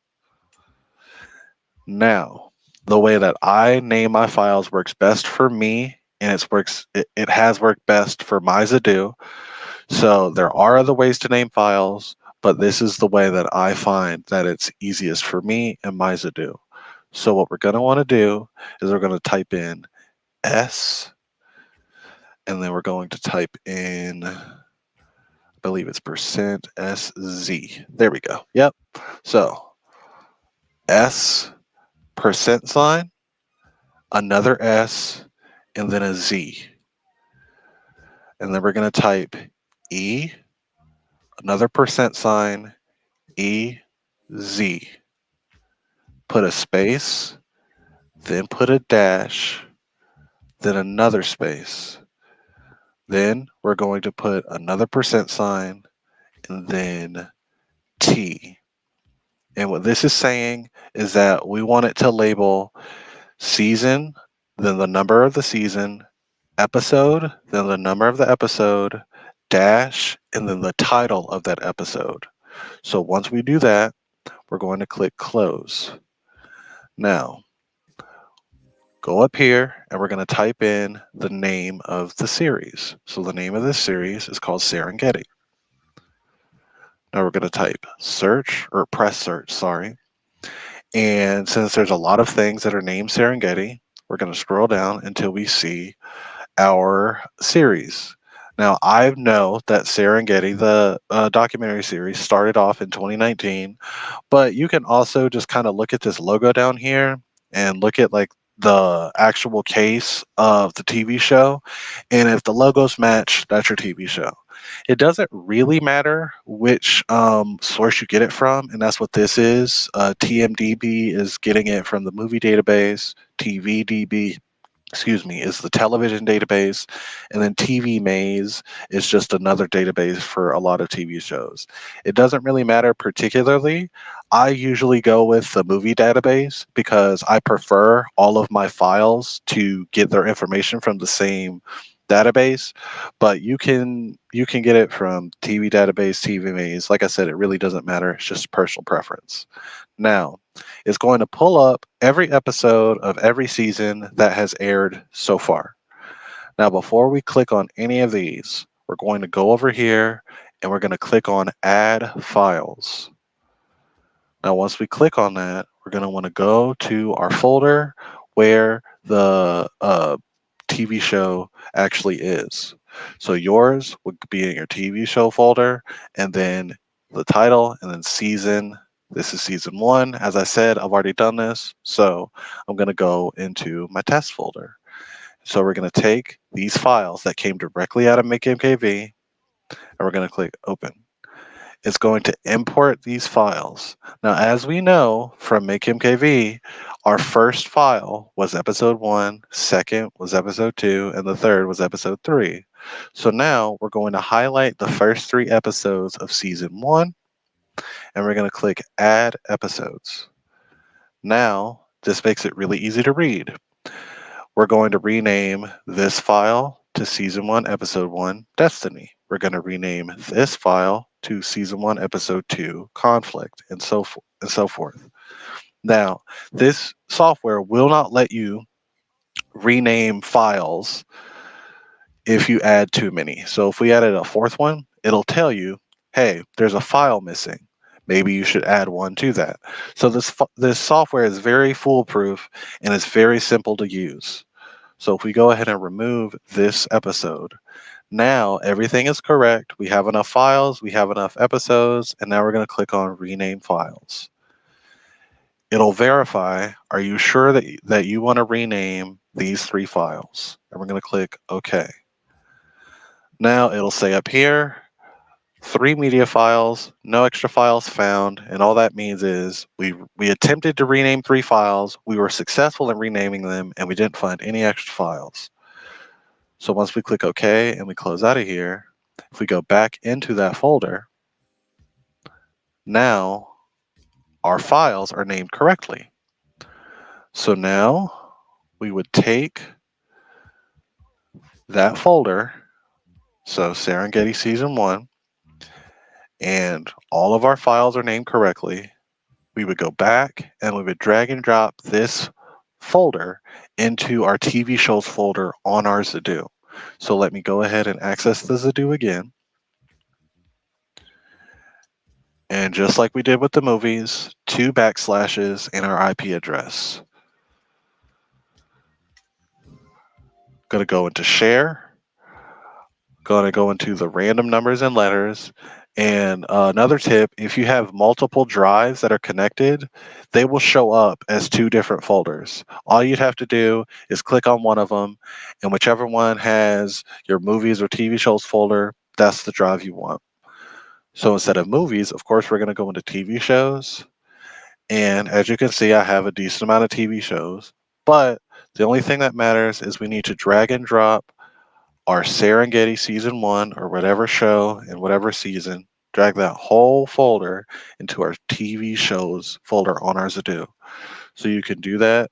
Now, the way that I name my files works best for me, and it has worked best for my Zadu. So there are other ways to name files, but this is the way that I find that it's easiest for me and my Zadu. So what we're going to want to do is we're going to type in S, and then we're going to type in, I believe it's percent %SZ. There we go. Yep. So S, percent sign, another S, and then a Z. And then we're going to type E, another percent sign, E, Z. Put a space, then put a dash, then another space. Then we're going to put another percent sign, and then T. And what this is saying is that we want it to label season, then the number of the season, episode, then the number of the episode, dash, and then the title of that episode. So once we do that, we're going to click close. Now, go up here and we're going to type in the name of the series. So the name of this series is called Serengeti. Now we're going to type search or press search, sorry. And since there's a lot of things that are named Serengeti, we're going to scroll down until we see our series. Now, I know that Serengeti, the documentary series, started off in 2019, but you can also just kind of look at this logo down here and look at like the actual case of the TV show. And if the logos match, that's your TV show. It doesn't really matter which source you get it from, and that's what this is. TMDB is getting it from the movie database. TVDB, excuse me, is the television database, and then TV Maze is just another database for a lot of TV shows. It doesn't really matter particularly. I usually go with the movie database because I prefer all of my files to get their information from the same database, but you can get it from TV database, TV Maze. Like I said, it really doesn't matter. It's just personal preference. Now, it's going to pull up every episode of every season that has aired so far. Now, before we click on any of these, we're going to go over here and we're going to click on Add Files. Now, once we click on that, we're going to want to go to our folder where the TV show actually is. So yours would be in your TV show folder, and then the title, and then season. This is season one. As I said, I've already done this, so I'm going to go into my test folder. So we're going to take these files that came directly out of MakeMKV, and we're going to click open. It's going to import these files. Now, as we know from MakeMKV, our first file was episode 1, second was episode 2, and the third was episode 3. So now we're going to highlight the first 3 episodes of season 1, and we're going to click add episodes. Now, this makes it really easy to read. We're going to rename this file to season 1, episode 1, Destiny. We're going to rename this file to season 1, episode 2, Conflict, and so forth. Now, this software will not let you rename files if you add too many. So if we added a fourth one, it'll tell you, hey, there's a file missing. Maybe you should add one to that. So this software is very foolproof and it's very simple to use. So if we go ahead and remove this episode, now everything is correct. We have enough files, we have enough episodes, and now we're going to click on rename files. It'll verify, are you sure that you want to rename these 3 files? And we're going to click OK. Now it'll say up here, 3 media files, no extra files found, and all that means is we attempted to rename 3 files, we were successful in renaming them, and we didn't find any extra files. So once we click OK and we close out of here, if we go back into that folder, now our files are named correctly. So now we would take that folder, so Serengeti Season 1, and all of our files are named correctly. We would go back and we would drag and drop this folder into our TV shows folder on our Zadoo. So let me go ahead and access the Zadoo again. And just like we did with the movies, 2 backslashes and our IP address. Going to go into share. Going to go into the random numbers and letters. And another tip, if you have multiple drives that are connected, they will show up as 2 different folders. All you'd have to do is click on one of them, and whichever one has your movies or TV shows folder, that's the drive you want. So instead of movies, of course, we're going to go into TV shows. And as you can see, I have a decent amount of TV shows. But the only thing that matters is we need to drag and drop our Serengeti Season 1 or whatever show in whatever season, drag that whole folder into our TV shows folder on our Zadoo. So you can do that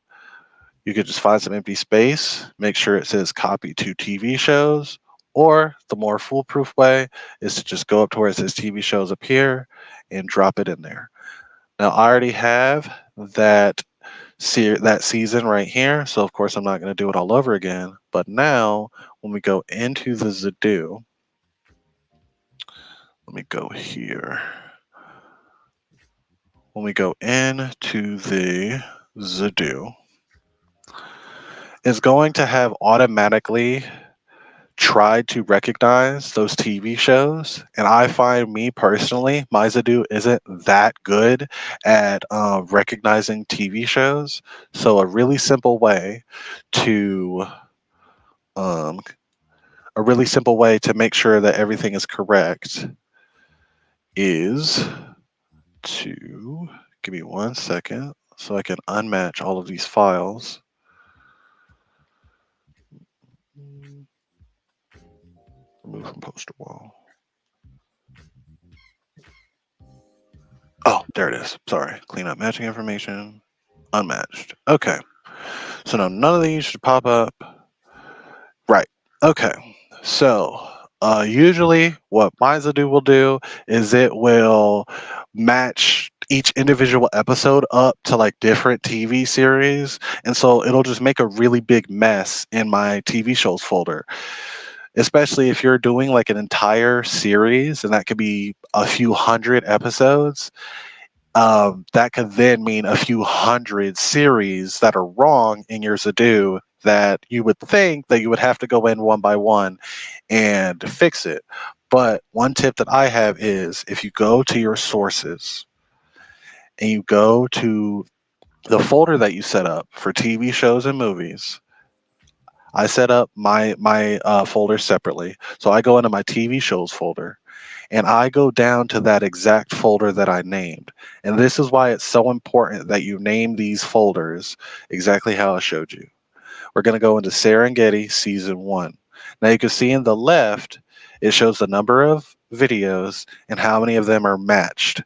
You could just find some empty space, make sure it says copy to TV shows, or the more foolproof way is to just go up to where it says TV shows up here and drop it in there. Now I already have that that season right here, so of course I'm not going to do it all over again. But now when we go into the Zadoo, let me go here. When we go into the Zadoo, it's going to have automatically tried to recognize those TV shows. And I find me personally, my Zadoo isn't that good at recognizing TV shows. So to um, a really simple way to make sure that everything is correct is to give me 1 second so I can unmatch all of these files. Remove from poster wall. Oh, there it is. Sorry. Clean up matching information. Unmatched. Okay. So now none of these should pop up. Right. Okay. So usually what MyZadoo will do is it will match each individual episode up to like different TV series. And so it'll just make a really big mess in my TV shows folder, especially if you're doing like an entire series and that could be a few hundred episodes. That could then mean a few hundred series that are wrong in your Zadoo that you would think that you would have to go in one by one and fix it. But one tip that I have is if you go to your sources and you go to the folder that you set up for TV shows and movies, I set up my folder separately. So I go into my TV shows folder and I go down to that exact folder that I named. And this is why it's so important that you name these folders exactly how I showed you. We're going to go into Serengeti Season 1. Now you can see in the left, it shows the number of videos and how many of them are matched.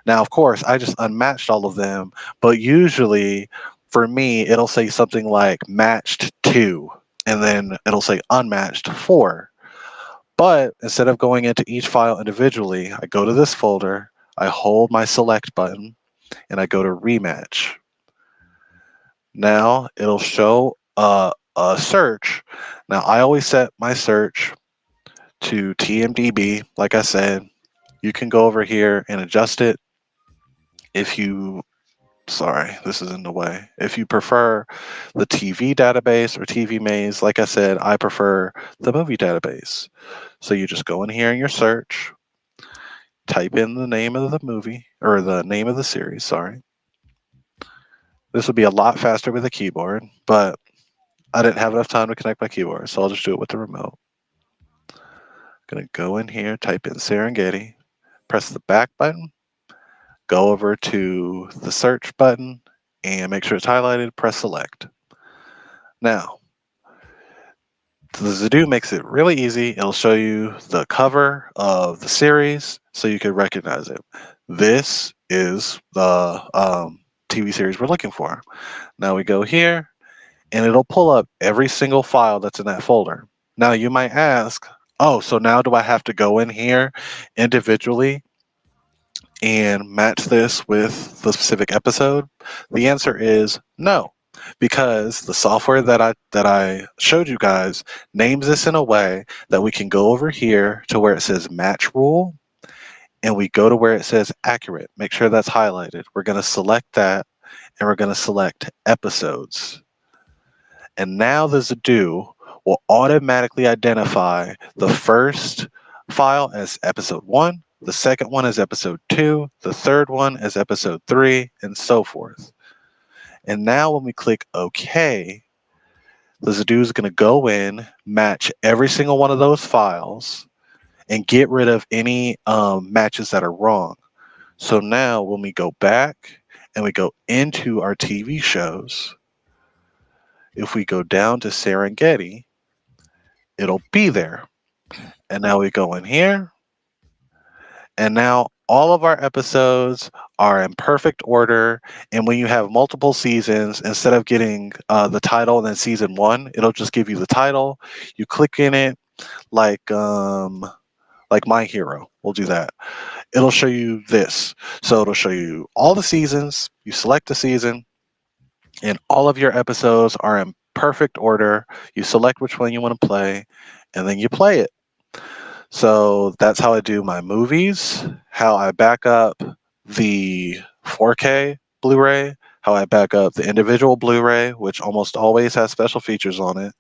Now, of course, I just unmatched all of them, but usually for me, it'll say something like matched 2, and then it'll say unmatched 4. But instead of going into each file individually, I go to this folder, I hold my select button, and I go to rematch. Now it'll show a search. Now I always set my search to TMDB. Like I said, you can go over here and adjust it if you, sorry, this is in the way. If you prefer the TV database or TV maze, like I said, I prefer the movie database. So you just go in here in your search, type in the name of the movie or the name of the series, sorry. This would be a lot faster with a keyboard, but I didn't have enough time to connect my keyboard, so I'll just do it with the remote. Gonna go in here, type in Serengeti, press the back button, go over to the search button, and make sure it's highlighted, press select. Now, the Zadoo makes it really easy. It'll show you the cover of the series so you can recognize it. This is the TV series we're looking for. Now we go here and it'll pull up every single file that's in that folder. Now you might ask, oh, so now do I have to go in here individually and match this with the specific episode? The answer is no, because the software that I showed you guys names this in a way that we can go over here to where it says match rule and we go to where it says accurate. Make sure that's highlighted. We're going to select that and we're going to select episodes. And now the Zadoo will automatically identify the first file as episode 1, the second one as episode 2, the third one as episode 3, and so forth. And now when we click OK, the Zadoo is going to go in, match every single one of those files, and get rid of any matches that are wrong. So now when we go back and we go into our TV shows, if we go down to Serengeti, it'll be there. And now we go in here, and now All of our episodes are in perfect order, and when you have multiple seasons, instead of getting the title and then season one, it'll just give you the title. You click in it like My Hero. We'll do that. It'll show you this. So it'll show you all the seasons. You select the season, and all of your episodes are in perfect order. You select which one you want to play, and then you play it. So that's how I do my movies, how I back up the 4K Blu ray, how I back up the individual Blu ray, which almost always has special features on it.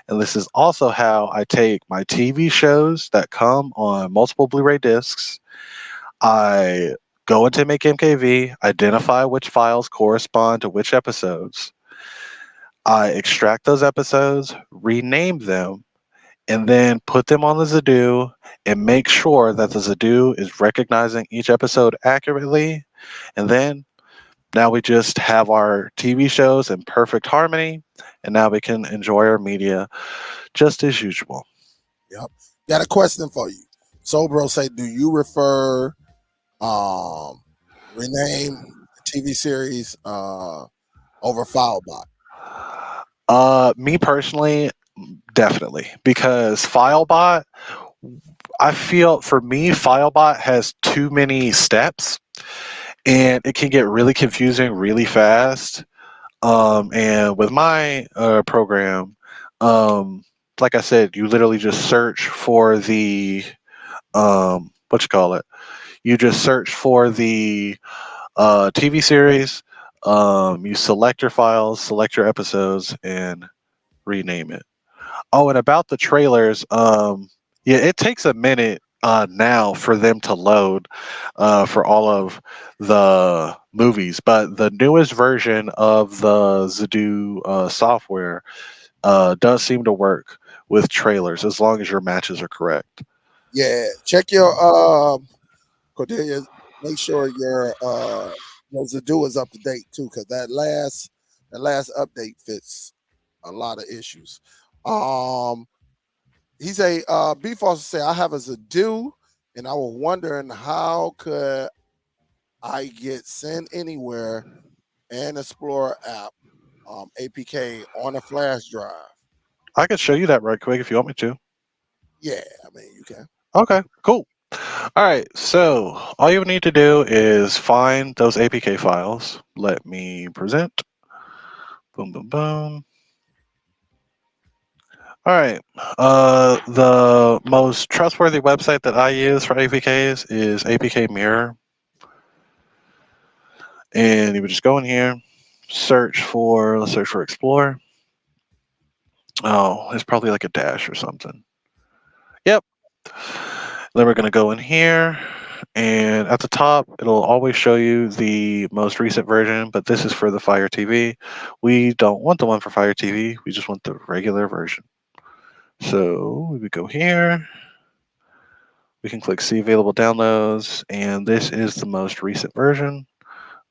And this is also how I take my TV shows that come on multiple Blu ray discs. I go into Make MKV, identify which files correspond to which episodes. I extract those episodes, rename them, and then put them on the Zadoo and make sure that the Zadoo is recognizing each episode accurately. And then now we just have our TV shows in perfect harmony, and now we can enjoy our media just as usual. Yep. Got a question for you. So, bro, say, do you refer um rename TV series over FileBot? Me personally, definitely, because FileBot, I feel for me, FileBot has too many steps, and it can get really confusing really fast. And with my program, um, like I said, you literally just search for the what you call it. You just search for the TV series. You select your files, select your episodes, and rename it. Oh, and about the trailers, yeah, it takes a minute now for them to load for all of the movies, but the newest version of the Zadoo software does seem to work with trailers as long as your matches are correct. Yeah. Check your Cordelia. Make sure your Zadoo is up to date too, because that last update fits a lot of issues. Um, he's a B Foster say I have a Zadoo, and I was wondering how could I get Send Anywhere and Explorer app APK on a flash drive. I could show you that right quick if you want me to. Yeah, I mean you can. Okay, cool. All right, so all you need to do is find those APK files. Let me present. Boom, boom, boom. All right. The most trustworthy website that I use for APKs is APK Mirror, and you would just go in here, let's search for Explorer. Oh, it's probably like a dash or something. Yep. Then we're gonna go in here, and at the top, it'll always show you the most recent version, but this is for the Fire TV. We don't want the one for Fire TV. We just want the regular version. So we would go here. We can click see available downloads, and this is the most recent version.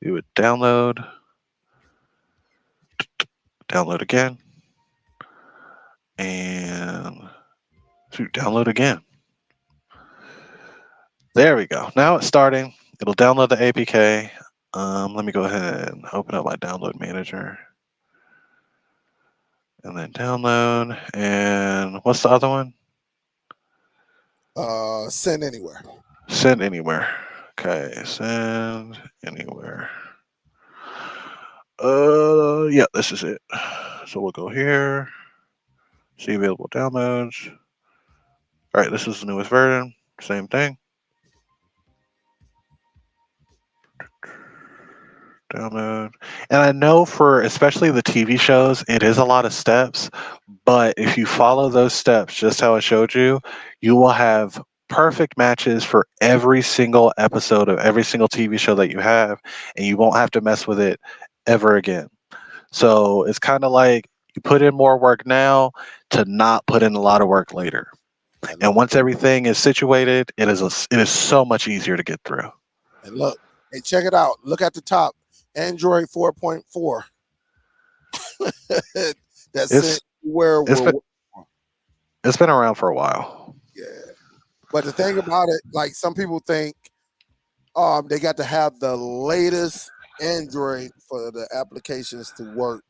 We would download again, and download again. There we go. Now it's starting. It'll download the APK. Let me go ahead and open up my download manager, and then download. And what's the other one? Send Anywhere. Send anywhere. Okay, send anywhere. Yeah, this is it. So we'll go here. See available downloads. All right, this is the newest version. Same thing. Download. And I know for especially the TV shows, it is a lot of steps, but if you follow those steps just how I showed you, you will have perfect matches for every single episode of every single TV show that you have, and you won't have to mess with it ever again. So it's kind of like you put in more work now to not put in a lot of work later. And, And once everything is situated, it is so much easier to get through. and look, hey, check it out. Look at the top. Android 4.4. That's it. It's Where it's we're been it's been around for a while. yeah. But the thing about it, like some people think They got to have the latest Android for the applications to work,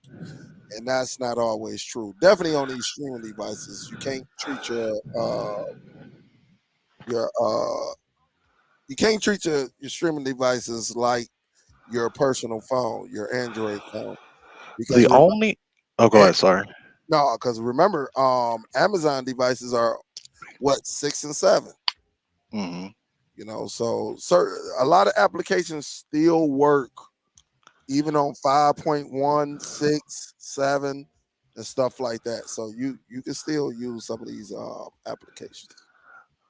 and that's not always true. Definitely on these streaming devices, you can't treat your you can't treat your streaming devices like your personal phone, your Android phone, because The only oh, go eh, ahead. Sorry. no, because remember, Amazon devices are what 6 and 7. Hmm. So a lot of applications still work even on 5.1, 6, 7, and stuff like that. So you can still use some of these applications.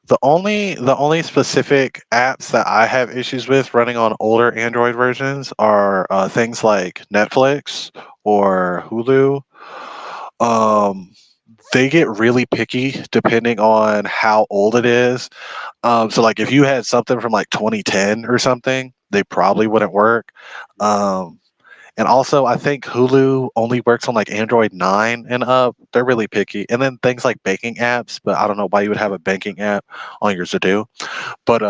The only specific apps that I have issues with running on older Android versions are things like Netflix or Hulu. Um, they get really picky depending on how old it is. So like if you had something from like 2010 or something, they probably wouldn't work. Um, and also, I think Hulu only works on like Android 9 and up. They're really picky. And then things like banking apps, but I don't know why you would have a banking app on your to. But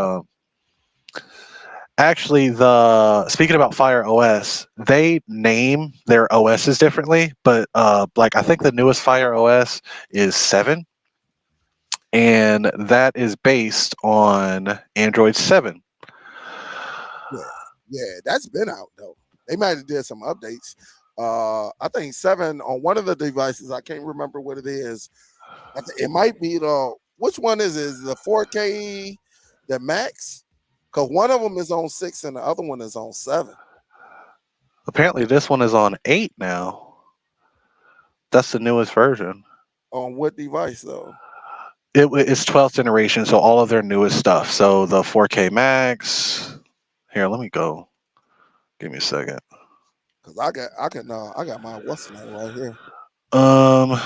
actually, the speaking about Fire OS, they name their OSs differently. But like I think the newest Fire OS is 7, and that is based on Android 7. Yeah, yeah, that's been out though. They might have did some updates. I think 7 on one of the devices. I can't remember what it is. It might be the which one is the 4K, the Max? Because one of them is on 6 and the other one is on 7. Apparently, this one is on 8 now. That's the newest version. On what device though? It's 12th generation, so all of their newest stuff. So the 4K Max. Here, let me go. Give me a second. Because I got my what's the name right here. Um,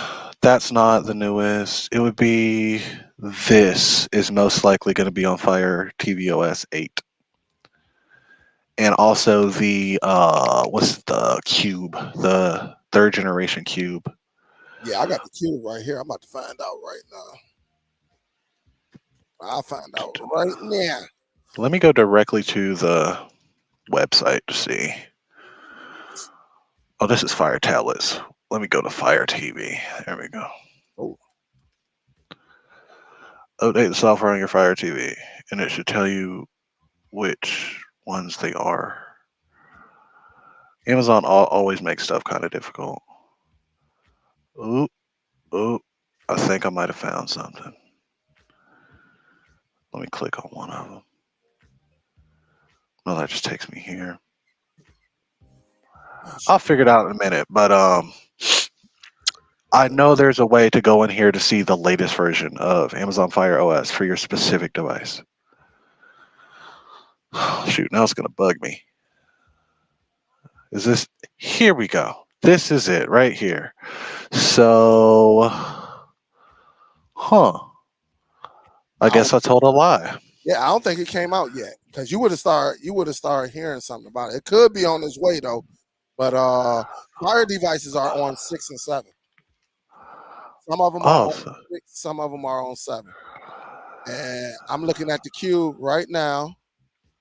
that's not the newest. It would be this is most likely going to be on Fire tvOS 8, and also the what's the Cube, the third generation Cube. Yeah, I got the cube right here. I'm about to find out right now. I'll find out right now. Let me go directly to the website to see. Oh, this is Fire tablets. Let me go to Fire TV. There we go. Oh, Update the software on your Fire TV, and it should tell you which ones they are. Amazon always makes stuff kind of difficult. Ooh, ooh, I think I might have found something. Let me click on one of them. No, that just takes me here. man, I'll shoot. figure it out in a minute, but I know there's a way to go in here to see the latest version of Amazon Fire OS for your specific device. Shoot, now it's gonna bug me. Is this? Here we go. This is it right here. So, huh? I I don't, guess I told a lie. yeah, I don't think it came out yet because you would have started hearing something about it. It could be on its way though, but Fire devices are on 6 and 7. Some of them are Oh, on 6, some of them are on 7. And I'm looking at the cube right now,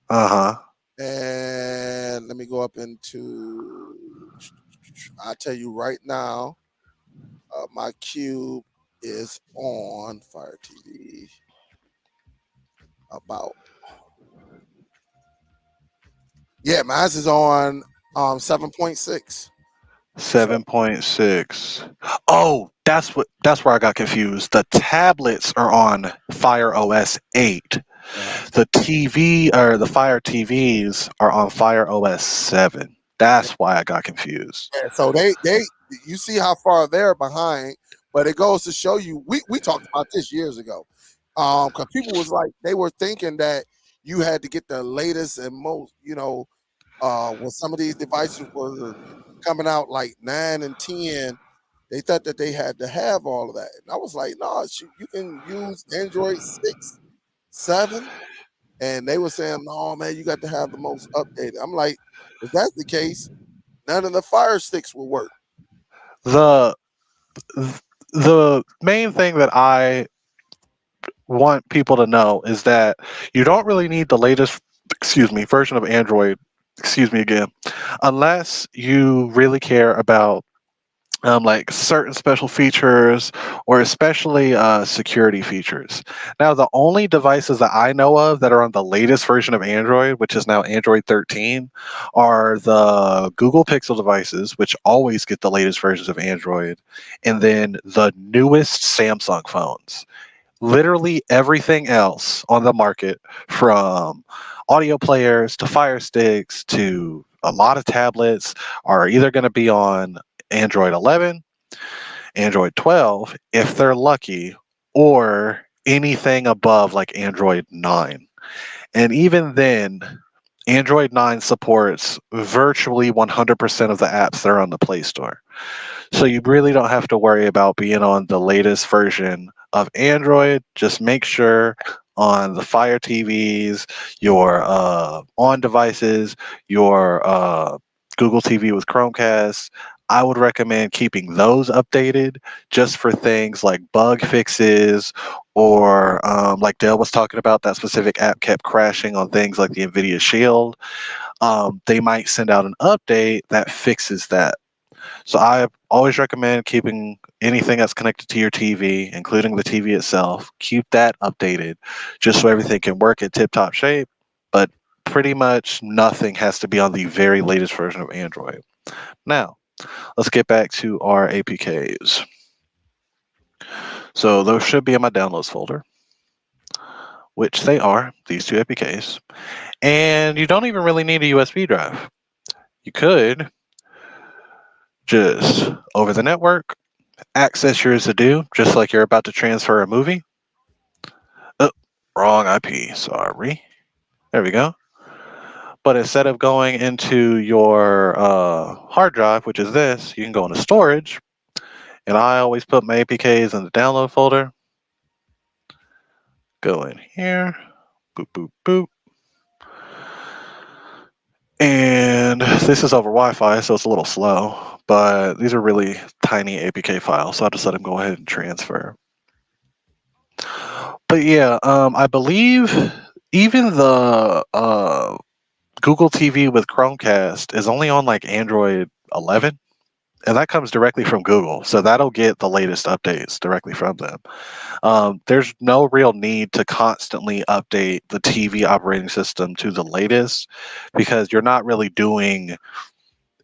uh huh. and let me go up into. I tell you right now, my cube is on Fire TV about. Yeah, mine is on 7.6. So 7.6. Oh, that's where I got confused. The tablets are on Fire OS 8. uh, The TV or the Fire TVs are on Fire OS 7. That's why I got confused. yeah, so they you see how far they're behind, but it goes to show you we talked about this years ago. Because people was like they were thinking that you had to get the latest and most, when some of these devices were coming out like 9 and 10, they thought that they had to have all of that. And I was like, no, shoot, you can use Android 6, 7. And they were saying, no, man, you got to have the most updated. I'm like, if that's the case, none of the Fire Sticks will work. The the main thing that I want people to know is that you don't really need the latest excuse me, version of Android, excuse me again, unless you really care about like certain special features or especially security features. Now, the only devices that I know of that are on the latest version of Android, which is now Android 13, are the Google Pixel devices, which always get the latest versions of Android, and then the newest Samsung phones. Literally everything else on the market, from audio players to fire sticks to a lot of tablets, are either going to be on Android 11, Android 12, if they're lucky, or anything above like Android 9. And even then, Android 9 supports virtually 100% of the apps that are on the Play Store. So you really don't have to worry about being on the latest version of Android. Just make sure on the Fire TVs, your on devices, your Google TV with Chromecast. I would recommend keeping those updated just for things like bug fixes or like Dale was talking about, that specific app kept crashing on things like the NVIDIA Shield. They might send out an update that fixes that. So I always recommend keeping anything that's connected to your TV, including the TV itself, keep that updated just so everything can work in tip top shape. But pretty much nothing has to be on the very latest version of Android. Now, let's get back to our APKs. So those should be in my downloads folder, which they are, these two APKs. And you don't even really need a USB drive. You could just over the network access your to-do just like you're about to transfer a movie. Oh, wrong IP. Sorry. There we go. But instead of going into your hard drive, which is this, you can go into storage. And I always put my APKs in the download folder. Go in here. Boop, boop, boop. And this is over Wi-Fi, so it's a little slow. But these are really tiny APK files, so I'll just let them go ahead and transfer. But yeah, I believe even the Google TV with Chromecast is only on like Android 11, and that comes directly from Google. So that'll get the latest updates directly from them. There's no real need to constantly update the TV operating system to the latest because you're not really doing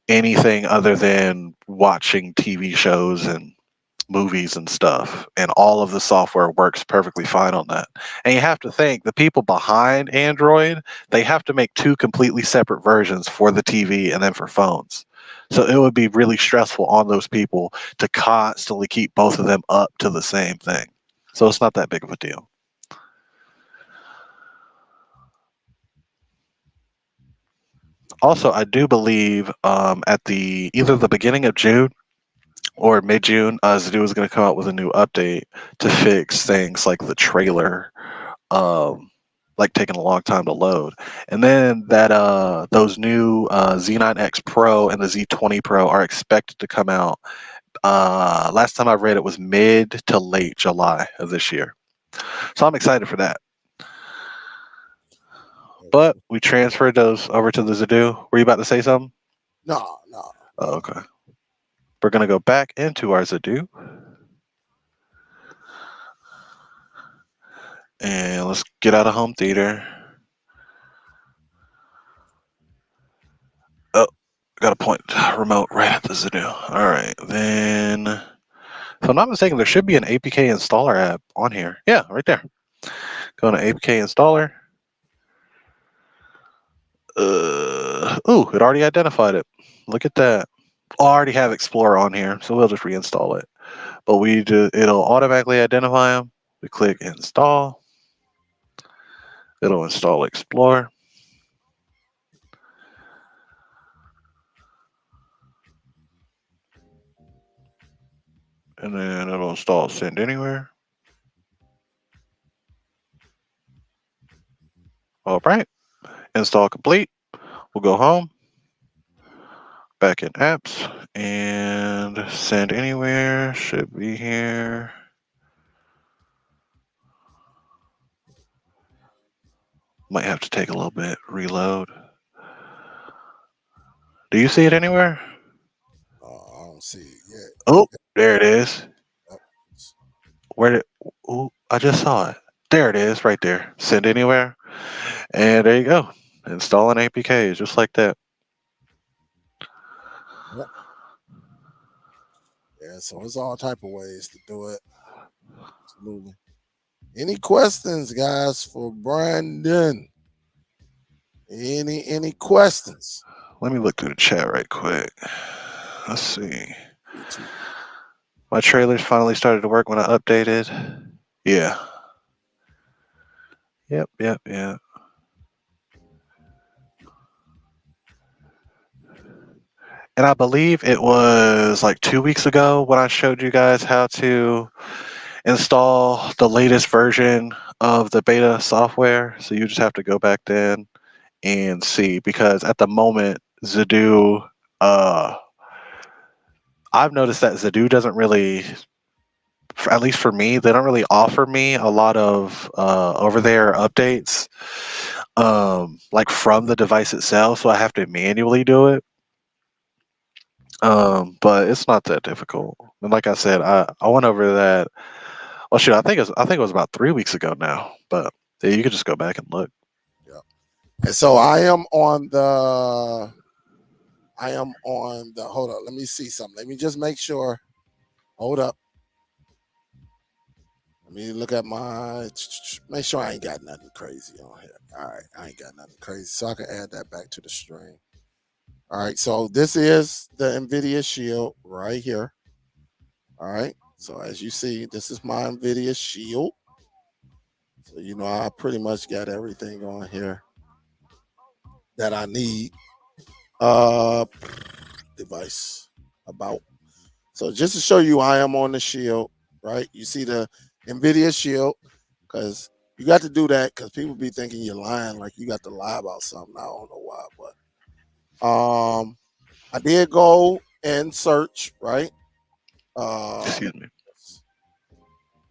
anything other than watching TV shows and movies and stuff, and all of the software works perfectly fine on that. And you have to think the people behind Android, they have to make two completely separate versions for the TV and then for phones. So it would be really stressful on those people to constantly keep both of them up to the same thing. So it's not that big of a deal. Also, I do believe at the either the beginning of June or mid June, Zadu is going to come out with a new update to fix things like the trailer, like taking a long time to load. And then that those new Z9X Pro and the Z20 Pro are expected to come out. Last time I read it was mid to late July of this year. So I'm excited for that. But we transferred those over to the Zadu. Were you about to say something? No, no, Oh, no. okay. We're going to go back into our Zadu. And let's get out of home theater. Oh, got a point remote right at the Zadu. All right, then. If I'm not mistaken, there should be an APK installer app on here. Yeah, right there. Go to APK installer. Ooh, it already identified it. Look at that. I already have Explorer on here, so we'll just reinstall it. But it'll automatically identify them. We click install. It'll install Explorer. And then it'll install Send Anywhere. All right. Install complete. We'll go home. Back in apps. And Send Anywhere should be here. Might have to take a little bit. Reload. Do you see it anywhere? I don't see it yet. Oh, there it is. Yep. Where did? Ooh, I just saw it. There it is, right there. Send anywhere, and there you go. Installing APKs just like that. Yep. Yeah, so it's all type of ways to do it. Absolutely. Any questions, guys, for Brandon? Any questions? Let me look through the chat right quick. Let's see. YouTube. My trailers finally started to work when I updated. Yeah. Yep. Yep. Yeah. And I believe it was like 2 weeks ago when I showed you guys how to install the latest version of the beta software. So you just have to go back then and see, because at the moment Zadoo, uh, I've noticed that Zadoo doesn't really, at least for me, they don't really offer me a lot of over there updates, like from the device itself. So I have to manually do it. But it's not that difficult. And like I said, I went over that. Well, shoot, I think it was about 3 weeks ago now. But yeah, you could just go back and look. Yeah. And so I am on the hold up. Let me see something. Let me just make sure. Hold up. Let me look at my make sure I ain't got nothing crazy on here. All right, I ain't got nothing crazy. So I can add that back to the stream. All right, so this is the NVIDIA Shield right here. All right. So as you see, this is my NVIDIA Shield. So you know I pretty much got everything on here that I need. Uh device about. So just to show you I am on the Shield, right? You see the NVIDIA Shield, because you got to do that because people be thinking you're lying, like you got to lie about something. I don't know why, but I did go and search, right? Uh Excuse me.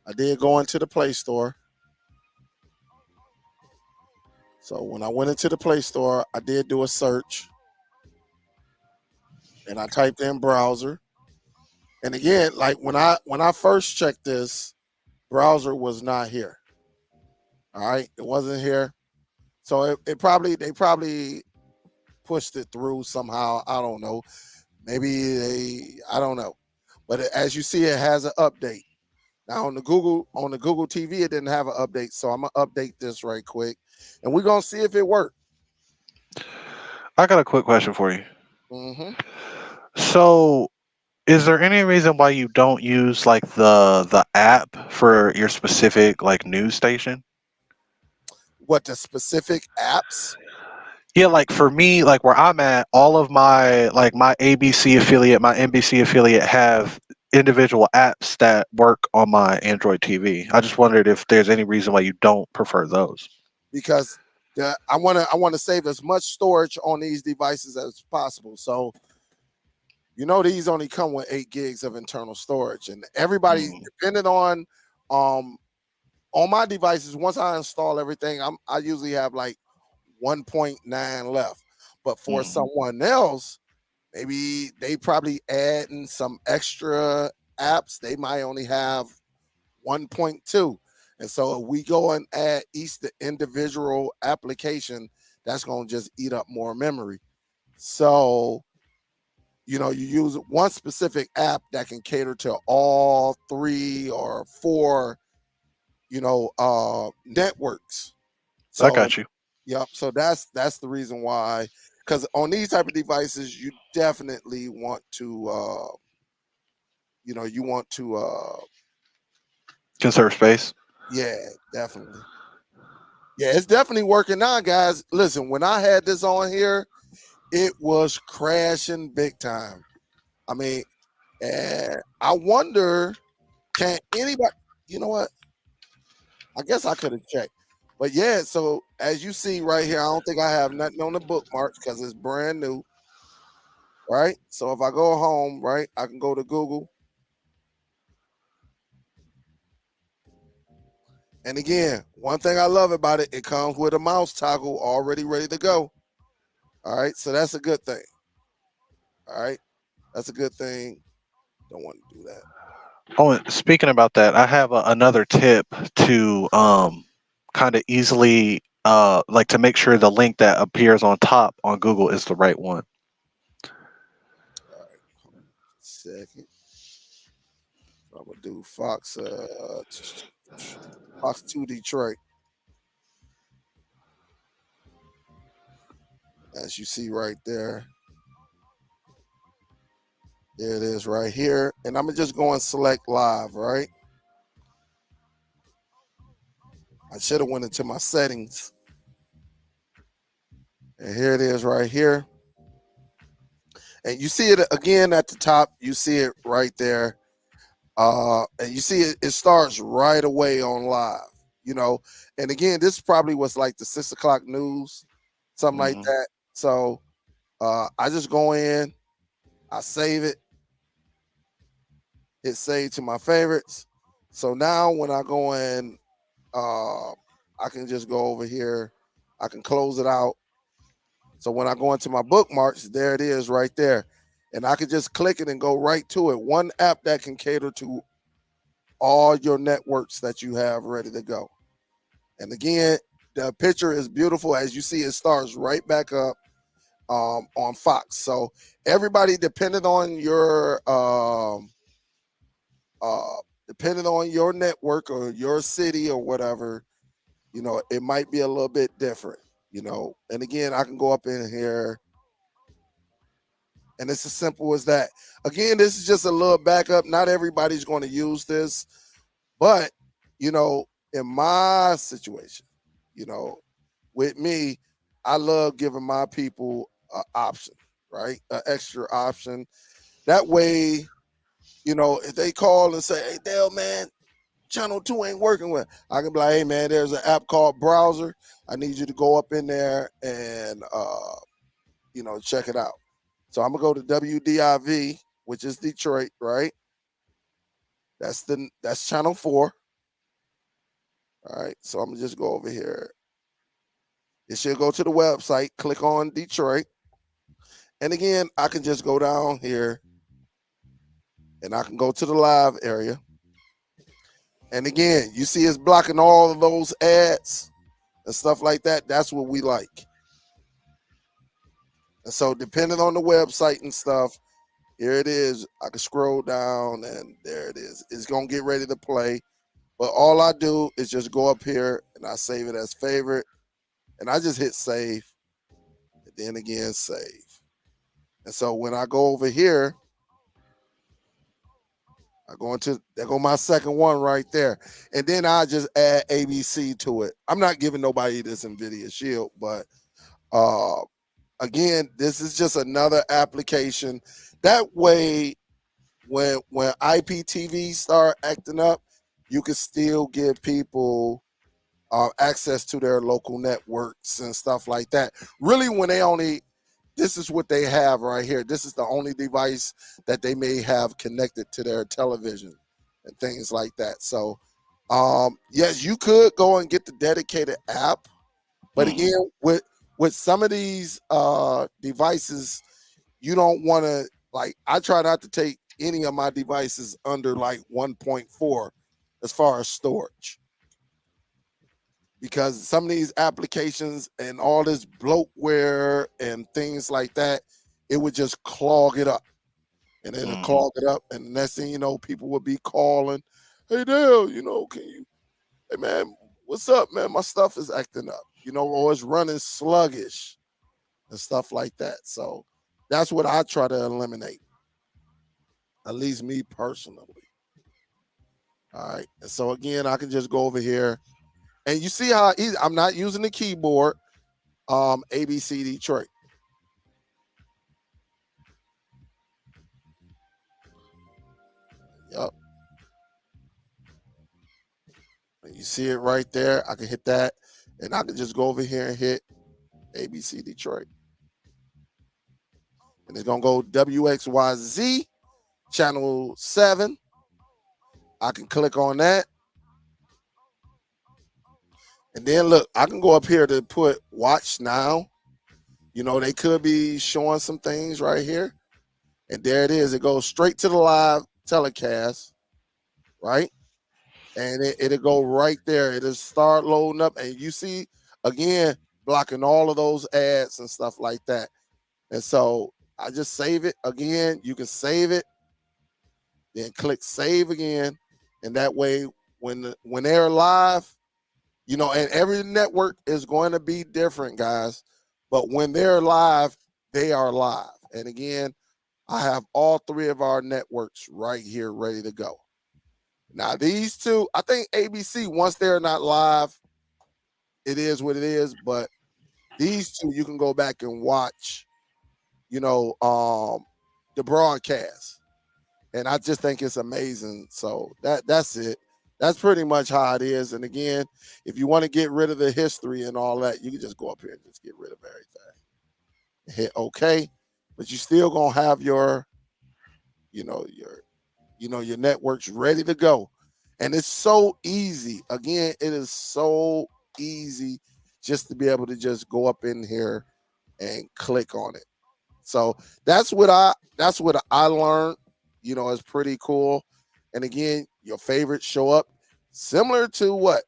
I did go into the Play Store. So when I went into the Play Store, I did do a search and I typed in browser. And again, like when I first checked this, browser was not here. All right, it wasn't here. So it probably they probably pushed it through somehow. I don't know. Maybe I don't know. But as you see, it has an update. Now on the Google TV, it didn't have an update. So I'm gonna update this right quick, and we're gonna see if it worked. I got a quick question for you. Hmm. So, is there any reason why you don't use like the app for your specific like news station? What the specific apps? Yeah, like for me, like where I'm at, all of my like my ABC affiliate, my NBC affiliate have individual apps that work on my Android TV. I just wondered if there's any reason why you don't prefer those. Because I want to save as much storage on these devices as possible. So you know these only come with 8 gigs of internal storage, and everybody Mm, depending um on my devices. Once I install everything, I usually have like 1.9 left. But for mm. someone else, maybe they probably adding some extra apps. They might only have 1.2. And so if we go and add each the individual application, that's going to just eat up more memory. So, you know, you use one specific app that can cater to all 3 or 4, networks. I So, got you. yep. So that's the reason why. Because on these type of devices, you definitely want to, you want to, Conserve space. yeah, definitely. Yeah, it's definitely working now, guys. Listen, when I had this on here, it was crashing big time. I mean, I wonder, can anybody, you know what? I guess I could have checked. But yeah, so as you see right here, I don't think I have nothing on the bookmarks because it's brand new, right? So if I go home, right, I can go to Google And again, one thing I love about it, it comes with a mouse toggle already ready to go. All right, so that's a good thing. All right, that's a good thing. Don't want to do that. Oh, and speaking about that, I have another tip to kind of easily like to make sure the link that appears on top on Google is the right one. All right, hold on a second. So I'm gonna do Fox 2 Detroit. As you see right there, there it is right here. And I'm gonna just go and select live, right? I should have went into my settings. And here it is right here. And you see it again at the top. You see it right there. And you see it starts right away on live, you know. And again, this probably was like the 6 o'clock news, something like Hmm. that. So I just go in, I save it, hit save to my favorites. So now when I go in, I can just go over here, I can close it out. So when I go into my bookmarks, there it is right there. And I can just click it and go right to it. One app that can cater to all your networks that you have ready to go. And again, the picture is beautiful. As you see, it starts right back up on Fox. So everybody, uh, depending on your network or your city or whatever, you know, it might be a little bit different. You know, and again, I can go up in here, and it's as simple as that. Again, this is just a little backup. Not everybody's going to use this, but you know, in my situation, you know, with me, I love giving my people an option, right? An extra option. That way, you know, if they call and say, "Hey, Dale, man, channel 2 ain't working with," I can be like, "Hey, man, there's an app called Browser. I need you to go up in there and you know, check it out." So I'm gonna go to WDIV, which is Detroit, right? That's channel 4. All right. So I'm gonna just go over here. It should go to the website, click on Detroit. And again, I can just go down here and I can go to the live area. And again, you see it's blocking all of those ads and stuff like that. That's what we like. And so depending on the website and stuff, here it is. I can scroll down and there it is. It's gonna get ready to play. But all I do is just go up here and I save it as favorite. And I just hit save. And then again, save. And so when I go over here, I go into there go my second one right there. And then I just add ABC to it. I'm not giving nobody this NVIDIA Shield, but uh again, this is just another application. That way, when IPTV start acting up, you can still give people access to their local networks and stuff like that. Really, when they only this is what they have right here. This is the only device that they may have connected to their television and things like that. So, yes, you could go and get the dedicated app, but Hmm. again, with some of these devices, you don't want to like. I try not to take any of my devices under like 1.4 as far as storage because some of these applications and all this bloatware and things like that, it would just clog it up and it'll Hmm. clog it up. And the next thing you know, people will be calling, "Hey, Dale, you know, can you, hey, man, what's up, man? My stuff is acting up, you know, or it's running sluggish and stuff like that." So that's what I try to eliminate, at least me personally. All right. And so again, I can just go over here and you see how easy, I'm not using the keyboard. ABC Detroit. Yep. And you see it right there. I can hit that, and I can just go over here and hit ABC Detroit, and it's gonna go WXYZ channel 7. I can click on that, And then look, I can go up here to put watch now. They could be showing some things right here. And there it is. It goes straight to the live telecast, right? And it'll go right there. It'll start loading up. And you see, again, blocking all of those ads and stuff like that. And so I just save it again. You can save it, then click save again. And that way, when they're live, and every network is going to be different, guys. But when they're live, they are live. And again, I have all three of our networks right here ready to go. Now, these two, I think ABC, once they're not live, it is what it is. But these two, you can go back and watch, the broadcast. And I just think it's amazing. So that's it. That's pretty much how it is. And again, if you want to get rid of the history and all that, you can just go up here and just get rid of everything. Hit OK, but you still gonna have your, you know, your, your networks ready to go. And it's so easy. Again, it is so easy just to be able to just go up in here and click on it. So that's what I learned. It's pretty cool. And again, your favorites show up similar to what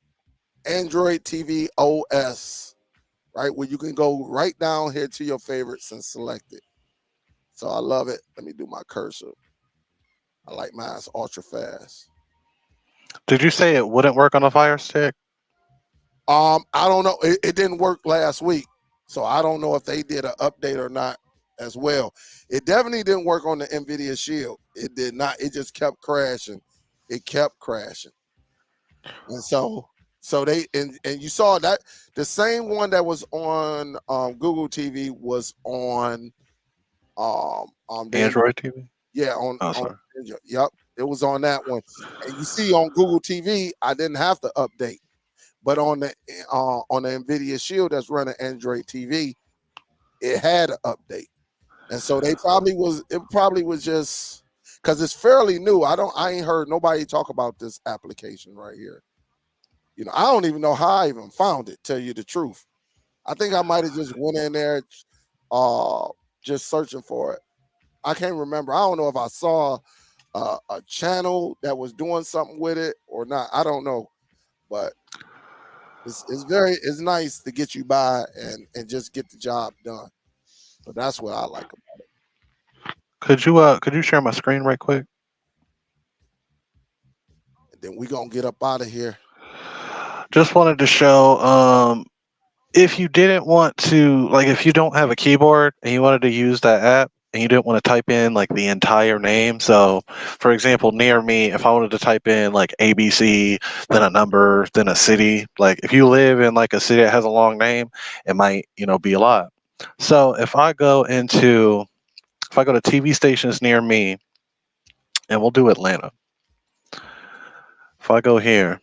Android TV OS, right? Where you can go right down here to your favorites and select it. So I love it. Let me do my cursor. I like mine ultra fast. Did you say it wouldn't work on a Fire Stick? I don't know. It didn't work last week, so I don't know if they did an update or not as well. It definitely didn't work on the Nvidia Shield. It did not. It just kept crashing. It kept crashing, and so and you saw that the same one that was on Google TV was on the Android TV? yeah Oh, on sorry. yep, it was on that one. And you see on Google TV, I didn't have to update. But on the Nvidia Shield that's running Android TV, it had an update, and so it probably was just because it's fairly new. I ain't heard nobody talk about this application right here. I don't even know how I even found it. Tell you the truth, I think I might have just went in there, uh, just searching for it. I can't remember. I don't know if I saw a channel that was doing something with it or not. I don't know, but it's nice to get you by and just get the job done. So that's what I like about Could you share my screen right quick? it. Then we gonna get up out of here. Just wanted to show if you didn't want to, like, if you don't have a keyboard and you wanted to use that app and you didn't want to type in like the entire name. So for example, near me, if I wanted to type in like ABC, then a number, then a city, like if you live in like a city that has a long name, it might, be a lot. So if I go to TV stations near me, and we'll do Atlanta. If I go here,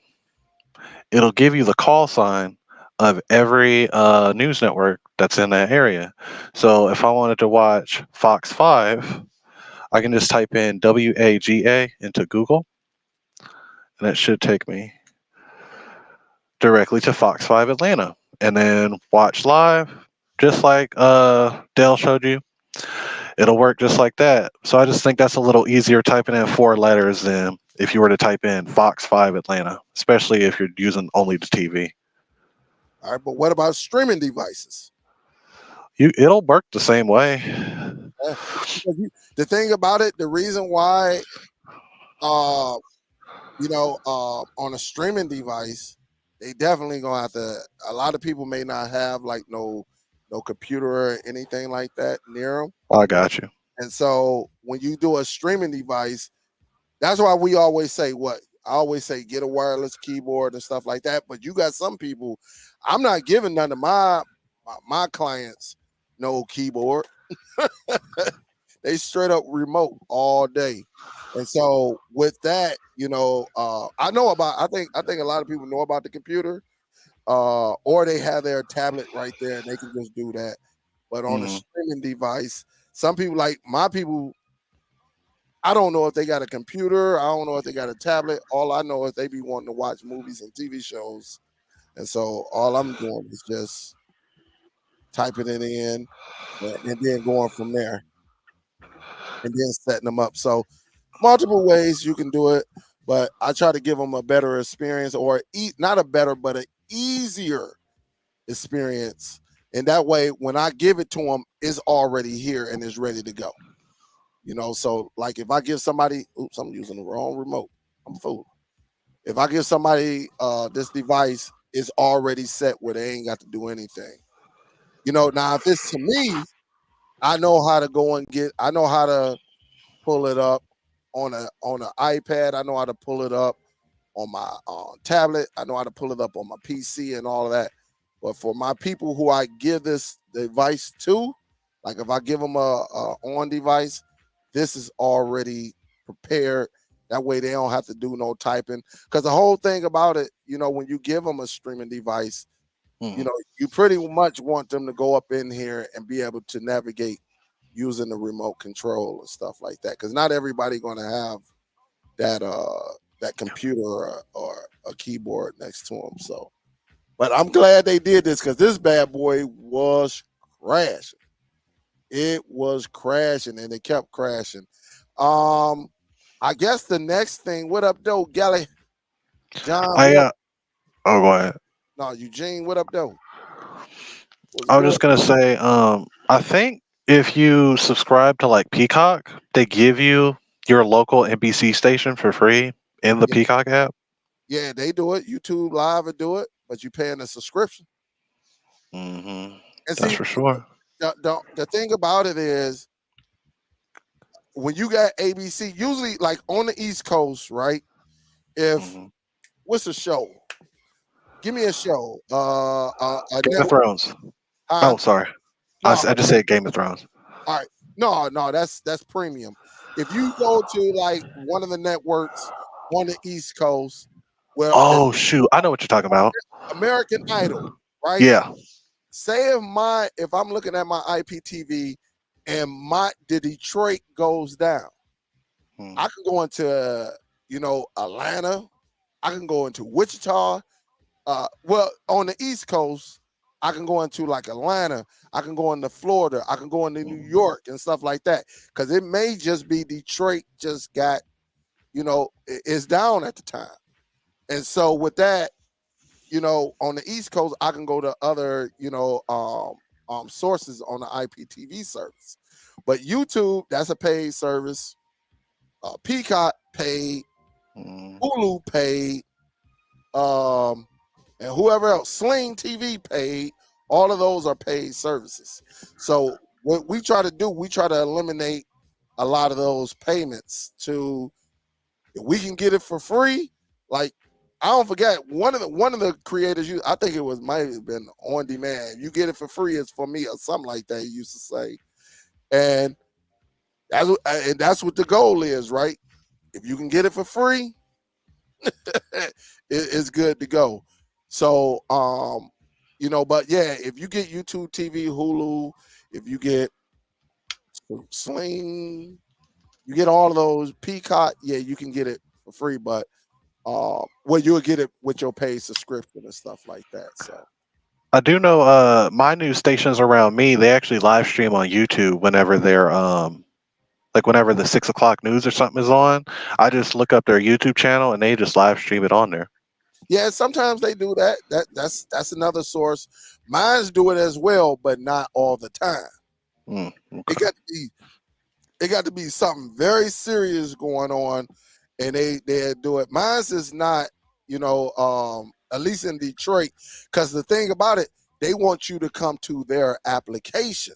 it'll give you the call sign of every news network that's in that area. So if I wanted to watch Fox 5, I can just type in WAGA into Google, and it should take me directly to Fox 5 Atlanta. And then watch live, just like Dale showed you. It'll work just like that. So I just think that's a little easier typing in 4 letters than if you were to type in Fox 5 Atlanta, especially if you're using only the TV. All right, but what about streaming devices? It'll work the same way. Eh, because the thing about it, the reason why, uh, on a streaming device, they definitely gonna have to. A lot of people may not have like no computer or anything like that near them, I got you. and so when you do a streaming device, that's why we always say what I always say: get a wireless keyboard and stuff like that. But you got some people. I'm not giving none of my clients no keyboard. They straight up remote all day. And so with that, I know about. I think a lot of people know about the computer, or they have their tablet right there and they can just do that. But on a Mm. streaming device, some people like my people. I don't know if they got a computer. I don't know if they got a tablet. All I know is they be wanting to watch movies and TV shows And so all I'm doing is just typing it in and then going from there and then setting them up. So multiple ways you can do it, but I try to give them a better experience or not a better, but an easier experience. And that way, when I give it to them, it's already here and it's ready to go. So like if I give somebody, oops, I'm using the wrong remote. I'm a fool. If I give somebody this device, it's already set where they ain't got to do anything. Now if it's to me, I know how to go and I know how to pull it up on an iPad. I know how to pull it up on my tablet. I know how to pull it up on my PC and all of that. But for my people who I give this device to, like if I give them a on device, this is already prepared. That way they don't have to do no typing. Because the whole thing about it, when you give them a streaming device, Mm. you pretty much want them to go up in here and be able to navigate using the remote control and stuff like that. Because not everybody going to have that computer or a keyboard next to them. So, but I'm glad they did this because this bad boy was crashing. It was crashing and it kept crashing. Um, I guess the next thing, what up, though, Gally? John, I what up? oh, go ahead. No, Eugene, what up, though? What's I was good? just gonna say, I think if you subscribe to like Peacock, they give you your local NBC station for free in the Yeah, Peacock app. yeah, they do it. YouTube Live will do it, but you paying a subscription. And That's see, for sure. the thing about it is when you got ABC, usually like on the East Coast, right? If hmm what's a show? Give me a show. A Game of network. Thrones. Huh? Oh, sorry. No, I just said Game of Thrones. all right. No, that's premium. If you go to like one of the networks on the East Coast, well, the Oh shoot, I know what you're talking about. American Idol, right? Yeah. Say if I'm looking at my IPTV and the Detroit goes down, Mm, I can go into Atlanta, I can go into Wichita. Well, on the East Coast, I can go into like Atlanta, I can go into Florida, I can go into New mm, York and stuff like that. Because it may just be Detroit just got, is down at the time. And so with that, on the East Coast, I can go to other, sources on the IPTV service. But YouTube, that's a paid service. Peacock paid, mm, Hulu paid, um, and whoever else, Sling TV paid. All of those are paid services. So what we try to do, we try to eliminate a lot of those payments to if we can get it for free. Like I don't forget one of the creators. I think it was might have been on demand. You get it for free, it's for me or something like that. He used to say, and that's what the goal is, right? If you can get it for free, it's good to go. So, but yeah, if you get YouTube TV, Hulu, if you get Sling, you get all of those Peacock, yeah, you can get it for free. But well, you'll get it with your paid subscription and stuff like that. So I do know my news stations around me, they actually live stream on YouTube whenever they're like whenever the 6 o'clock news or something is on. I just look up their YouTube channel and they just live stream it on there. yeah, sometimes they do that. That's another source. Mines do it as well, but not all the time. It Okay. got to be it got to be something very serious going on, and they do it. Mine's is not, at least in Detroit, because the thing about it, they want you to come to their application.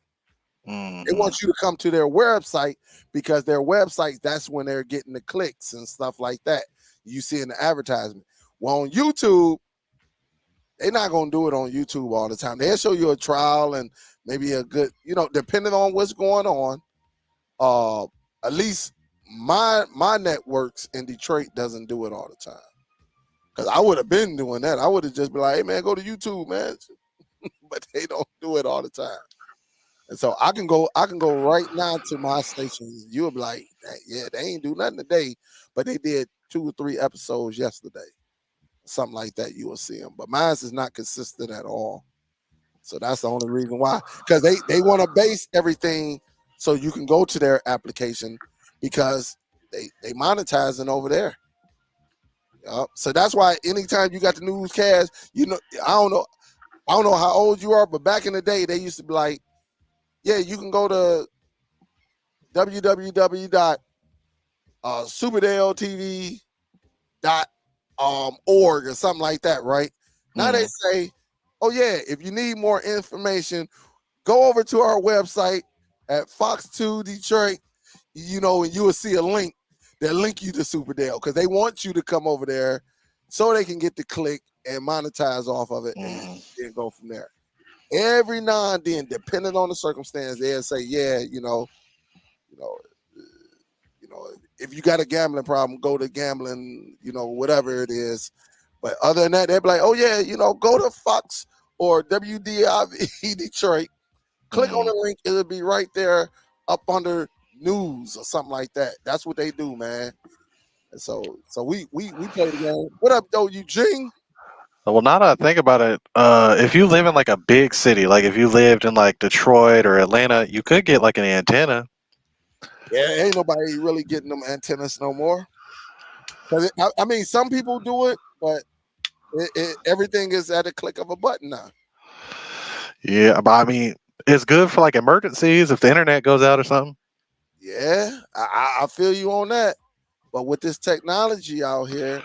They hmm want you to come to their website because their website, that's when they're getting the clicks and stuff like that. You see in the advertisement. Well, on YouTube, they're not gonna do it on YouTube all the time. They'll show you a trial and maybe a good, depending on what's going on. Uh, at least my networks in Detroit doesn't do it all the time. Cause I would have been doing that. I would have just been like, hey man, go to YouTube, man. But they don't do it all the time. And so I can go right now to my stations. You'll be like, yeah, they ain't do nothing today, but they did 2 or 3 episodes yesterday. something like that, you will see them. But mine is not consistent at all. So that's the only reason why. Because they want to base everything so you can go to their application because they monetizing over there. So that's why anytime you got the newscast, I don't know how old you are, but back in the day they used to be like, yeah, you can go to www.superdelltv.org or something like that, right? Now they Mm, say, oh yeah, if you need more information, go over to our website at Fox 2 Detroit, and you will see a link that link you to Superdell because they want you to come over there so they can get the click and monetize off of it and mm. then go from there. Every now and then, depending on the circumstance, they'll say, yeah, you know, you know, if you got a gambling problem, go to gambling, whatever it is. But other than that, they'll be like, oh yeah, go to Fox or WDIV Detroit. Click on Mm. the link; it'll be right there up under news or something like that. That's what they do, man. And so we play the game. What up, though, Eugene? Well, now that I think about it, if you live in like a big city, like if you lived in like Detroit or Atlanta, you could get like an antenna. Yeah, ain't nobody really getting them antennas no more. Cause I mean, some people do it, but everything is at a click of a button now. Yeah, but I mean, it's good for like emergencies if the internet goes out or something. Yeah, I feel you on that. But with this technology out here,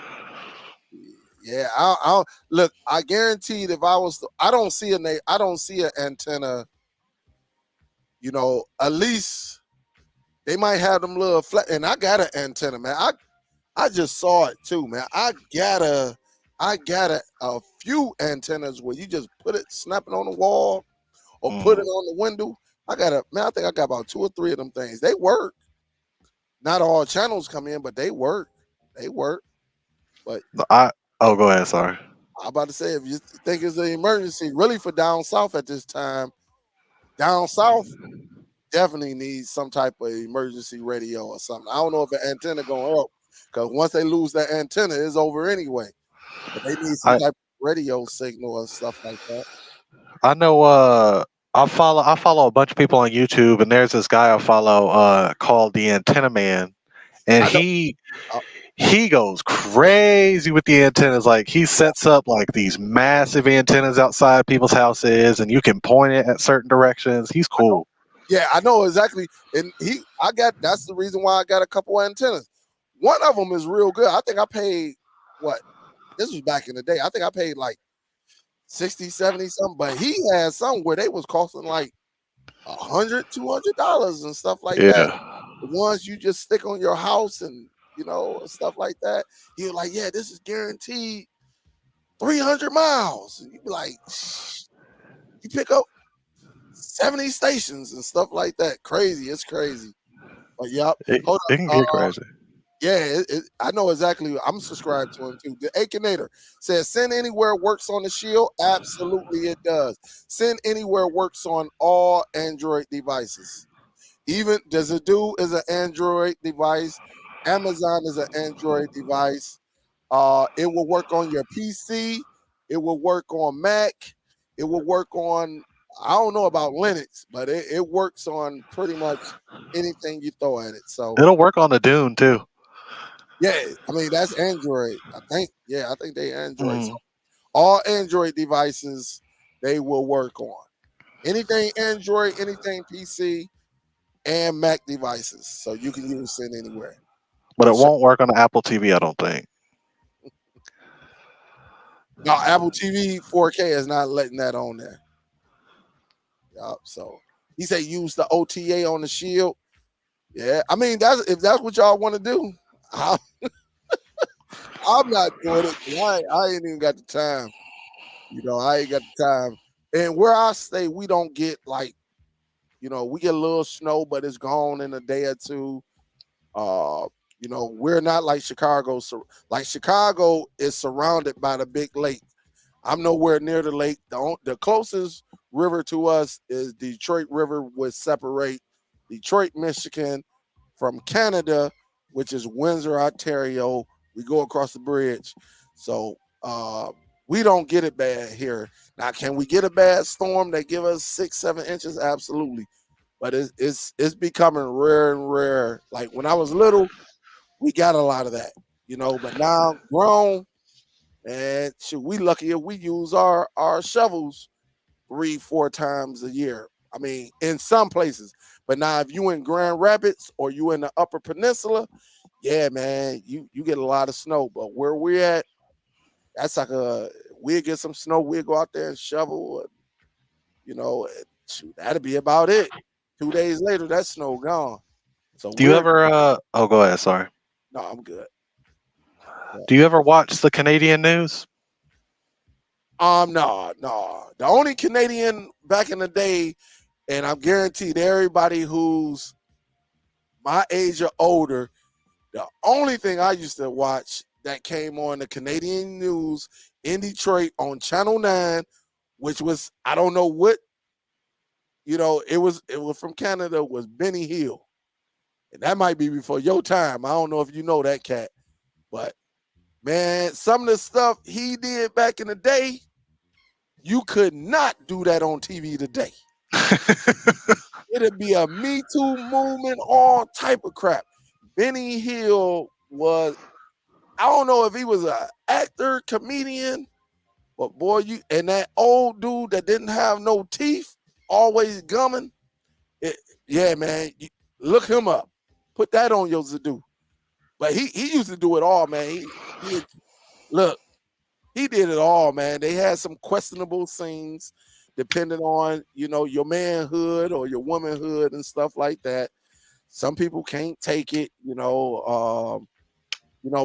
yeah, I look. I guaranteed if I was, I don't see I don't see an antenna. At least they might have them little flat. And I got an antenna, man. I just saw it too, man. I got a few antennas where you just put it, snap it on the wall, or put it Mm. on the window. I think I got about two or three of them things. They work. Not all channels come in, but they work. They work. But I oh, go ahead. Sorry. I'm about to say, if you think it's an emergency, really for down south at this time, down south definitely needs some type of emergency radio or something. I don't know if an antenna gonna help because once they lose that antenna, it's over anyway. But they need some I type of radio signal and stuff like that. I know. I follow a bunch of people on YouTube, and there's this guy I follow called the Antenna Man, and I know. he goes crazy with the antennas. Like he sets up like these massive antennas outside people's houses, and you can point it at certain directions. He's cool. Yeah, I know exactly. And that's the reason why I got a couple of antennas. One of them is real good. I think I paid what? This was back in the day. I think I paid like 60, 70 something, but he had some where they was costing like $100, $200 and stuff like that. Yeah. The ones you just stick on your house and stuff like that. He was like, yeah, this is guaranteed 300 miles. And you be like, you pick up 70 stations and stuff like that. Crazy. It's crazy. But yep. Hold It can up. get crazy. Yeah, I know exactly. I'm subscribed to him too. The Akinator says send anywhere works on the Shield. Absolutely, it does. Send anywhere works on all Android devices. Even does it do is an Android device. Amazon is an Android device. It will work on your PC. It will work on Mac. It will work on. I don't know about Linux, but it works on pretty much anything you throw at it. So It'll work on the Dune too. yeah, I mean that's Android. I think. Yeah, I think they Android. So Mm. all Android devices they will work on. Anything Android, anything PC, and Mac devices. So you can use it anywhere. But it With won't work on the Apple TV, I don't think. now Apple TV 4K is not letting that on there. Yup. So he said use the OTA on the Shield. Yeah, I mean that's if that's what y'all want to do. I, I'm not doing it. I ain't even got the time. I ain't got the time. And where I stay, we don't get like, we get a little snow, but it's gone in a day or two. Uh, we're not like Chicago. So like Chicago is surrounded by the big lake. I'm nowhere near the lake. The closest river to us is Detroit River, which separate Detroit, Michigan from Canada, which is Windsor, Ontario. We go across the bridge. So Uh, we don't get it bad here. Now, can we get a bad storm that give us 6, 7 inches? Absolutely, but it's becoming rare and rare. Like when I was little, we got a lot of that, But now grown, and shoot, we lucky if we use our shovels 3, 4 times a year. I mean, in some places. But now, if you in Grand Rapids or you in the Upper Peninsula, yeah, man, you get a lot of snow. But where we're at, that's like we'll get some snow. We'll go out there and shovel. And shoot, that'll be about it. 2 days later, that snow gone. So Do you we're ever? Oh, go ahead. Sorry. no, I'm good. Yeah. Do you ever watch the Canadian news? No, no. The only Canadian back in the day, and I'm guaranteed everybody who's my age or older, the only thing I used to watch that came on the Canadian news in Detroit on Channel 9, which was I don't know what, it was from Canada, was Benny Hill. And that might be before your time. I don't know if you know that cat. But man, some of the stuff he did back in the day, you could not do that on TV today. It'd be a Me Too movement, all type of crap. Benny Hill was, I don't know if he was an actor, comedian, but boy, and that old dude that didn't have no teeth, always gumming. It, yeah, man, look him up. Put that on your to-do. But he used to do it all, man. Look, he did it all, man. They had some questionable scenes, depending on your manhood or your womanhood and stuff like that. Some people can't take it,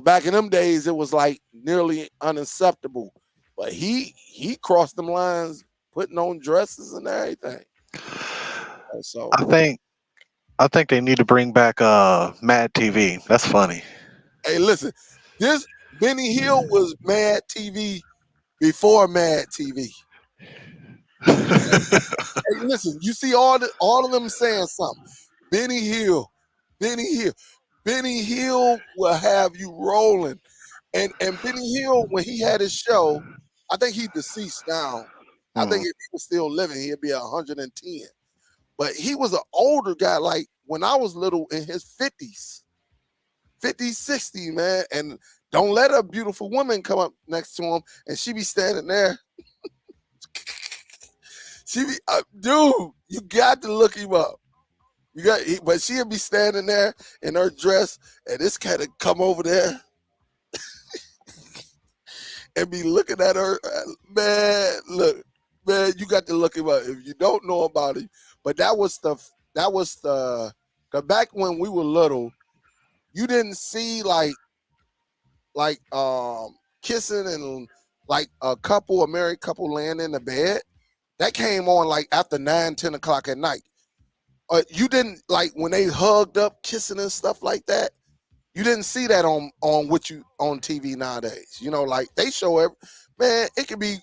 back in them days, it was like nearly unacceptable. But he crossed them lines, putting on dresses and everything. So I think I think they need to bring back Mad TV. That's funny. hey, listen, this Benny Hill was Mad TV before Mad TV. Hey, listen, you see all of them saying something. Benny Hill, Benny Hill, Benny Hill will have you rolling. And Benny Hill, when he had his show, I think he deceased now. I think Mm, if he was still living, he'd be 110. But he was an older guy, like when I was little, in his 50s, 50, 60, man. And don't let a beautiful woman come up next to him and she be standing there. Dude, you got to look him up. But she'll be standing there in her dress, and this cat would come over there and be looking at her. Man, look, man, you got to look him up if you don't know about him. But cause back when we were little, you didn't see like kissing and like a married couple laying in the bed. That came on like after 9, 10 o'clock at night. You didn't like when they hugged up, kissing and stuff like that. You didn't see that on TV nowadays. Like they show man, it could be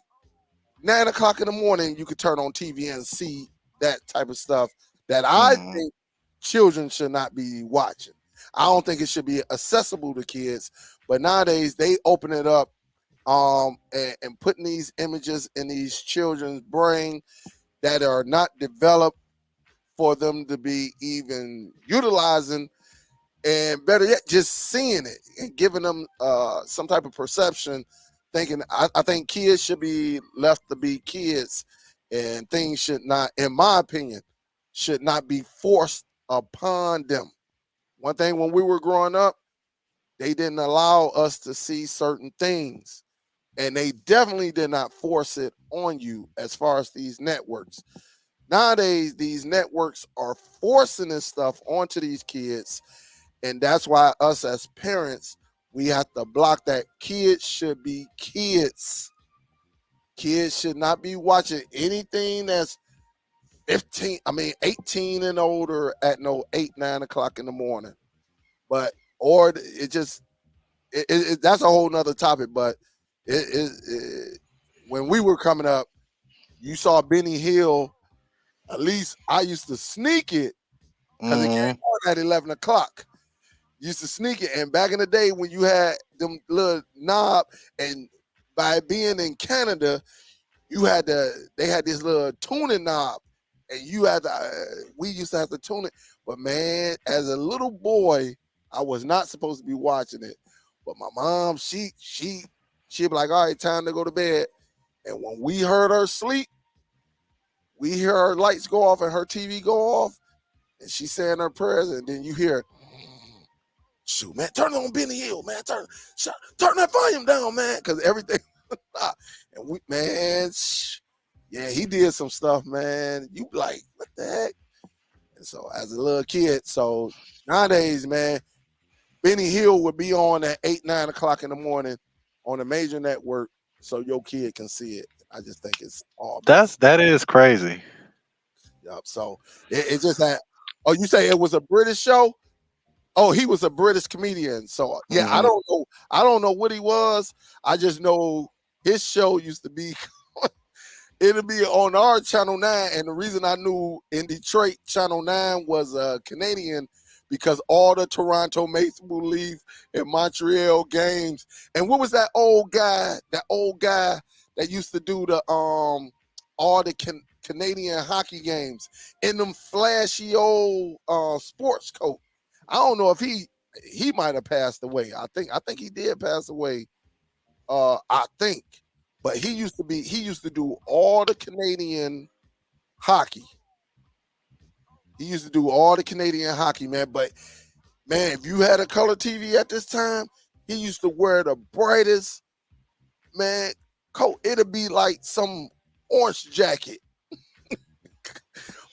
9 o'clock in the morning. You could turn on TV and see that type of stuff that I mm. think children should not be watching. I don't think it should be accessible to kids, but nowadays they open it up and putting these images in these children's brain that are not developed for them to be even utilizing, and better yet, just seeing it and giving them some type of perception. Thinking, I think kids should be left to be kids, and things should not, in my opinion, should not be forced upon them. One thing, when we were growing up, they didn't allow us to see certain things, and they definitely did not force it on you. As far as these networks nowadays, these networks are forcing this stuff onto these kids, and that's why us as parents, we have to block that. Kids should be kids. Kids should not be watching anything that's 18 and older at no 8, 9 o'clock in the morning. But or it just that's a whole nother topic. But when we were coming up, you saw Benny Hill. At least I used to sneak it because it Mm. came on at 11 o'clock. Used to sneak it, and back in the day when you had them little knob and by being in Canada, you had to. They had this little tuning knob, and you had to. We used to have to tune it. But man, as a little boy, I was not supposed to be watching it. But my mom, she'd be like, "All right, time to go to bed." And when we heard her sleep, we hear her lights go off and her TV go off, and she's saying her prayers, and then you hear, "Shoot, man, turn on Benny Hill, man, turn that volume down, man," because everything. And we, man, yeah, he did some stuff, man. You like, what the heck? And so as a little kid, so nowadays, man, Benny Hill would be on at 8, 9 o'clock in the morning on a major network, so your kid can see it. I just think it's all messed. That is crazy. Up. So it just had. Oh, you say it was a British show? Oh, he was a British comedian. So yeah, I Hmm. don't know. I don't know what he was. I just know his show used to be. It'll be on our Channel 9. And the reason I knew in Detroit, Channel 9 was Canadian because all the Toronto Maple Leaf and Montreal games. And what was that old guy? That old guy that used to do the all the Canadian hockey games in them flashy old sports coat. I don't know if he might have passed away. I think he did pass away. I think. But he used to do all the Canadian hockey. He used to do all the Canadian hockey, man. But man, if you had a color TV at this time, he used to wear the brightest man coat. It'd be like some orange jacket,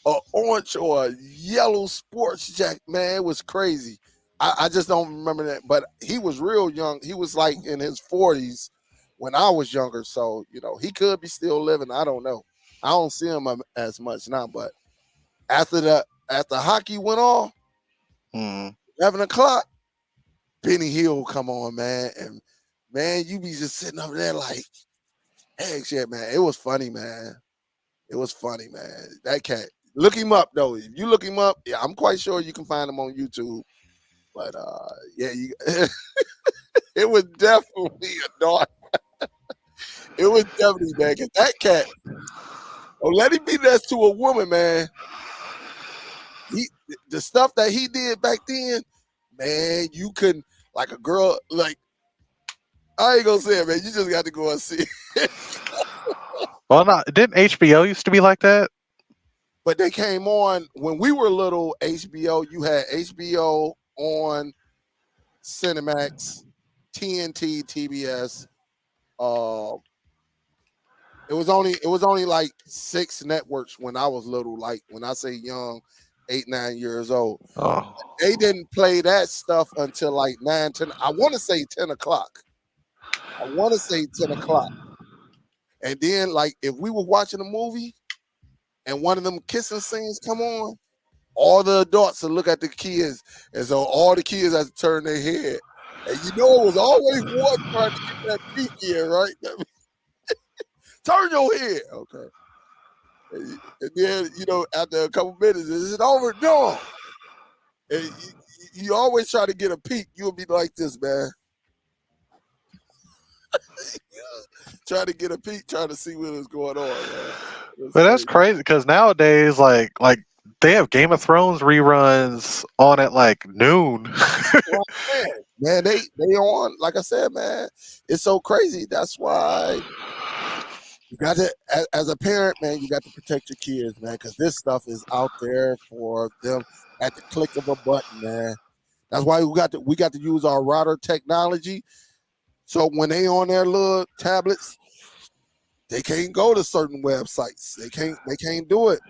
or orange or a yellow sports jacket. Man, it was crazy. I just don't remember that. But he was real young. He was like in his 40s when I was younger. So, he could be still living. I don't know. I don't see him as much now. But after hockey went off, Hmm. 11 o'clock, Benny Hill come on, man. And man, you be just sitting up there like, hey, shit, man. It was funny, man. It was funny, man. That cat. Look him up though. If you look him up, yeah, I'm quite sure you can find him on YouTube. But yeah, it was definitely a dog. It was definitely, man. 'Cause that cat, oh, let him be next to a woman, man. He the stuff that he did back then, man. You couldn't like a girl like I ain't gonna say it, man. You just got to go and see it. Well, not didn't HBO used to be like that? But they came on when we were little. HBO, you had HBO on Cinemax, TNT, TBS. Uh, it was only like 6 networks when I was little. Like when I say young, 8, 9 years old. Oh, They didn't play that stuff until like 9, 10. I want to say 10 o'clock. I want to say 10 o'clock. And then like if we were watching a movie and one of them kissing scenes come on, all the adults would look at the kids, and so all the kids had to turn their head. And it was always one trying to get that peek in, right? Turn your head, okay. And then after a couple minutes, is it over? No. And you always try to get a peek. You'll be like this, man. Trying to get a peek, trying to see what is going on, man. It's but that's crazy. crazy because nowadays, like they have Game of Thrones reruns on at like noon. Well, man, they on, like I said, man, it's so crazy. That's why you got to, as a parent, man, you got to protect your kids, man, because this stuff is out there for them at the click of a button, man. That's why we got to use our router technology. So when they on their little tablets, they can't go to certain websites. They can't do it,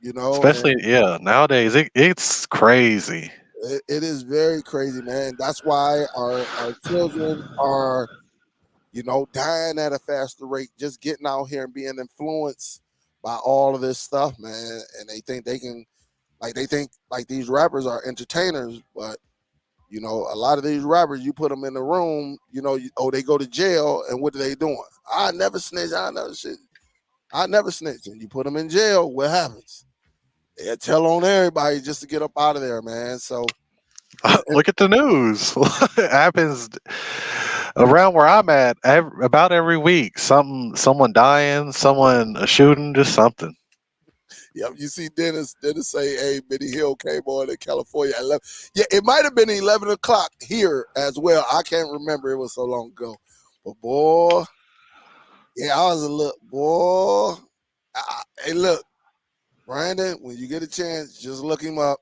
and Especially, yeah, nowadays it's crazy. it is very crazy, man. That's why our children are dying at a faster rate, just getting out here and being influenced by all of this stuff, man. And they think like these rappers are entertainers, but a lot of these rappers, you put them in the room, they go to jail, and what are they doing? I never snitch, I never shit, I never snitch. And you put them in jail, what happens? They tell on everybody just to get up out of there, man. So Look at the news. It happens around where I'm at about every week. Someone dying, someone a shooting, just something. Yep, you see Dennis say, hey, Benny Hill came on in California at 11. Yeah, it might have been 11 o'clock here as well. I can't remember. It was so long ago. But boy, yeah, I was a little, boy. Hey, look, Brandon, when you get a chance, just look him up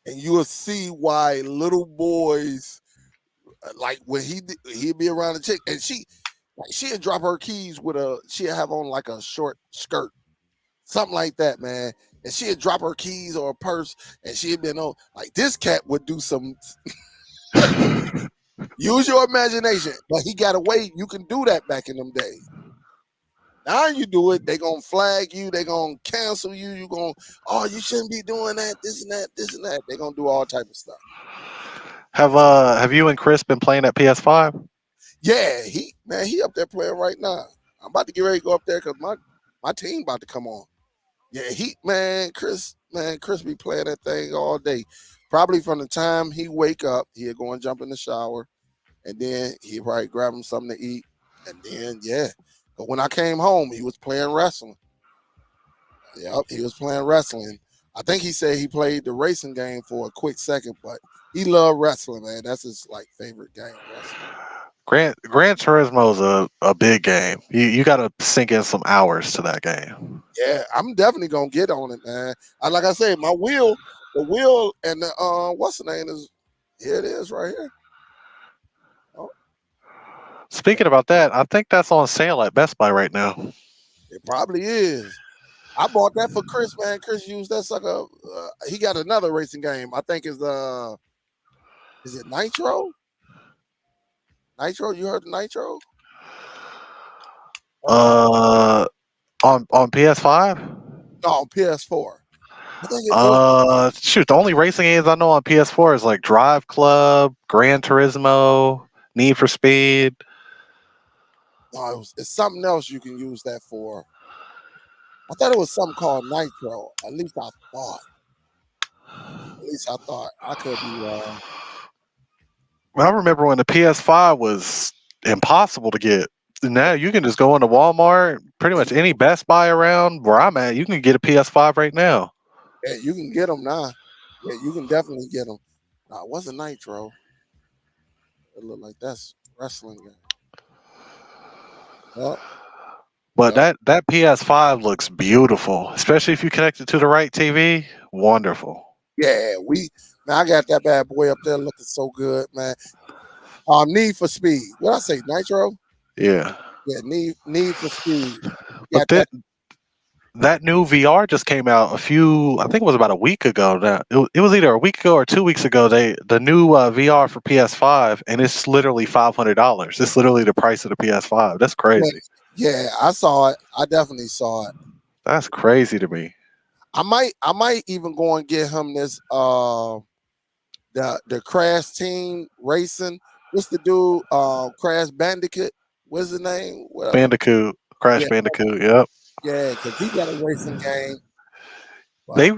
and you will see why little boys, like when he'd be around the chick and she'd drop her keys with she'd have on like a short skirt, something like that, man. And she'd drop her keys or a purse, and she'd been on like this cat would do some. Use your imagination, but he got away. You can do that back in them days. Now you do it, they gonna flag you. They gonna cancel you. You gonna, oh, you shouldn't be doing that. This and that. This and that. They gonna do all type of stuff. Have you and Chris been playing at PS5? Yeah, he up there playing right now. I'm about to get ready to go up there because my team about to come on. Yeah, Chris be playing that thing all day. Probably from the time he wake up, he'll go and jump in the shower, and then he probably grab him something to eat, and then yeah. But when I came home, he was playing wrestling. Yep, he was playing wrestling. I think he said he played the racing game for a quick second, but he loved wrestling, man. That's his like favorite game, wrestling. Gran Turismo is a big game. You got to sink in some hours to that game. Yeah, I'm definitely gonna get on it, man. Like I said, the wheel, and the what's the name is here. It is right here. Oh, Speaking about that, I think that's on sale at Best Buy right now. it probably is. I bought that for Chris, man. Chris used that sucker. He got another racing game. I think is it Nitro? Nitro, you heard of Nitro? Uh, on PS5. No, PS4. I think it was. Shoot, the only racing games I know on PS4 is like Drive Club, Gran Turismo, Need for Speed. No, it's something else you can use that for. I thought it was something called Nitro. At least I thought. At least I thought. I could be wrong. I remember when the PS5 was impossible to get. Now you can just go into Walmart, pretty much any Best Buy around where I'm at. You can get a PS5 right now. Yeah, you can get them now. Yeah, you can definitely get them. No, it wasn't Nitro. It looked like that's wrestling game. Yep, But yep. that PS5 looks beautiful, especially if you connect it to the right TV. Wonderful. Yeah, man, I got that bad boy up there looking so good, man. Need for Speed. What I say, Nitro? Yeah. Yeah, Need for Speed. But Got that. that new VR just came out I think it was about a week ago now. It was either a week ago or 2 weeks ago. The new VR for PS5, and it's literally $500. It's literally the price of the PS5. That's Man, crazy. yeah, I saw it. I definitely saw it. That's crazy to me. I might even go and get him this the Crash Team Racing. What's the dude? Crash Bandicoot. What's the name? Whatever. Bandicoot, Crash Yeah, Bandicoot. Yep. yeah, because he got a racing game. But They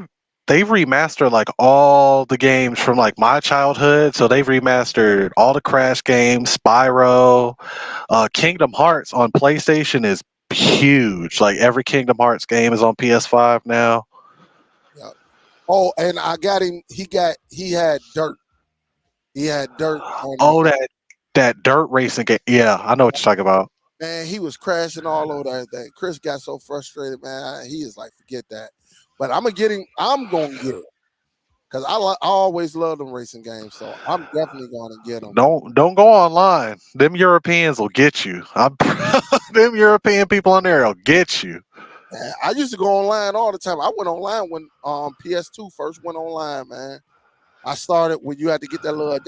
they've remastered like all the games from like my childhood. So they've remastered all the Crash games, Spyro, Kingdom Hearts on PlayStation is huge. Like every Kingdom Hearts game is on PS5 now. yeah. Oh, and I got him. He had dirt. He had dirt on the Oh, that dirt racing game. Yeah, I know what you're talking about. man. He was crashing all over that thing. Chris got so frustrated, man. He is like, forget that. But I'm gonna get him. I'm gonna get him because I always love them racing games. So I'm definitely gonna get him. Don't go online. Them Europeans will get you. Them European people on there will get you. Man, I used to go online all the time. I went online when PS2 first went online, man. I started when you had to get that little I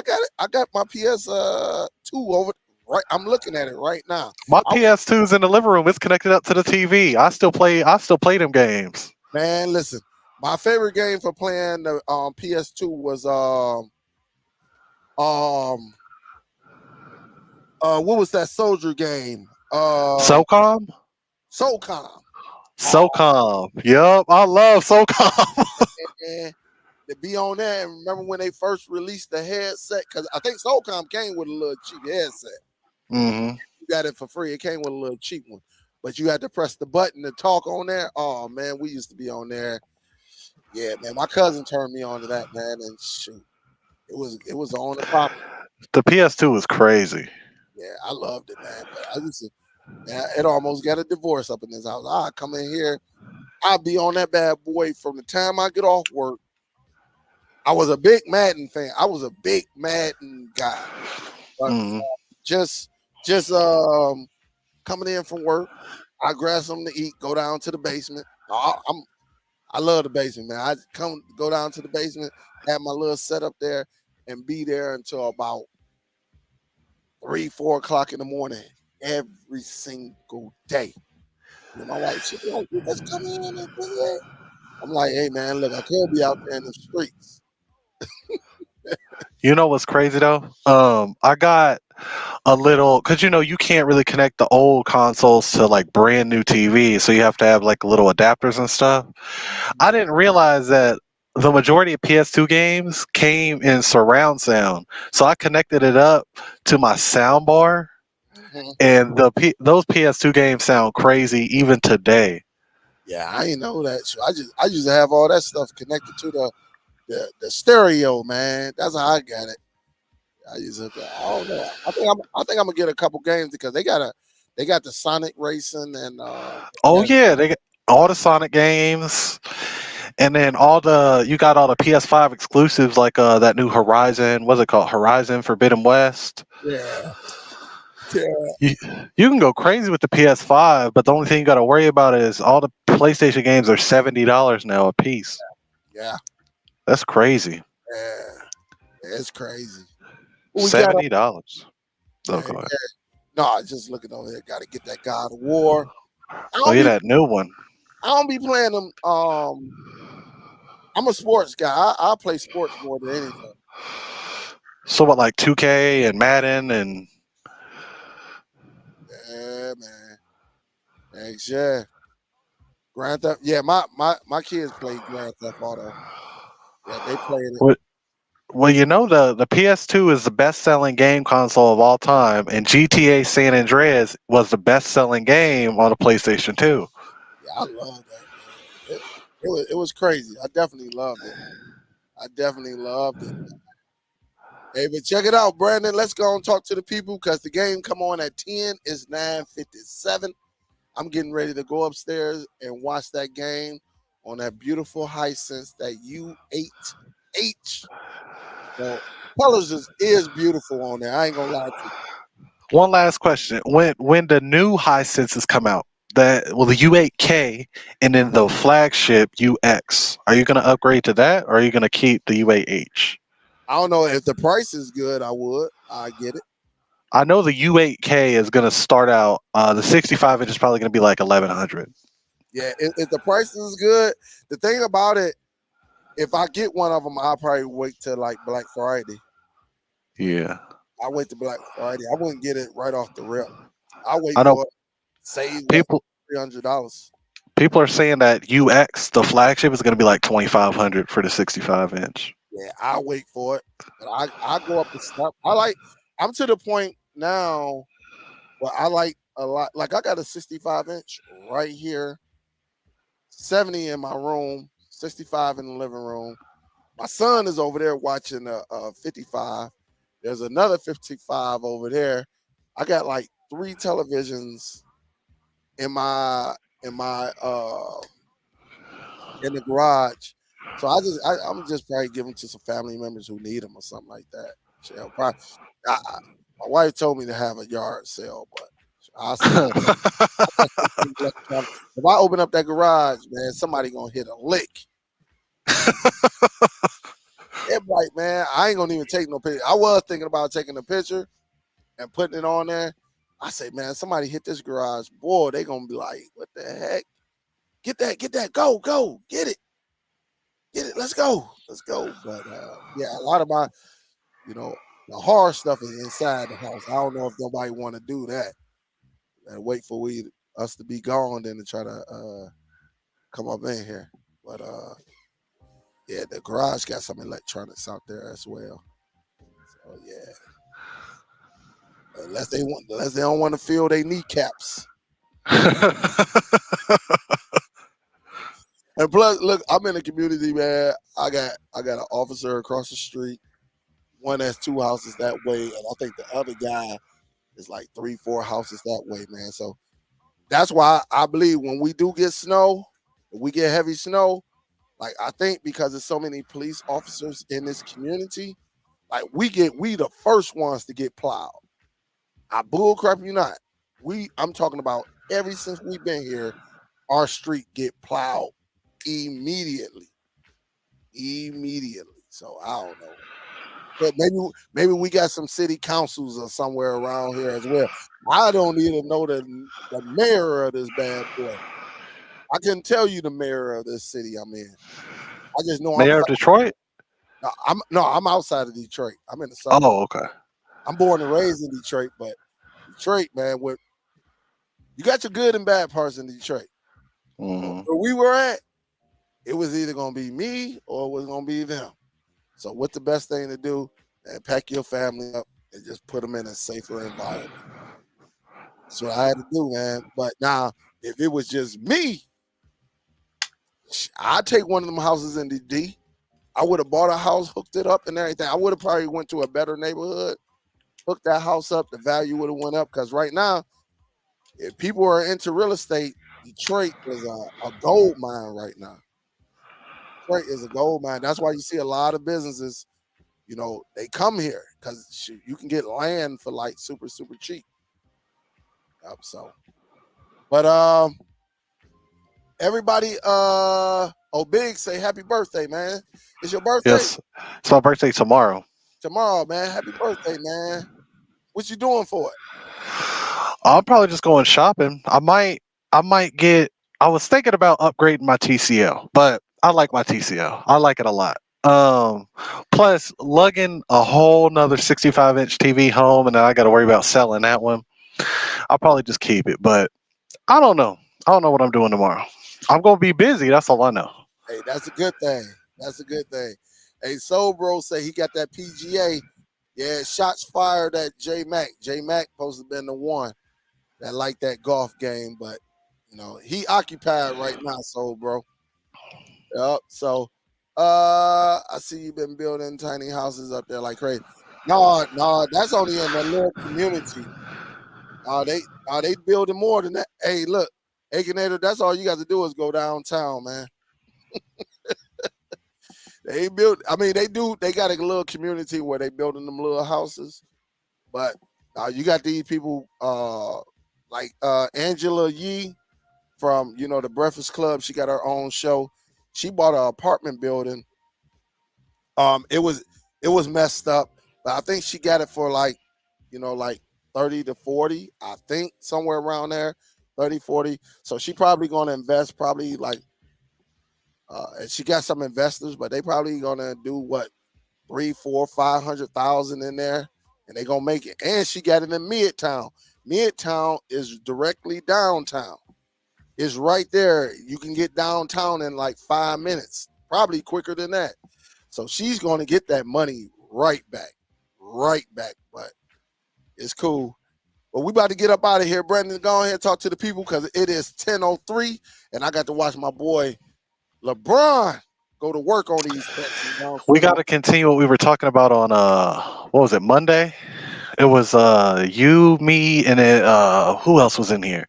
got it. I got my PS2 over right. I'm looking at it right now. My I, PS2 is in the living room. It's connected up to the TV. I still play them games. man, listen. My favorite game for playing the PS2 was um what was that soldier game? SOCOM? SOCOM. Oh SOCOM. Yup, I love SOCOM. man. to be on there. And remember when they first released the headset? Because I think Soulcom came with a little cheap headset. Hmm. You got it for free. It came with a little cheap one, but you had to press the button to talk on there. Oh man, we used to be on there. Yeah, man. My cousin turned me on to that, man, and shoot, it was on and popping. The PS2 was crazy. Yeah, I loved it, man. But I used to, man, it almost got a divorce up in this house. I come in here, I'll be on that bad boy from the time I get off work. I was a big Madden fan. I was a big Madden guy. But Hmm. just just coming in from work, I grab something to eat, go down to the basement. I love the basement, man. I come go down to the basement, have my little setup there, and be there until about 3, 4 o'clock in the morning every single day. And my wife, she be like, "You just come in and do it." I'm like, "Hey, man, look, I could be out there in the streets." You know what's crazy though? I got a little because you can't really connect the old consoles to like brand new TV, so you have to have like little adapters and stuff. I didn't realize that the majority of PS2 games came in surround sound, so I connected it up to my sound bar, Mhm. and those PS2 games sound crazy even today. Yeah, I ain't know that. So I used to have all that stuff connected to the stereo, man. That's how I got it. I used to. I don't know. I think I'm gonna get a couple games because they got the Sonic racing and Oh that, yeah, they got all the Sonic games, and then you got all the PS5 exclusives like that new Horizon. What's it called? Horizon Forbidden West. yeah, yeah, You, you can go crazy with the PS5, but the only thing you got to worry about is all the PlayStation games are $70 now a piece. yeah, That's crazy. yeah. It's crazy. What we got? $70. Oh, Man, go ahead. no, I just looking over here. Got to get that God of War. I Oh don't yeah, be that new one. I don't be playing them. I'm a sports guy. I play sports more than anything. So what, like 2K and Madden and Yeah, man. Thanks, yeah. Grand Theft. Yeah, my kids play Grand Theft Auto. Yeah, they played it. what? Well, the PS2 is the best-selling game console of all time, and GTA San Andreas was the best-selling game on the PlayStation 2. Yeah, I love that, man. It was crazy. I definitely loved it. I definitely loved it. Hey, but check it out, Brandon. Let's go and talk to the people because the game come on at 10. It's 9:57. I'm getting ready to go upstairs and watch that game on that beautiful Hisense, that U8H. So colors is beautiful on there. I ain't gonna lie to you. One last question: when the new high senses come out, the U8K and then the flagship UX, are you going to upgrade to that, or are you going to keep the U8H? I don't know if the price is good. I would. I get it. I know the U8K is going to start out. The 65 inch is probably going to be like 1100. Yeah, if the price is good. The thing about it, if I get one of them, I'll probably wait till like Black Friday. Yeah, I wait to Black Friday. I wouldn't get it right off the rip. I wait I know for it. Save what people. $300. People are saying that UX, the flagship, is going to be like 2500 for the 65 inch. Yeah, I wait for it. But I go up the step. I'm to the point now where I like a lot. Like I got a 65 inch right here, 70 in my room, 65 in the living room. My son is over there watching a 55. There's another 55 over there. I got like three televisions in my in my in the garage. So I'm just probably giving to some family members who need them or something like that. Shall probably, my wife told me to have a yard sale, but I said if I open up that garage, man, somebody gonna hit a lick. They're like, man, I ain't gonna even take no picture. I was thinking about taking a picture and putting it on there. I say, man, somebody hit this garage, boy, they gonna be like, what the heck? Get that, go, get it, let's go. But yeah, a lot of my, you know, the horror stuff is inside the house. I don't know if nobody want to do that and wait for us to be gone then to try to come up in here. But Yeah, the garage got some electronics out there as well. So yeah, unless they don't want to feel their kneecaps. And plus, look, I'm in a community, man. I got an officer across the street. One has two houses that way, and I think the other guy is like three, four houses that way, man. So that's why I believe when we do get snow, if we get heavy snow, like I think because there's so many police officers in this community, like we the first ones to get plowed. I bull crap you not. I'm talking about ever since we've been here, our street get plowed immediately. Immediately. So I don't know. But maybe we got some city councils or somewhere around here as well. I don't even know the mayor of this bad boy. I couldn't tell you the mayor of this city I'm in. I just know I'm Mayor of Detroit? no, I'm outside of Detroit. I'm in the suburbs. Oh, okay. I'm born and raised in Detroit, but Detroit, man, where you got your good and bad parts in Detroit. But Hmm. where we were at, it was either gonna be me or it was gonna be them. So what's the best thing to do? And pack your family up and just put them in a safer environment. That's what I had to do, man. But now, if it was just me, I'd take one of them houses in the D. I would have bought a house, hooked it up, and everything. I would have probably went to a better neighborhood, hooked that house up. The value would have went up because right now, if people are into real estate, Detroit is a gold mine right now. Detroit is a gold mine. That's why you see a lot of businesses. They come here because you can get land for like super super cheap. Yep, so, but everybody, Big, say happy birthday, man. It's your birthday Yes. It's my birthday tomorrow. tomorrow, man. Happy birthday, man. What you doing for it? I'm probably just going shopping. I might get I was thinking about upgrading my TCL, but I like my TCL. I like it a lot. Plus lugging a whole nother 65-inch TV home and then I gotta worry about selling that one. I'll probably just keep it, but I don't know. I don't know what I'm doing tomorrow. I'm gonna be busy, that's all I know. Hey, that's a good thing. That's a good thing. Hey, Soul Bro say he got that PGA. Yeah, shots fired at J Mac. J Mac supposed to have been the one that liked that golf game, but he occupied right now, Soul Bro. Yep. So I see you've been building tiny houses up there like crazy. No, no, that's only in that little community. They building more than that. Hey, look, Akinator, that's all you got to do is go downtown, man. They build. I mean, they do. They got a little community where they building them little houses. But you got these people like Angela Yee from the Breakfast Club. She got her own show. She bought an apartment building. It was messed up, but I think she got it for like 30 to 40. I think somewhere around there, 30, 40. So she probably going to invest probably like and she got some investors, but they probably gonna do what 3, 4, 500,000 in there, and they gonna make it. And she got it in Midtown. Midtown is directly downtown. It's right there. You can get downtown in like 5 minutes, probably quicker than that. So she's gonna get that money right back, right back. But it's cool. But we about to get up out of here, Brandon. Go ahead and talk to the people because it is 10:03, and I got to watch my boy LeBron go to work on these cats. We gotta continue what we were talking about on what was it, Monday? It was you, me, and who else was in here?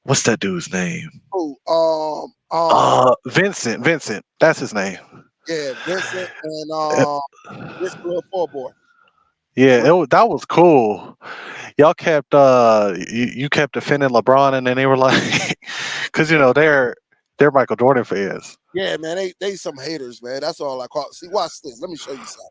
What's that dude's name? Oh, Vincent. Vincent. That's his name. yeah, Vincent and Uh, Rich Little Poor Boy. yeah, Rich- that was cool. Y'all kept you kept defending LeBron, and then they were like, because they're Michael Jordan fans. Yeah, man, they some haters, man. That's all I call. See, watch this. Let me show you something.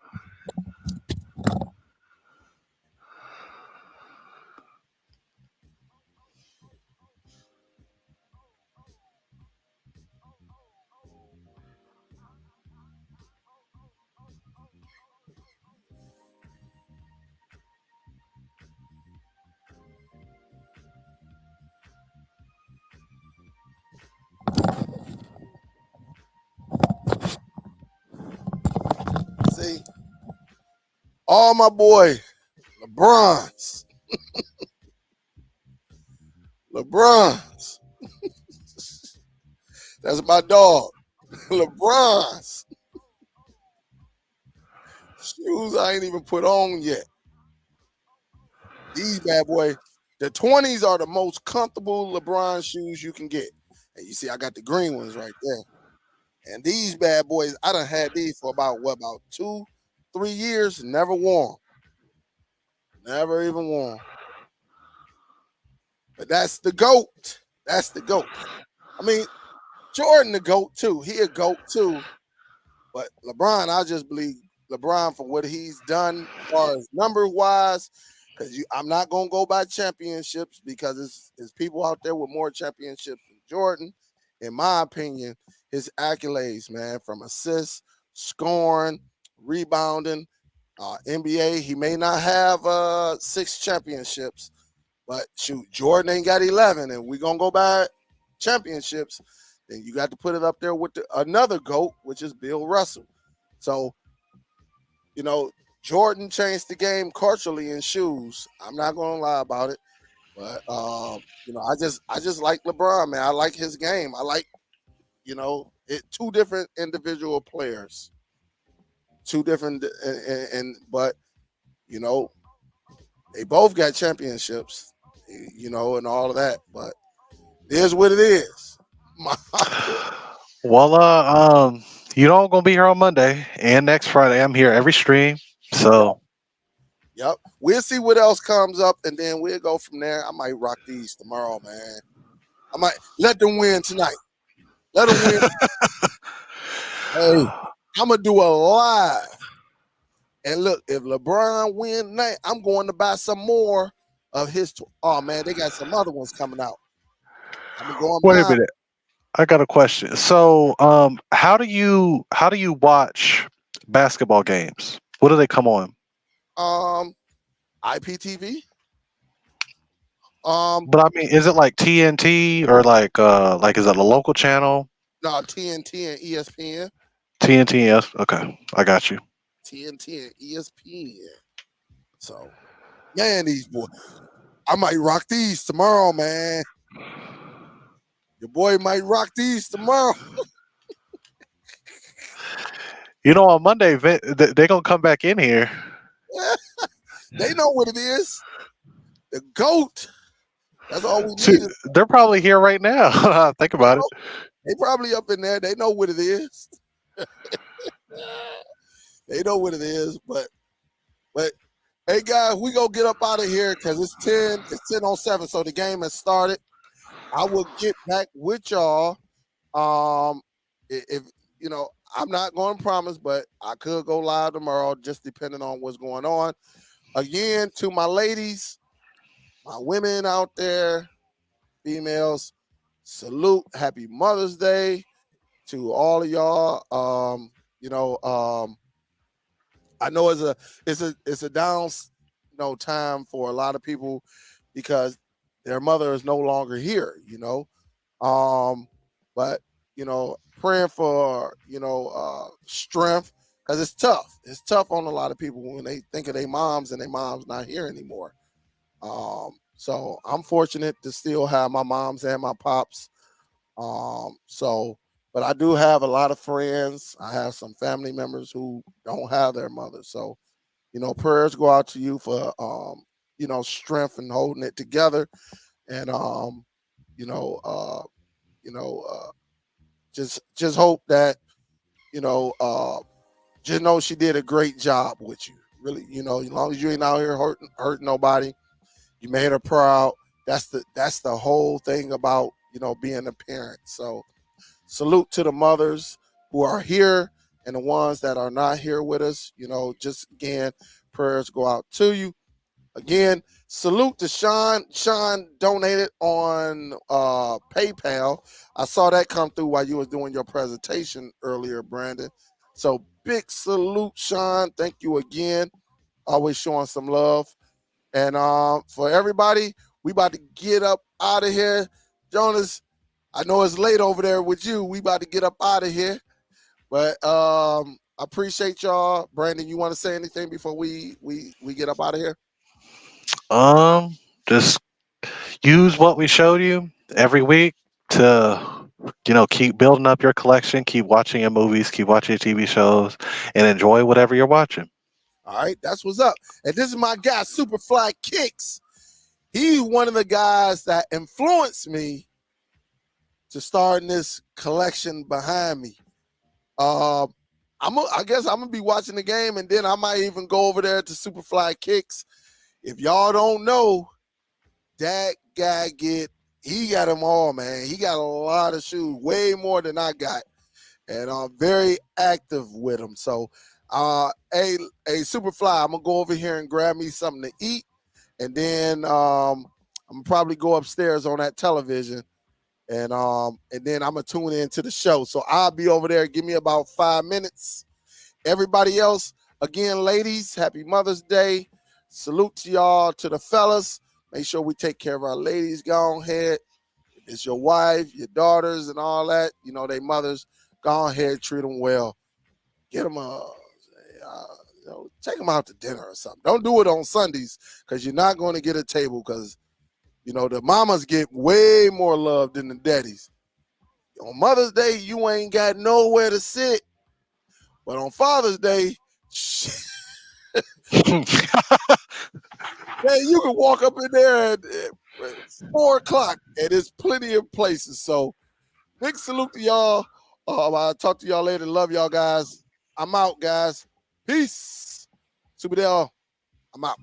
All my boy LeBron's. LeBron's. That's my dog. LeBron's shoes I ain't even put on yet. These bad boy, the 20s are the most comfortable LeBron shoes you can get. And you see, I got the green ones right there. And these bad boys, I done had these for about 2, 3 years, never worn. Never even worn. But that's the GOAT. That's the GOAT. I mean, Jordan the GOAT too. He a GOAT too. But LeBron, I just believe LeBron for what he's done as far as number wise. Because I'm not gonna go by championships because it's people out there with more championships than Jordan. In my opinion, his accolades, man, from assists, scoring, rebounding, NBA. He may not have 6 championships, but shoot, Jordan ain't got 11, and we gonna go by championships. Then you got to put it up there with another GOAT, which is Bill Russell. So, you know, Jordan changed the game culturally in shoes. I'm not gonna lie about it, but I just like LeBron, man. I like his game. I like it. Two different individual players, two different, but you know they both got championships, and all of that. But it is what it is. My Well, you know I'm gonna be here on Monday and next Friday. I'm here every stream. So Yep. We'll see what else comes up, and then we'll go from there. I might rock these tomorrow, man. I might let them win tonight. Let them win. Hey, I'm gonna do a live. And look, if LeBron win tonight, I'm going to buy some more of his. Oh man, they got some other ones coming out. I'm gonna go and wait a buy. minute. I got a question. So, how do you watch basketball games? What do they come on? Um, IPTV. Um, But I mean, is it like TNT or like is it a local channel? no, TNT and ESPN. TNT, yes. Okay, I got you. TNT and ESPN. So, man, these boys. I might rock these tomorrow, man. Your boy might rock these tomorrow. You know, on Monday, they're gonna come back in here. They know what it is. The GOAT. That's all we See, need. they're probably here right now. Think about it. They probably up in there. They know what it is. They know what it is. But hey guys, we gonna get up out of here because it's 10:07. So the game has started. I will get back with y'all. If I'm not going to promise, but I could go live tomorrow, just depending on what's going on. Again, to my ladies, my women out there, females, salute. Happy Mother's Day to all of y'all. You know, I know it's a down, time for a lot of people because their mother is no longer here. But praying for strength because it's tough. It's tough on a lot of people when they think of their moms and their mom's not here anymore. So I'm fortunate to still have my moms and my pops. But I do have a lot of friends. I have some family members who don't have their mothers. So, prayers go out to you for strength and holding it together. And you know, uh, you know, just hope that, you know, uh just know she did a great job with you. Really, as long as you ain't out here hurting nobody, you made her proud. That's the whole thing about, being a parent. So salute to the mothers who are here and the ones that are not here with us. Just again, prayers go out to you. Again, salute to Sean. Sean donated on PayPal. I saw that come through while you was doing your presentation earlier, Brandon. So big salute, Sean. Thank you again. Always showing some love. And for everybody, we about to get up out of here. Jonas, I know it's late over there with you. We about to get up out of here. But I appreciate y'all. Brandon, you want to say anything before we get up out of here? Um, just use what we showed you every week to, keep building up your collection, keep watching your movies, keep watching your TV shows, and enjoy whatever you're watching. All right, that's what's up. And this is my guy, Superfly Kicks. He's one of the guys that influenced me to starting this collection behind me. I guess I'm gonna be watching the game, and then I might even go over there to Superfly Kicks. If y'all don't know, that guy he got them all, man. He got a lot of shoes, way more than I got, and I'm very active with them. So, hey, Superfly, I'm gonna go over here and grab me something to eat, and then I'm gonna probably go upstairs on that television, and then I'm gonna tune into the show. So I'll be over there. Give me about 5 minutes. Everybody else, again, ladies, happy Mother's Day. Salute to y'all, to the fellas. Make sure we take care of our ladies. Go ahead. If it's your wife, your daughters, and all that, they mothers, go ahead, treat them well. Get them take them out to dinner or something. Don't do it on Sundays because you're not going to get a table because, the mamas get way more love than the daddies. On Mother's Day, you ain't got nowhere to sit. But on Father's Day, man, you can walk up in there at 4 o'clock, and there's plenty of places. So, big salute to y'all. I'll talk to y'all later. Love y'all guys. I'm out, guys. Peace. Superdell, I'm out.